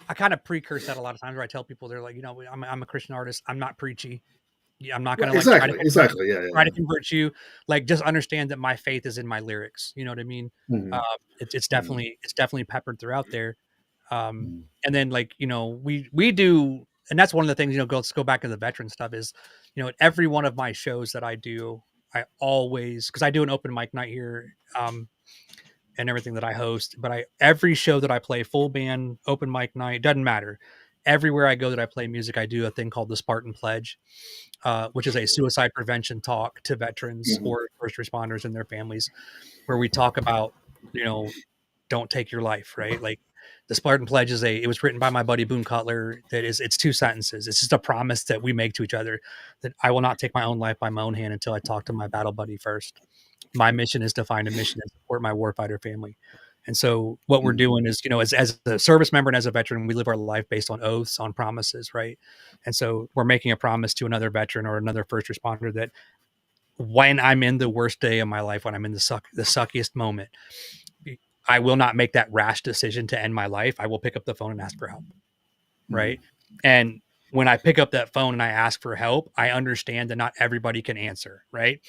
I kind of precurse that a lot of times where I tell people they're like, I'm a Christian artist. I'm not preachy. I'm not going to try to convert you. Like, just understand that my faith is in my lyrics. You know what I mean? Mm-hmm. It's definitely peppered throughout there. And then we do, and that's one of the things, let's go back to the veteran stuff is, at every one of my shows that I do, I always, cause I do an open mic night here, and everything that I host, but every show that I play, full band, open mic night, doesn't matter. Everywhere I go that I play music, I do a thing called the Spartan Pledge, which is a suicide prevention talk to veterans or first responders and their families, where we talk about, don't take your life, right? Like the Spartan Pledge it was written by my buddy Boone Cutler. It's 2 sentences. It's just a promise that we make to each other that I will not take my own life by my own hand until I talk to my battle buddy first. My mission is to find a mission and support my warfighter family. And so what we're doing is, as a service member and as a veteran, we live our life based on oaths, on promises, right? And so we're making a promise to another veteran or another first responder that when I'm in the worst day of my life, when I'm in the suckiest moment, I will not make that rash decision to end my life. I will pick up the phone and ask for help, right? And when I pick up that phone and I ask for help, I understand that not everybody can answer right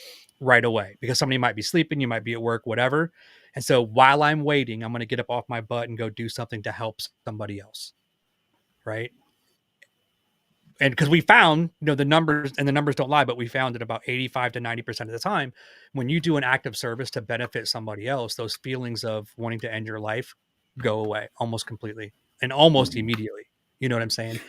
away, because somebody might be sleeping, you might be at work, whatever. And so while I'm waiting, I'm going to get up off my butt and go do something to help somebody else, right? And because we found, the numbers don't lie, but we found that about 85 to 90% of the time, when you do an act of service to benefit somebody else, those feelings of wanting to end your life go away almost completely and almost immediately. You know what I'm saying?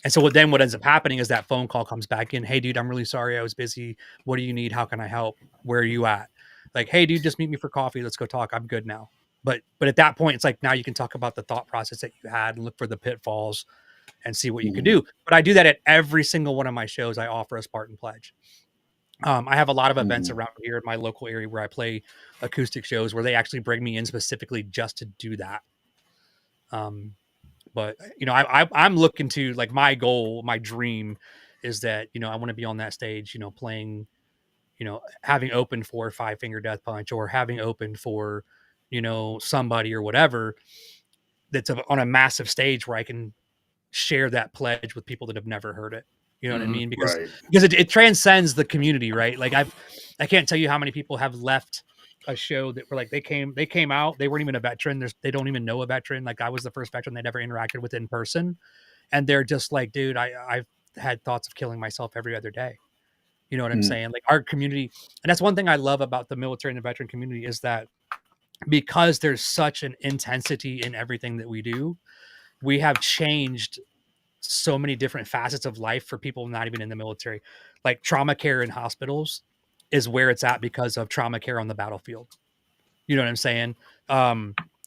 And so what ends up happening is that phone call comes back in. Hey, dude, I'm really sorry. I was busy. What do you need? How can I help? Where are you at? Like, hey, dude, just meet me for coffee. Let's go talk. I'm good now. But at that point, it's like, now you can talk about the thought process that you had and look for the pitfalls and see what you can do. But I do that at every single one of my shows. I offer a Spartan Pledge. I have a lot of events around here in my local area where I play acoustic shows where they actually bring me in specifically just to do that. But I'm looking to, like, my goal, my dream is that, I want to be on that stage, playing, having opened for Five Finger Death Punch or having opened for, somebody or whatever that's on a massive stage where I can share that pledge with people that have never heard it. You know what I mean? Because it transcends the community, right? Like I can't tell you how many people have left a show that were like, they came out, they weren't even a veteran. They don't even know a veteran. Like, I was the first veteran they never interacted with in person. And they're just like, dude, I've had thoughts of killing myself every other day. You know what I'm saying? Like, our community. And that's one thing I love about the military and the veteran community is that because there's such an intensity in everything that we do, we have changed so many different facets of life for people not even in the military. Like, trauma care in hospitals is where it's at because of trauma care on the battlefield. You know what I'm saying?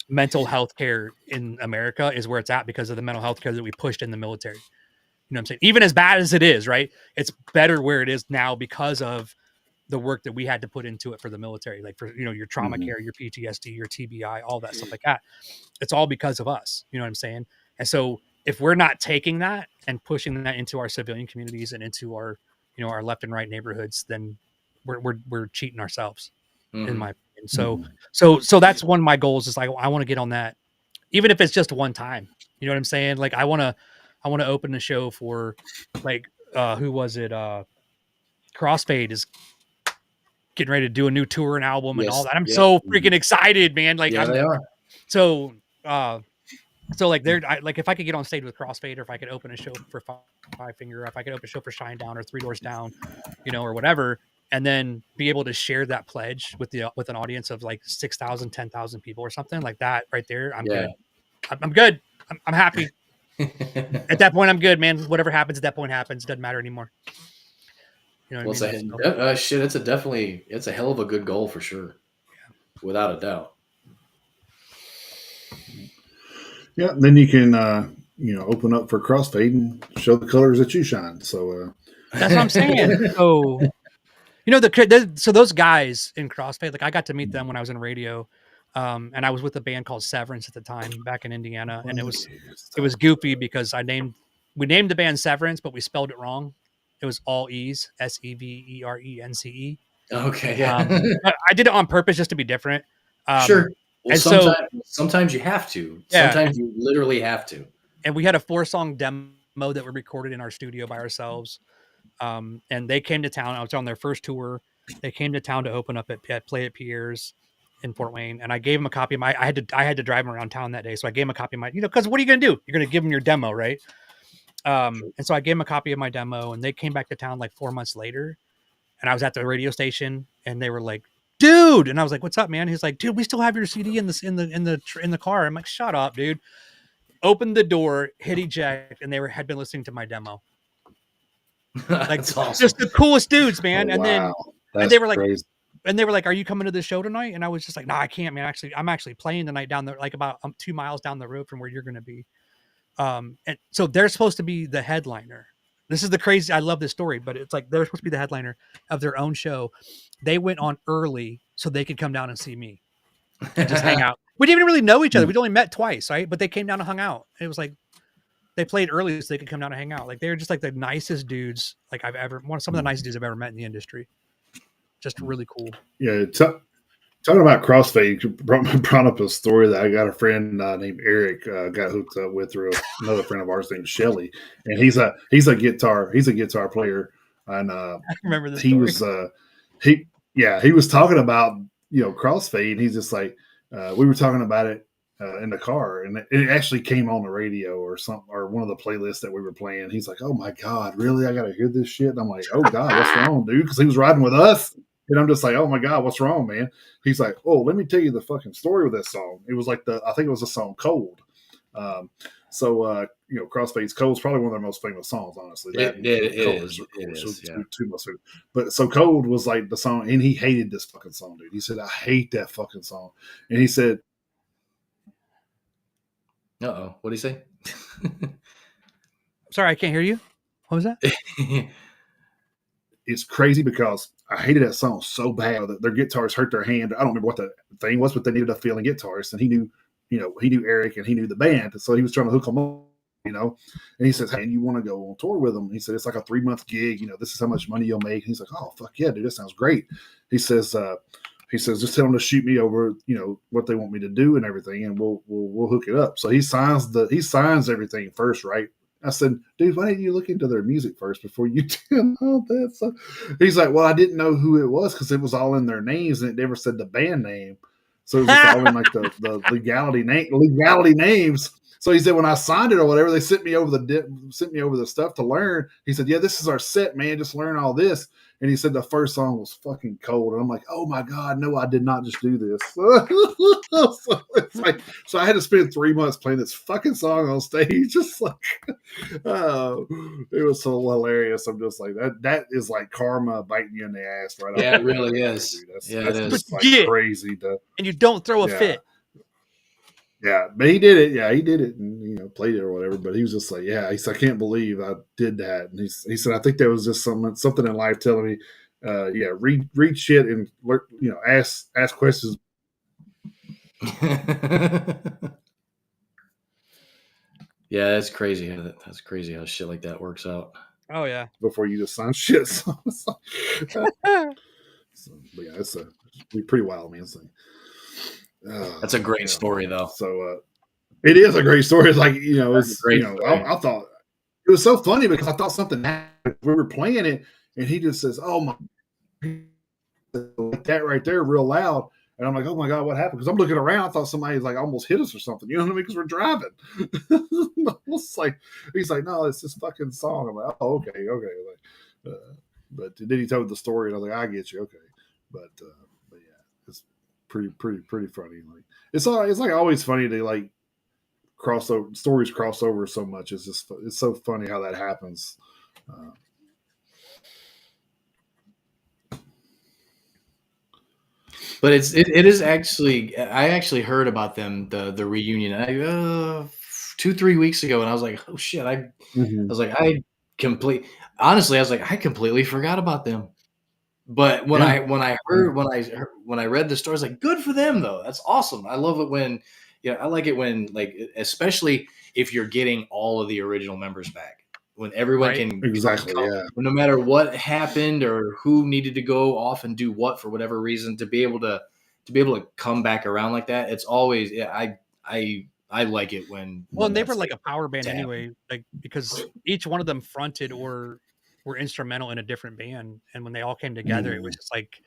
Mental health care in America is where it's at because of the mental health care that we pushed in the military. You know what I'm saying? Even as bad as it is, right? It's better where it is now because of the work that we had to put into it for the military. Like, for, your trauma care, your PTSD, your TBI, all that stuff like that. It's all because of us. You know what I'm saying? And so if we're not taking that and pushing that into our civilian communities and into our, our left and right neighborhoods, then we're cheating ourselves, in my opinion. So that's one of my goals is I want to get on that, even if it's just one time. You know what I'm saying? Like, I want to open a show for, like, who was it? Crossfade is getting ready to do a new tour and album and all that. I'm so freaking excited, man. Like, they are. So, like, like, if I could get on stage with Crossfade, or if I could open a show for Five Finger, or if I could open a show for Shine Down or Three Doors Down, or whatever, and then be able to share that pledge with an audience of like 6,000, 10,000 people or something like that right there, I'm good. I'm good. I'm happy. At that point, I'm good, man. Whatever happens at that point happens. It doesn't matter anymore. You know what I mean? Shit, it's a hell of a good goal for sure. Without a doubt. Yeah, then you can open up for crossfade and show the colors that you shine. So that's what I'm saying. So so those guys in crossfade, like I got to meet them when I was in radio, and I was with a band called Severance at the time back in Indiana, and it was goofy because we named the band Severance, but we spelled it wrong. It was all E's, SEVERENCE. Okay, yeah. I did it on purpose just to be different. Sure. Well, and sometimes you have to. Yeah, sometimes you literally have to. And we had a 4-song demo that we recorded in our studio by ourselves. And they came to town. I was on their first tour. They came to town to open up at Play at Pierre's in Fort Wayne, and I gave them a copy of my. I had to drive them around town that day, so I gave them a copy of my. Because what are you going to do? You're going to give them your demo, right? And so I gave them a copy of my demo, and they came back to town like 4 months later, and I was at the radio station, and they were like, "Dude," and I was like, "What's up, man?" He's like, "Dude, we still have your CD in the car." I'm like, "Shut up, dude." Opened the door, hit eject, and they had been listening to my demo. Like, that's awesome. Just the coolest dudes, man. Oh, and wow. then they were like, crazy. And they were like, "Are you coming to the show tonight?" And I was just like, "No, I can't, man. I'm actually playing tonight down there, like about 2 miles down the road from where you're going to be." And so they're supposed to be the headliner. This is the crazy. I love this story, but it's like they're supposed to be the headliner of their own show. They went on early so they could come down and see me and just hang out. We didn't even really know each other. We'd only met twice, right? But they came down and hung out. It was like they played early so they could come down and hang out. Like they're just like the nicest dudes like some of the nicest dudes I've ever met in the industry. Just really cool. Yeah, talking about crossfade brought up a story that I got a friend named Eric got hooked up with through another friend of ours named Shelly, and he's a guitar player, and I remember this. He story. Was he was talking about crossfade, and he's just like we were talking about it in the car, and it actually came on the radio or something, or one of the playlists that we were playing. He's like, "Oh my god, really? I got to hear this shit." And I'm like, "Oh god, what's wrong, dude?" Because he was riding with us. And I'm just like, "Oh my god, what's wrong, man?" He's like, "Oh, let me tell you the fucking story with this song." It was like I think it was the song "Cold." Crossfade's "Cold" is probably one of their most famous songs, honestly. It is. Too much. But so "Cold" was like the song, and he hated this fucking song, dude. He said, "I hate that fucking song," and he said, "Uh-oh, what did he say?" Sorry, I can't hear you. What was that? It's crazy because I hated that song so bad that their guitars hurt their hand. I don't remember what the thing was, but they needed a feeling guitarist, and he knew Eric, and he knew the band, so he was trying to hook them up, And he says, "Hey, you want to go on tour with them?" He said, "It's like a 3-month gig. This is how much money you'll make." And he's like, "Oh fuck yeah, dude, that sounds great." He says, "Just tell them to shoot me over, what they want me to do and everything, and we'll hook it up." So he signs everything first, right? I said, "Dude, why didn't you look into their music first before you did all that?" So he's like, "Well, I didn't know who it was because it was all in their names and it never said the band name. So it was just all in like the legality names." So he said, when I signed it or whatever, they sent me over the stuff to learn. He said, "Yeah, this is our set, man. Just learn all this." And he said the first song was fucking cold. And I'm like, "Oh my God, no, I did not just do this." So I had to spend 3 months playing this fucking song on stage. Just like, it was so hilarious. I'm just like, that is like karma biting you in the ass, right? Yeah, it really is. That's it is. just like crazy. And you don't throw a fit. Yeah, but he did it. Yeah, he did it and played it or whatever. But he was just like, "Yeah," he said, "I can't believe I did that." And he said, "I think that was just something in life telling me, read shit and ask questions." Yeah, that's crazy. That's crazy how shit like that works out. Oh yeah, before you just sign shit. But yeah, it's pretty wild, man. That's a great story, though. So it is a great story. It's like I thought it was so funny because I thought something happened. We were playing it, and he just says, "Oh my," like that right there, real loud. And I'm like, "Oh my God, what happened?" Because I'm looking around, I thought somebody like almost hit us or something. You know what I mean? Because we're driving. It's like he's like, "No, it's this fucking song." I'm like, "Oh, okay." Like, but then he told the story, and I was like, "I get you, okay." But yeah, it's pretty funny. Like it's like always funny to like stories cross over so much. It's so funny how that happens. But it is actually, I actually heard about them, the reunion 2-3 weeks ago, and I was like, oh shit, I was like, I completely forgot about them. But when I read the story, I was like, good for them though. That's awesome. I love it when, I like it when, like, especially if you're getting all of the original members back, when everyone can exactly, no matter what happened or who needed to go off and do what for whatever reason, to be able to come back around like that. It's always, I like it when. Well, and they were like a power band anyway, like, because each one of them fronted or were instrumental in a different band, and when they all came together, it was just like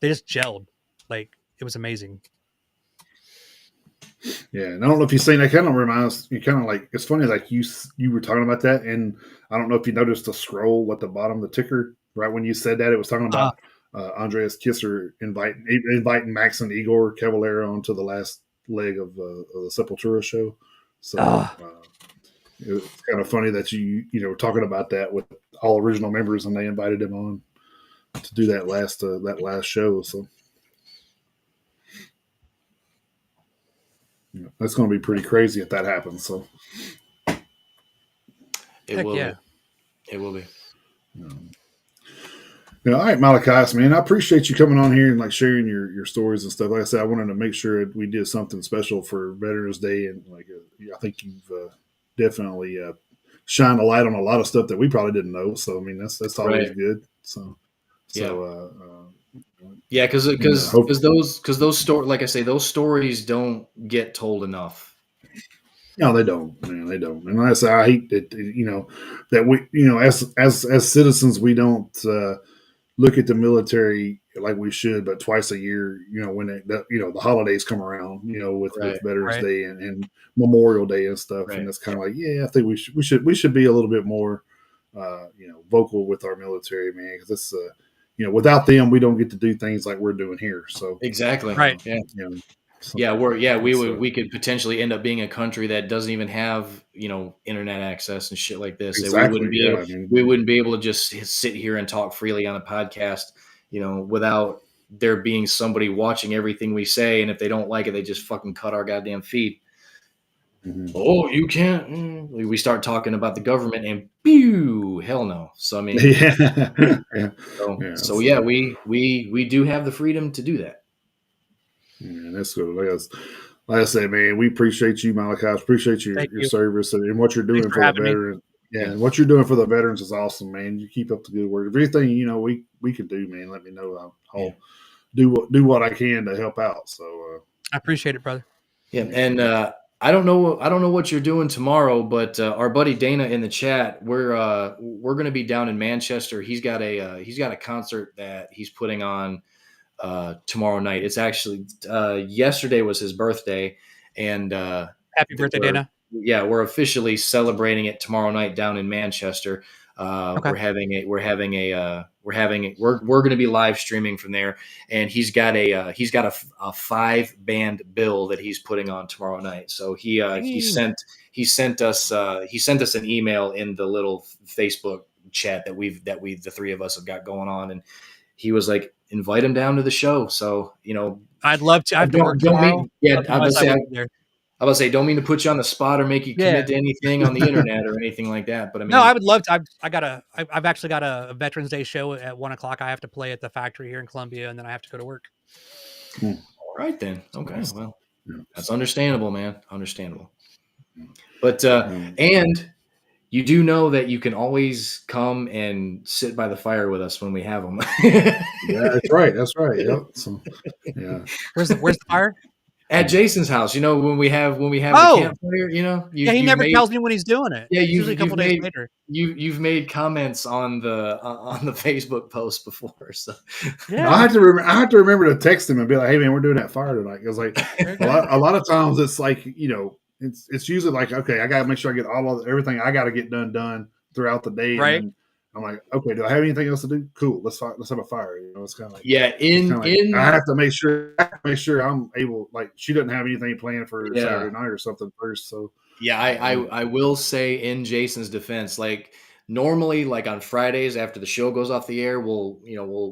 they just gelled. Like, it was amazing. Yeah, and I don't know if you've seen. That kind of reminds you, kind of like, it's funny, like you were talking about that, and I don't know if you noticed the scroll at the bottom of the ticker right when you said that. It was talking about Andreas Kisser inviting Max and Igor Cavallero onto the last leg of the Sepultura show. So it's kind of funny that you were talking about that with all original members, and they invited him on to do that last show. So that's going to be pretty crazy if that happens. So it will be. All right, Malachias, man, I appreciate you coming on here and like sharing your stories and stuff. Like I said, I wanted to make sure we did something special for Veterans Day, and like I think you've definitely shined a light on a lot of stuff that we probably didn't know. So I mean, that's always good. So yeah, because those stories, like I say, those stories don't get told enough. No, they don't, man. They don't. And like I say, I hate that that we as citizens, we don't look at the military like we should, but twice a year, when the holidays come around, with Veterans Day and Memorial Day and stuff, and it's kind of like, I think we should be a little bit more, vocal with our military, man, because it's without them, we don't get to do things like we're doing here. So exactly, right, we could potentially end up being a country that doesn't even have internet access and shit like this. Exactly. We wouldn't be able to just sit here and talk freely on a podcast, without there being somebody watching everything we say, and if they don't like it, they just fucking cut our goddamn feed. Mm-hmm. Oh, you can't. We start talking about the government, and pew, hell no. So I mean, we do have the freedom to do that. Yeah, that's good. Like I said, man, we appreciate you, Malachias. Appreciate your service and what you're doing for the veterans. And what you're doing for the veterans is awesome, man. You keep up the good work. If anything, we can do, man, let me know. I'll do what I can to help out. So I appreciate it, brother. Yeah, and I don't know what you're doing tomorrow, but our buddy Dana in the chat, we're going to be down in Manchester. He's got a concert that he's putting on tomorrow night. It's actually yesterday was his birthday, and happy birthday, Dana. Yeah, we're officially celebrating it tomorrow night down in Manchester. We're going to be live streaming from there, and he's got a 5-band bill that he's putting on tomorrow night. So he sent us an email in the little Facebook chat that the three of us have got going on, and he was like, invite him down to the show. So I'd love to. I have to work tomorrow. I would say, don't mean to put you on the spot or make you commit to anything on the internet or anything like that. But I mean, no, I would love to. I've actually got a Veterans Day show at 1:00. I have to play at the factory here in Columbia, and then I have to go to work. All right then. Okay. Well, that's understandable, man. Understandable. But and you do know that you can always come and sit by the fire with us when we have them. Yeah, that's right. That's right. Yep. So, yeah. Where's the fire? At Jason's house, when we have the campfire, he never tells me when he's doing it. Yeah, usually a couple days later. You've made comments on the Facebook post before, so I have to remember to text him and be like, "Hey man, we're doing that fire tonight." Because like a lot of times it's like it's usually like, okay, I got to make sure I get everything I got to get done throughout the day, right? And I'm like, okay, do I have anything else to do? Cool, let's have a fire. It's kind of like I have to make sure I'm able. Like she doesn't have anything planned for Saturday night or something first. So I will say in Jason's defense, like normally like on Fridays after the show goes off the air, we'll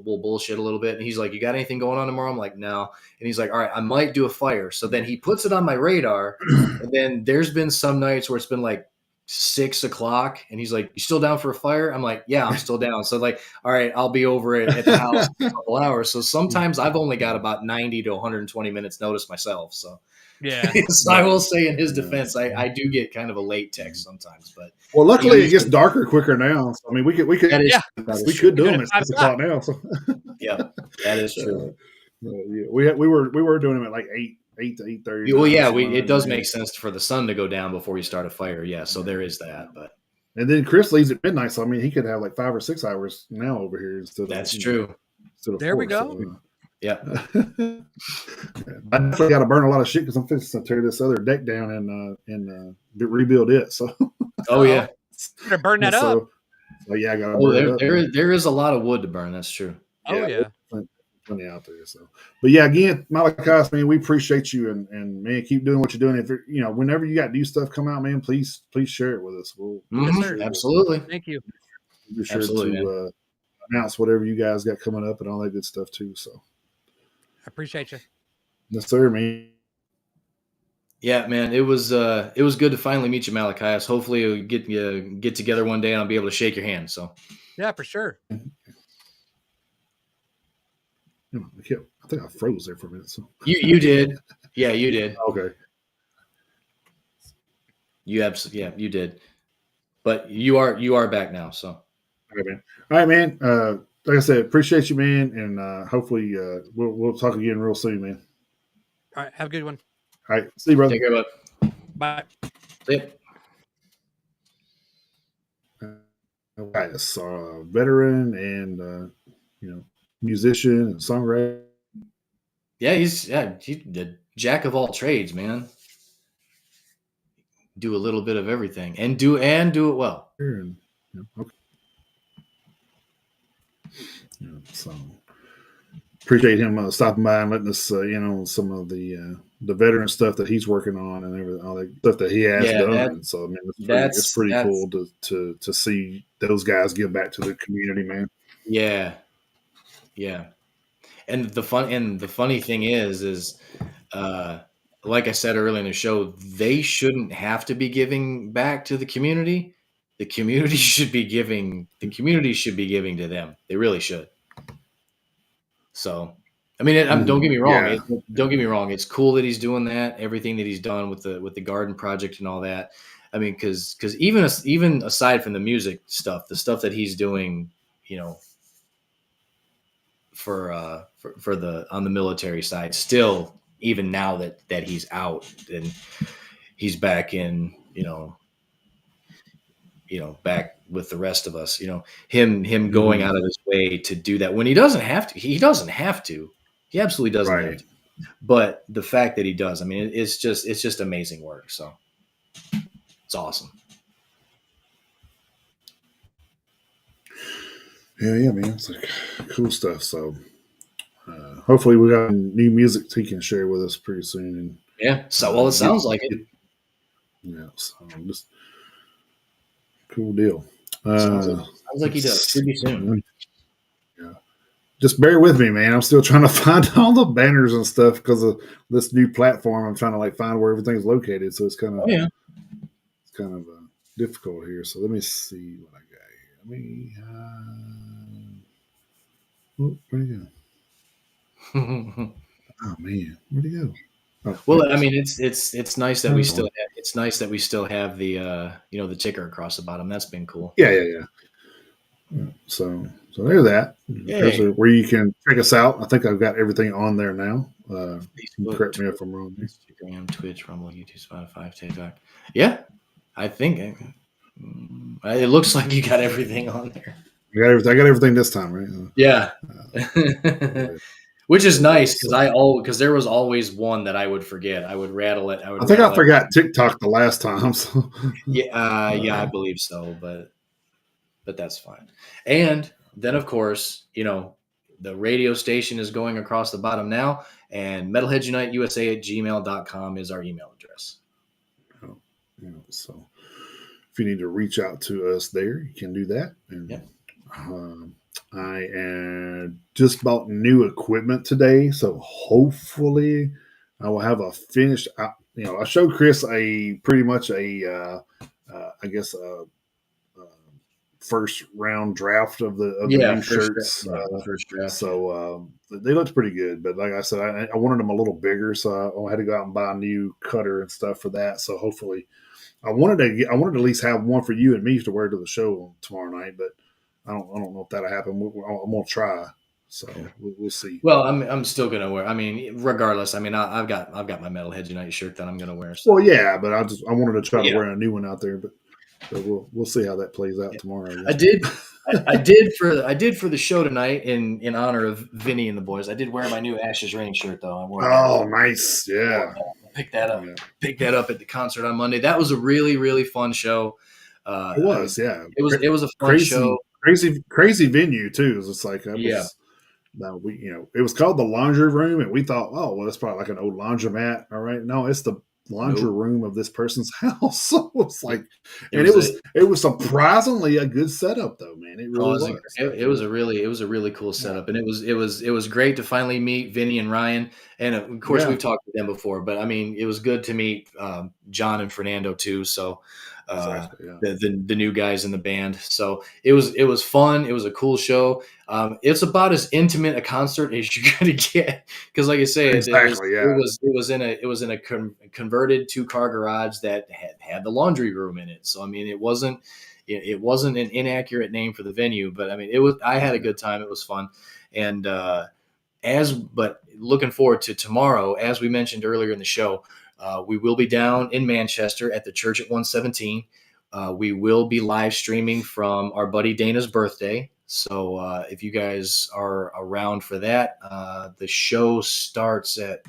bullshit a little bit. And he's like, "You got anything going on tomorrow?" I'm like, "No." And he's like, "All right, I might do a fire." So then he puts it on my radar. And then there's been some nights where it's been like 6 o'clock and he's like, "You still down for a fire?" I'm like, "Yeah, I'm still down." So like, all right, I'll be over at the house in a couple hours. So sometimes I've only got about 90 to 120 minutes notice myself. So Yeah. so I will say in his defense, I do get kind of a late text sometimes, but well, luckily it gets darker quicker now. So, I mean, we could do them at 6 o'clock now. So. Yeah, that is true. Yeah, we were doing them at like 8 to 8:30. Well, yeah, it does make sense for the sun to go down before you start a fire. Yeah, so there is that. But and then Chris leaves at midnight, so I mean, he could have like 5 or 6 hours now over here instead. That's true. There we go. So, yeah. I definitely got to burn a lot of shit because I'm fixing to tear this other deck down and rebuild it. So. Oh yeah. Better burn that up. So yeah, I got to burn it up. There is a lot of wood to burn. That's true. Yeah. Plenty out there. So, but yeah, again, Malachias, man, we appreciate you and man, keep doing what you're doing. If whenever you got new stuff come out, man, please share it with us. Absolutely. Thank you. Be sure to announce whatever you guys got coming up and all that good stuff too. So, I appreciate you. Yes, sir, man. Yeah, man, it was good to finally meet you, Malachias. Hopefully, we'll get together one day and I'll be able to shake your hand. So, yeah, for sure. I think I froze there for a minute. So you did, yeah, you did. Okay, you did, but you are back now. So, all right, man. Like I said, appreciate you, man, and hopefully we'll talk again real soon, man. All right, have a good one. All right, see you, brother. Take care, bud. Bye. See ya. Veteran and musician and songwriter. Yeah, he's the jack of all trades, man. Do a little bit of everything and do it well. Okay. So appreciate him stopping by and letting us in on some of the veteran stuff that he's working on and everything, all that stuff that he has done. So I mean, it's pretty cool to see those guys give back to the community, man. Yeah. And the funny thing is like I said earlier in the show, they shouldn't have to be giving back to the community. The community should be giving to them. They really should. So, I mean, don't get me wrong. Yeah. Don't get me wrong. It's cool that he's doing that. Everything that he's done with the garden project and all that. I mean, because even aside from the music stuff, the stuff that he's doing, for on the military side, still, even now that he's out and he's back in, back with the rest of us, him going out of his way to do that when he doesn't have to. He absolutely doesn't have to. But the fact that he does, I mean, it's just amazing work. So it's awesome. Yeah, man. It's like cool stuff. So hopefully we got new music he can share with us pretty soon. And yeah. So it sounds like it. Yeah. So just cool deal. Sounds like he does. Should be soon. Yeah. Just bear with me, man. I'm still trying to find all the banners and stuff because of this new platform. I'm trying to find where everything's located. So it's kind of difficult here. So let me see what I got here. Where'd he go? Oh man, where'd he go? Oh, well, I mean, it's nice that we still have the the ticker across the bottom. That's been cool. Yeah. So there's that. There's where you can check us out. I think I've got everything on there now. Correct me if I'm wrong. Instagram, Twitch, Rumble, YouTube, Spotify, TikTok. Yeah, I think it looks like you got everything on there. I got everything this time, right? Yeah. Which is nice because there was always one that I would forget. I would rattle it. I think I forgot TikTok the last time. So. I believe so, but that's fine. And then of course, the radio station is going across the bottom now, and metalheadsuniteusa@gmail.com is our email address. So if you need to reach out to us there, you can do that. And Yeah. I just bought new equipment today, so hopefully I will have a finished. I showed Chris a pretty much I guess first round draft of the Yeah, new first draft. shirts. Yeah, first draft. Yeah. So they looked pretty good, but like I said, I wanted them a little bigger, so I had to go out and buy a new cutter and stuff for that. So hopefully, I wanted to at least have one for you and me to wear to the show tomorrow night, but I don't know if that'll happen. I'm gonna try, so Yeah. we'll see. Well, I'm still gonna wear. I mean, regardless. I mean, I've got my Metalheads Unite shirt that I'm gonna wear. So. Well, yeah, but I wanted to try to Yeah. wear a new one out there, but we'll see how that plays out tomorrow. I did for the show tonight in honor of Vinny and the boys. I did wear my new Ashes Rain shirt though. I wore that. Nice, yeah. Pick that up. Yeah. Pick that up at the concert on Monday. That was a really, really fun show. It was, yeah. It was a fun show. Crazy venue too. It's like that yeah. was. No, it was called the laundry room, and we thought, oh, well, it's probably like an old laundromat. All right, no, it's the laundry room of this person's house. So it's like, it was surprisingly a good setup, though, man. It really was. It was a really cool setup, and it was great to finally meet Vinny and Ryan, and of course we've talked to them before, but I mean, it was good to meet John and Fernando too. So. Exactly, the new guys in the band. So it was fun. It was a cool show. It's about as intimate a concert as you're gonna get because, like I say, it was in a converted 2-car garage that had the laundry room in it. So I mean, it wasn't an inaccurate name for the venue, but I mean, I had a good time. It was fun, and but looking forward to tomorrow, as we mentioned earlier in the show. We will be down in Manchester at the church at 117. We will be live streaming from our buddy Dana's birthday. So if you guys are around for that, the show starts at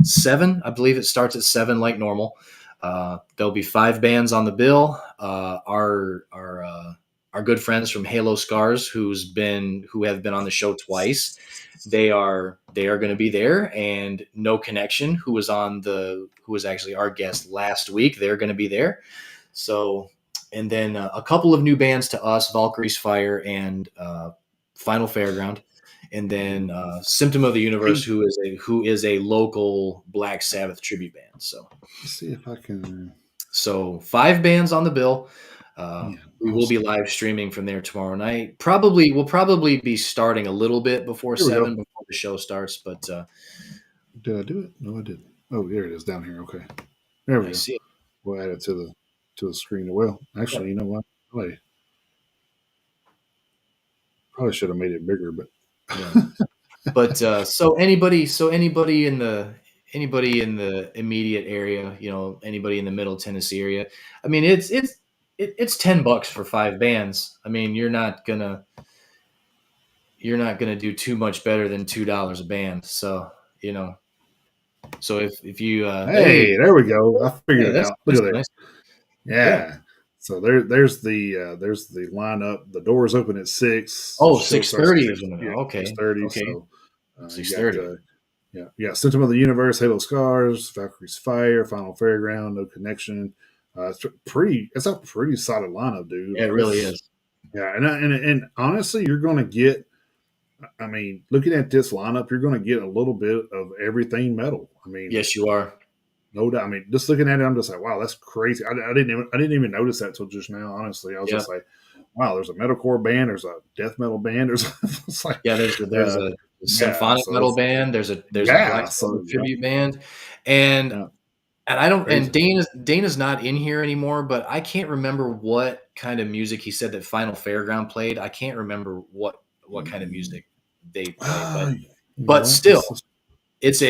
7. I believe it starts at 7 like normal. There'll be 5 bands on the bill. Our good friends from Halo Scars, who have been on the show twice. They are going to be there, and No Connection, who was actually our guest last week, they're going to be there. So, and then a couple of new bands to us, Valkyrie's Fire and Final Fairground, and then Symptom of the Universe, who is a local Black Sabbath tribute band. So let's see if I can. So 5 bands on the bill. We will be live streaming from there tomorrow night. We'll probably be starting a little bit before 7 before the show starts. But did I do it? No, I didn't. Oh, there it is down here. Okay, there we go. See it. We'll add it to the screen. Well, actually, you know what? Probably should have made it bigger, but but so anybody in the immediate area, anybody in the Middle Tennessee area. I mean, it's $10 for 5 bands. I mean, you're not gonna do too much better than $2 a band. So so if you hey, there we go. I figured it out. Look at that. Nice. Yeah. So there's the lineup. The doors open at 6. Oh, 6:30 is when okay. 6:30. Okay. So 6:30. Yeah. Symptom of the Universe, Halo Scars, Valkyrie's Fire, Final Fairground, No Connection. It's a pretty solid lineup, dude. Yeah, it really is. Yeah, and honestly, you're going to get. I mean, looking at this lineup, you're going to get a little bit of everything metal. I mean, yes, you are. No doubt. I mean, just looking at it, I'm just like, wow, that's crazy. I didn't even notice that till just now. Honestly, I was just like, wow, there's a metalcore band, there's a death metal band, there's like, there's a symphonic metal band, there's a Black Sabbath tribute band, and I don't. Crazy. And Dana's not in here anymore, but I can't remember what kind of music he said that Final Fairground played. I can't remember what kind of music they played, but still. It's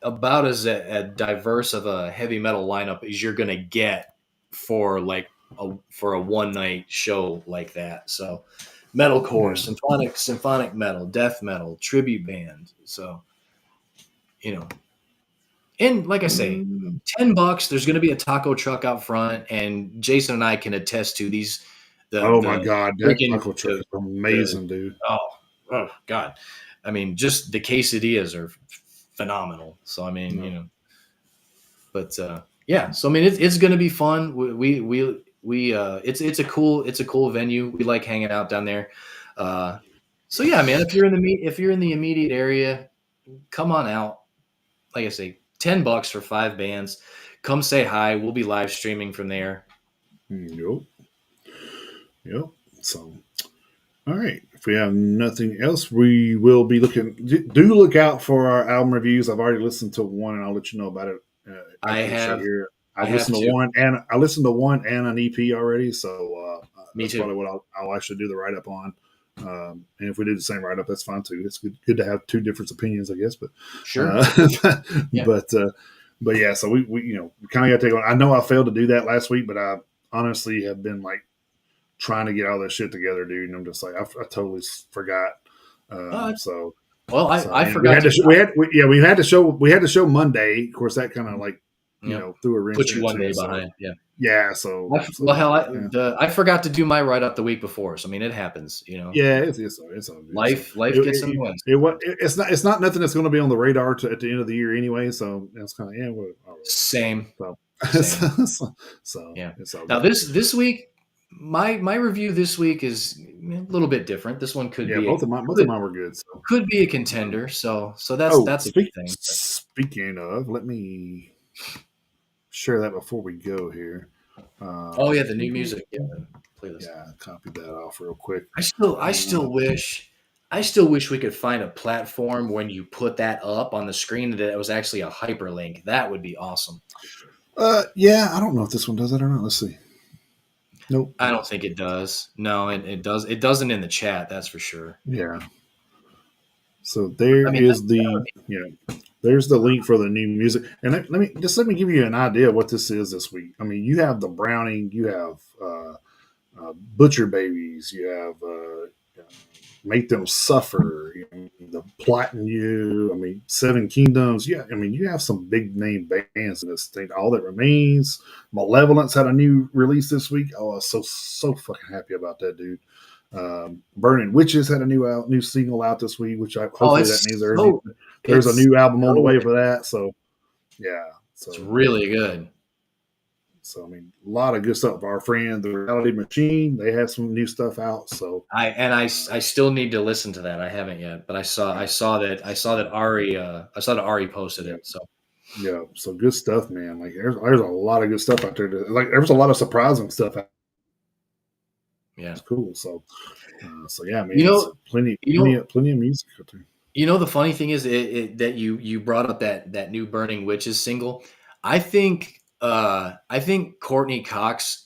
about as a diverse of a heavy metal lineup as you're gonna get for a one night show like that. So metalcore, symphonic metal, death metal, tribute band. So and like I say, $10. There's gonna be a taco truck out front, and Jason and I can attest to these. My God, that taco truck is amazing, dude. Oh God. I mean, just the quesadillas are phenomenal. So, I mean, But yeah, so I mean, it's going to be fun. It's a cool venue. We like hanging out down there. So yeah, man, if you're in the immediate area, come on out. Like I say, $10 for 5 bands. Come say hi. We'll be live streaming from there. Yep. Yep. So, all right. If we have nothing else, we will be looking. Do look out for our album reviews. I've already listened to one, and I'll let you know about it after the show here. I've listened to one, and I listened to one and an EP already. So that's probably what I'll actually do the write up on. And if we do the same write up, that's fine too. It's good to have two different opinions, I guess. But sure. Yeah. But yeah. So we kind of got to take on. I know I failed to do that last week, but I honestly have been like trying to get all this shit together, dude. And I'm just like, I totally forgot. I forgot. We had to show Monday. Of course, that kind of like threw a wrench. Put you one day behind. Yeah. So I forgot to do my write up the week before. So I mean, it happens. Yeah, it's all good. Life gets in the way. It's not nothing that's going to be on the radar at the end of the year anyway. So it's kind of all right. Same. So yeah. It's all now good. this week. My review this week is a little bit different. This one could be both of mine were good. So could be a contender. So that's a good thing. Speaking of, let me share that before we go here. The new music. Yeah, playlist. Yeah, copy that off real quick. I still wish we could find a platform when you put that up on the screen that it was actually a hyperlink. That would be awesome. Yeah, I don't know if this one does that or not. Let's see. Nope. I don't think it does. No, it does. It doesn't in the chat. That's for sure. Yeah. So there's the link for the new music. And let me give you an idea of what this is this week. I mean, you have the Browning, you have Butcher Babies, you have Make Them Suffer, the Plotting You, I mean, Seven Kingdoms. Yeah, I mean, you have some big name bands in this thing. All That Remains, Malevolence had a new release this week. Oh, I was so fucking happy about that, dude. Burning Witches had a new single out this week, which hopefully that means there's a new album on the way for that. So yeah, it's really good. So I mean, a lot of good stuff. Our friend, The Reality Machine, they had some new stuff out. So I still need to listen to that. I haven't yet, but I saw that Ari posted it. So yeah, so good stuff, man. Like there's a lot of good stuff out there. Like there was a lot of surprising stuff out. Yeah, it's cool. So yeah, man. Plenty of music out there. The funny thing is that you brought up that new Burning Witches single. I think Courtney Cox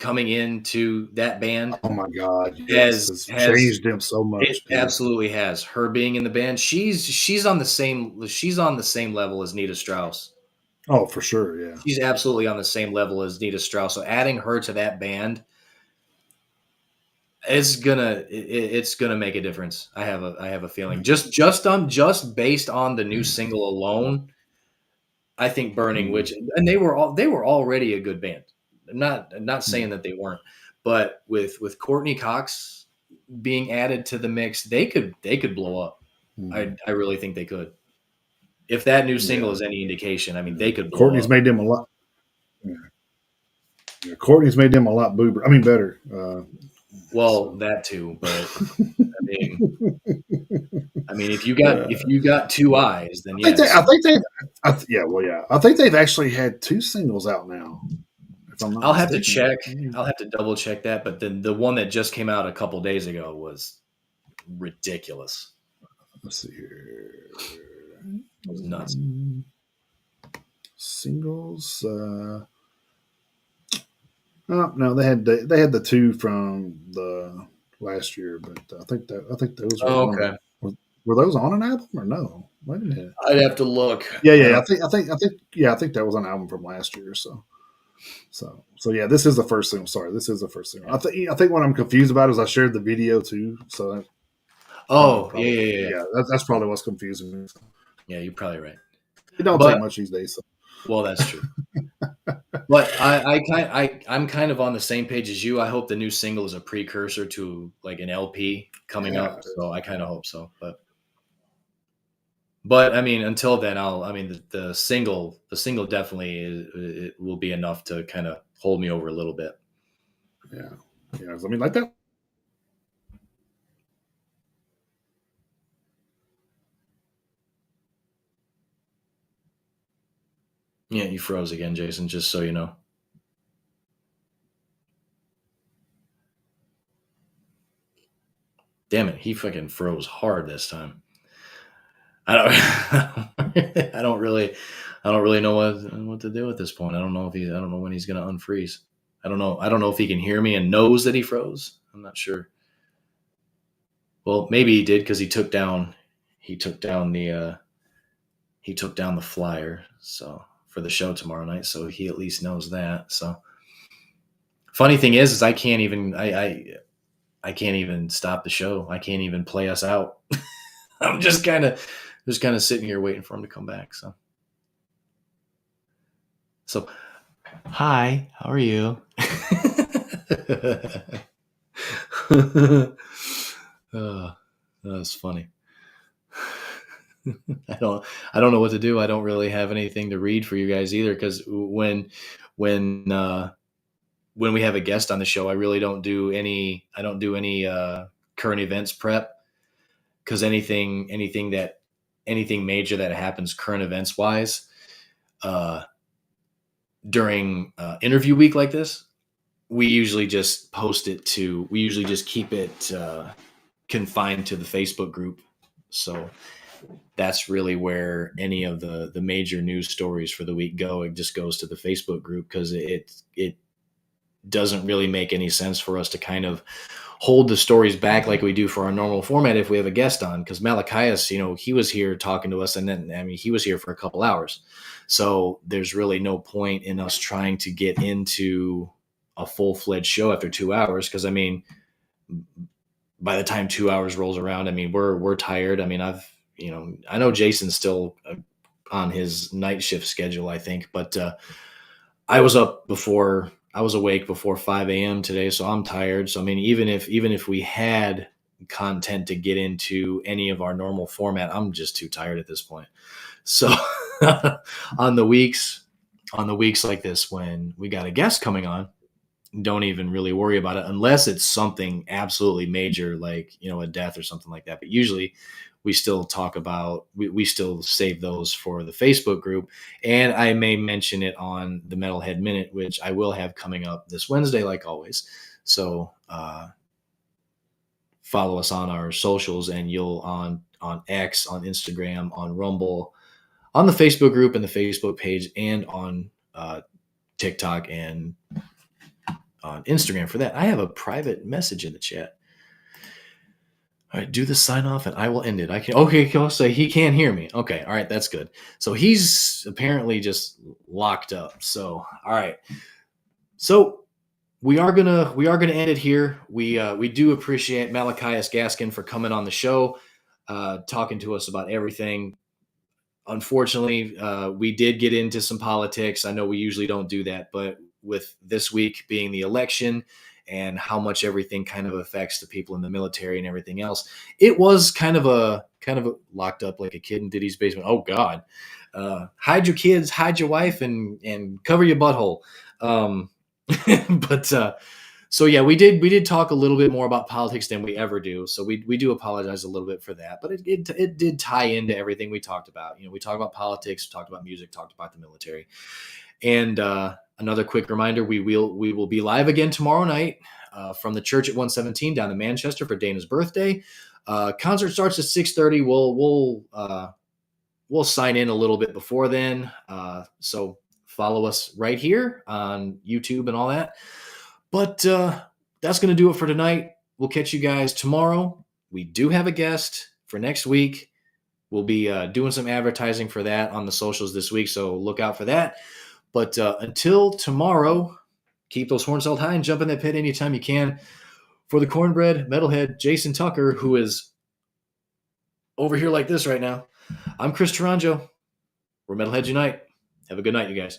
coming into that band. Oh my God, has changed him so much. It absolutely has. Her being in the band, she's on the same level as Nita Strauss. Oh, for sure, yeah. She's absolutely on the same level as Nita Strauss. So adding her to that band, it's gonna make a difference. I have a feeling. Just based on the new single alone. I think Burning Witches, and they were already a good band. Not saying that they weren't, but with Courtney Cox being added to the mix, they could blow up. I really think they could. If that new single is any indication, I mean, they could blow Courtney's up. Made them a lot. Yeah, Courtney's made them a lot better. That too, but I mean, if you got two eyes, then yes. I think they've actually had 2 singles out now. I'll have to check. I'll have to double check that. But then the one that just came out a couple days ago was ridiculous. Let's see here. It was nuts. Singles. No, they had the 2 from the last year, but I think those were okay. Were those on an album or no? Wait a minute. I'd have to look. Yeah. I think that was an album from last year. So yeah, this is the first single. Sorry, this is the first single. I think what I'm confused about is I shared the video too. So yeah. That's probably what's confusing me. Yeah, you're probably right. It don't take much these days. So. Well, that's true. But I'm kind of on the same page as you. I hope the new single is a precursor to like an LP coming up. So I kind of hope so. But But I mean, until then, the single definitely it will be enough to kind of hold me over a little bit. Yeah. Yeah. I mean, like that. Yeah, you froze again, Jason, just so you know. Damn it, he fucking froze hard this time. I don't I don't really know what to do at this point. I don't know when he's gonna unfreeze. I don't know if he can hear me and knows that he froze. I'm not sure. Well, maybe he did because he took down the flyer so for the show tomorrow night, so he at least knows that. So funny thing is I can't even I can't even stop the show. I can't even play us out. I'm just kind of sitting here waiting for him to come back. So hi, how are you? That's funny. I don't know what to do. I don't really have anything to read for you guys either, because when we have a guest on the show, I really don't do any current events prep, because anything major that happens current events wise during interview week like this, we usually just keep it confined to the Facebook group. So that's really where any of the major news stories for the week go. It just goes to the Facebook group, because it doesn't really make any sense for us to kind of hold the stories back like we do for our normal format if we have a guest on. Because Malachias, he was here talking to us, and then he was here for a couple hours. So there's really no point in us trying to get into a full-fledged show after 2 hours, because by the time 2 hours rolls around, we're tired. I know Jason's still on his night shift schedule, I think, but I was awake before 5 a.m. today, so I'm tired. So even if we had content to get into any of our normal format, I'm just too tired at this point. So on the weeks like this, when we got a guest coming on, don't even really worry about it unless it's something absolutely major, like a death or something like that. But usually we still talk about, we still save those for the Facebook group. And I may mention it on the Metalhead Minute, which I will have coming up this Wednesday, like always. So follow us on our socials, and you'll on X, on Instagram, on Rumble, on the Facebook group and the Facebook page, and on TikTok and on Instagram for that. I have a private message in the chat. All right, do the sign off and I will end it. Okay, he'll say he can't hear me. Okay, all right, that's good. So he's apparently just locked up. So, all right. So we are gonna end it here. We do appreciate Malachias Gaskin for coming on the show, talking to us about everything. Unfortunately, we did get into some politics. I know we usually don't do that, but with this week being the election and how much everything kind of affects the people in the military and everything else, it was kind of a locked up like a kid in Diddy's basement. Oh God, hide your kids, hide your wife, and cover your butthole. But so yeah, we did talk a little bit more about politics than we ever do. So we do apologize a little bit for that, but it did tie into everything we talked about. We talked about politics, talked about music, talked about the military. And another quick reminder, we will be live again tomorrow night from the church at 117 down in Manchester for Dana's birthday. Concert starts at 6:30. We'll sign in a little bit before then. So follow us right here on YouTube and all that. But that's going to do it for tonight. We'll catch you guys tomorrow. We do have a guest for next week. We'll be doing some advertising for that on the socials this week, so look out for that. But until tomorrow, keep those horns held high and jump in that pit anytime you can. For the cornbread metalhead Jason Tucker, who is over here like this right now, I'm Chris Taranjo. We're Metalheads Unite. Have a good night, you guys.